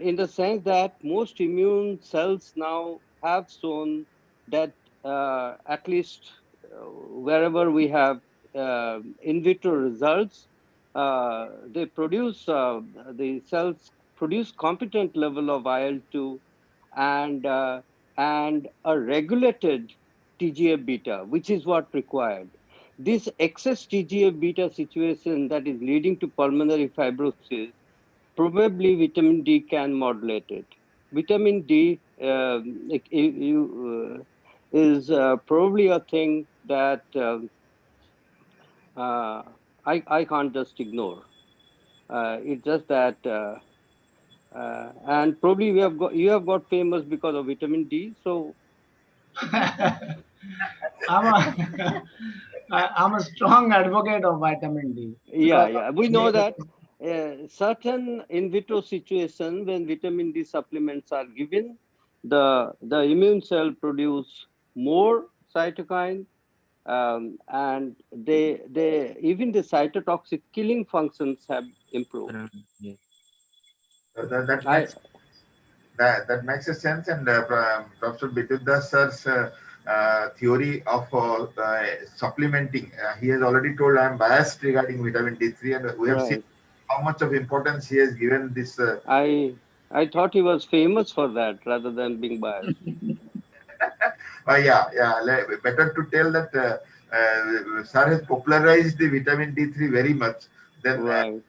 in the sense that most immune cells now have shown that at least wherever we have in vitro results, they produce the cells produce competent level of IL-2 and a regulated TGF beta, which is what required. This excess TGF beta situation that is leading to pulmonary fibrosis, probably vitamin D can modulate it. Vitamin D is probably a thing that uh, I can't just ignore. It's just that, and probably you have got famous because of vitamin D. So I'm a I'm a strong advocate of vitamin D because yeah, we know that certain in vitro situation when vitamin D supplements are given, the immune cell produce more cytokine, and they even the cytotoxic killing functions have improved. Yeah. That I makes that makes a sense. And Professor Bituda sir's theory of supplementing, he has already told I am biased regarding vitamin D3, and we have seen right. how much of importance he has given this. I thought he was famous for that rather than being biased. Better to tell that sir has popularized the vitamin D3 very much than Right.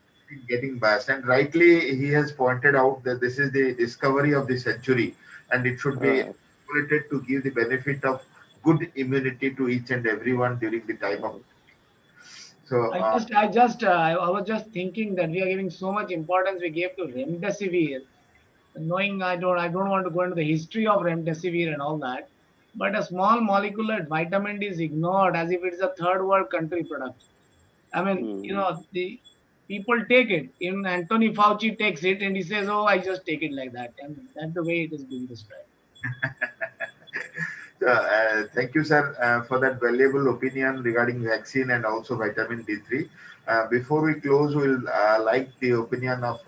getting biased. And rightly, he has pointed out that this is the discovery of the century, and it should be Right. calculated to give the benefit of good immunity to each and everyone during the time of. Right. So, I was just thinking that we are giving so much importance we gave to remdesivir, knowing I don't want to go into the history of remdesivir and all that, but a small molecule like vitamin D is ignored as if it is a third world country product. I mean, Hmm. the people take it. Even Anthony Fauci takes it and he says, "Oh, I just take it like that," and that's the way it is being described. thank you, sir, for that valuable opinion regarding vaccine and also vitamin D3. Before we close, we'll like the opinion of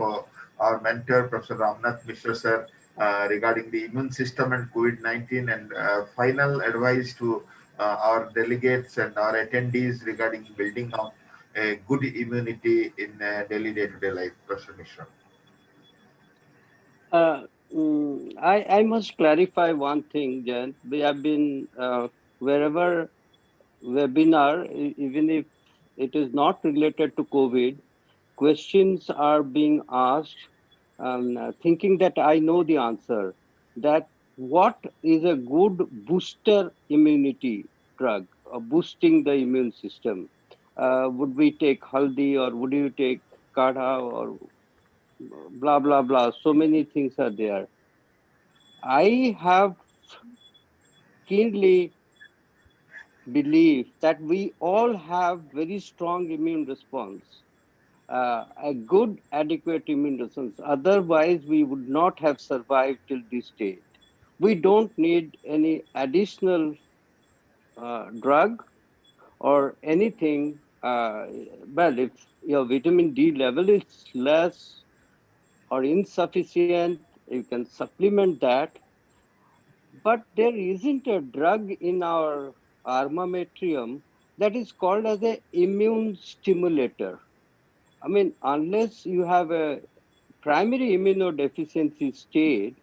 our mentor, Professor Ramnath Mishra, sir, regarding the immune system and COVID-19, and final advice to our delegates and our attendees regarding building up a good immunity in daily day-to-day life, Professor Mishra. I must clarify one thing, Jen. We have been wherever webinar, even if it is not related to COVID, questions are being asked, thinking that I know the answer. That what is a good booster immunity drug, boosting the immune system? Would we take haldi or would you take kadha or blah blah blah? So many things are there. I have keenly believe that we all have very strong immune response, a good adequate immune response. Otherwise, we would not have survived till this date. We don't need any additional drug or anything. Well, if your vitamin D level is less or insufficient, you can supplement that. But there isn't a drug in our armamentarium that is called as a immune stimulator. I mean, unless you have a primary immunodeficiency state,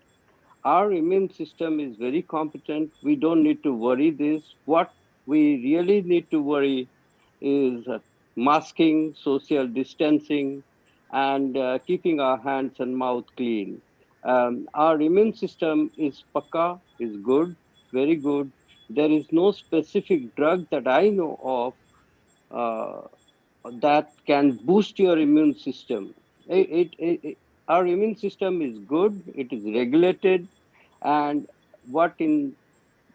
our immune system is very competent. We don't need to worry this. What we really need to worry is masking, social distancing, and keeping our hands and mouth clean. Our immune system is pakka, is good, very good. There is no specific drug that I know of uh, that can boost your immune system. Our immune system is good, it is regulated, and what in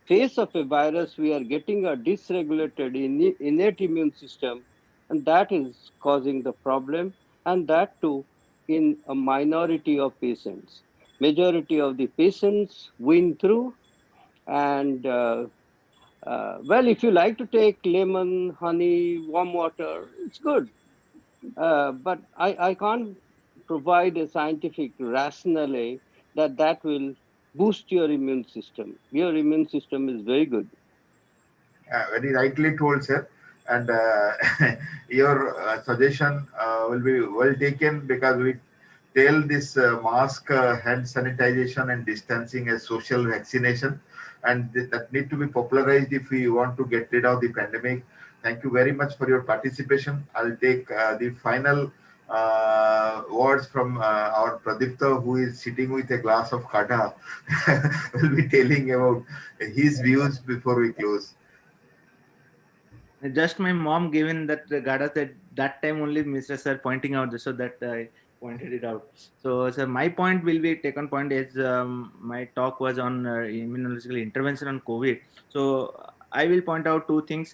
face of a virus we are getting a dysregulated innate immune system, and that is causing the problem, and that too in a minority of patients. Majority of the patients win through, and well, if you like to take lemon, honey, warm water, it's good. But I can't provide a scientific rationale that that will boost your immune system. Your immune system is very good. Very rightly told, sir. And your suggestion will be well taken, because we tell this mask, hand sanitization, and distancing as social vaccination, and that need to be popularized if we want to get rid of the pandemic. Thank you very much for your participation. I'll take the final words from our Pradipta, who is sitting with a glass of kata, will be telling about his views before we close. Just my mom given that Gada said that time only Mr. Sir pointing out this, so that I pointed it out. So, sir, my point will be taken point is my talk was on immunological intervention on COVID. So I will point out two things.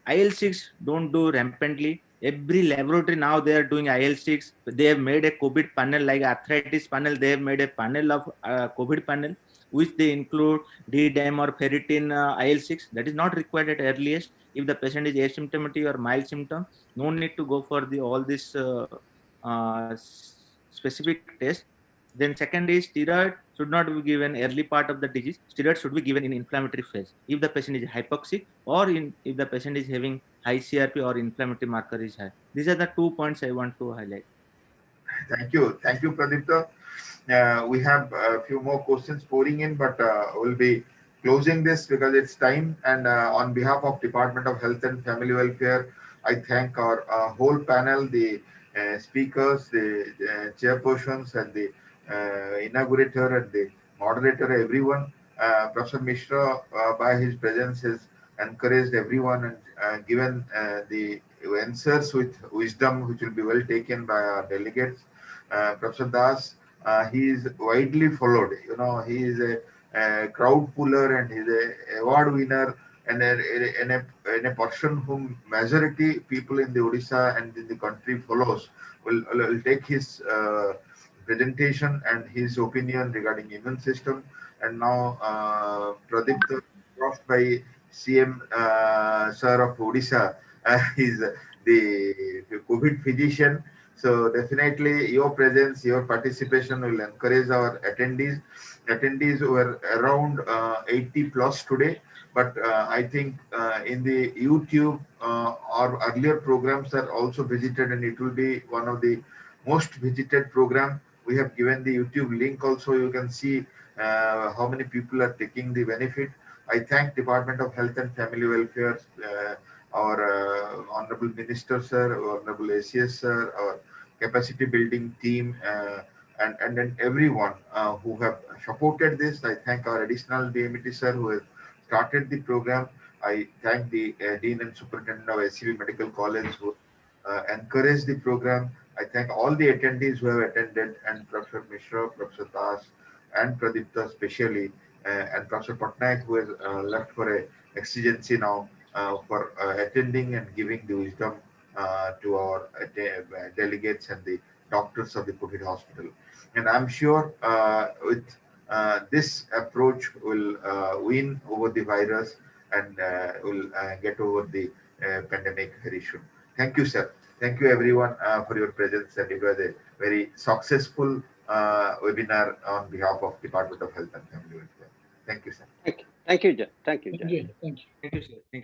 IL-6 don't do rampantly. Every laboratory now they are doing IL-6. They have made a COVID panel like arthritis panel. They have made a panel of COVID panel. which they include D-dimer or ferritin, IL-6. That is not required at earliest. If the patient is asymptomatic or mild symptom, no need to go for all this specific test. Then second is steroid should not be given early part of the disease. Steroid should be given in inflammatory phase. If the patient is hypoxic or if the patient is having high CRP or inflammatory marker is high. These are the 2 points I want to highlight. Thank you, Pradipta. We have a few more questions pouring in, but we'll be closing this because it's time. And on behalf of Department of Health and Family Welfare, I thank our whole panel, the speakers, the chairpersons, and the inaugurator and the moderator, everyone. Professor Mishra, by his presence, has encouraged everyone and given the answers with wisdom, which will be well taken by our delegates. Professor Das, he is widely followed. You know, he is a crowd puller and he's a award winner and a person whom majority people in the Odisha and in the country follows. Will take his presentation and his opinion regarding immune system. And now Pradipta, crossed by CM Sir of Odisha, is the COVID physician. So definitely your presence, your participation will encourage our attendees. Attendees were around 80 plus today, but I think in the YouTube our earlier programs are also visited, and it will be one of the most visited program. We have given the YouTube link also. You can see how many people are taking the benefit. I thank Department of Health and Family Welfare, our Honorable Minister Sir, Honorable ACS Sir, our capacity building team, and then everyone who have supported this. I thank our additional DMT Sir who has started the program. I thank the Dean and Superintendent of SCB Medical College who encouraged the program. I thank all the attendees who have attended, and Professor Mishra, Professor Das, and Pradipta especially, and Professor Patnaik who has left for a exigency now for attending and giving the wisdom to our delegates and the doctors of the COVID hospital. And I'm sure with this approach will win over the virus and will get over the pandemic very soon. Thank you, sir. Thank you, everyone, for your presence. And it was a very successful webinar on behalf of Department of Health and Family Welfare. Thank you, sir. Thank you, Jeff. Thank you, Jeff. Thank you. Thank you. Thank you, sir. Thank you.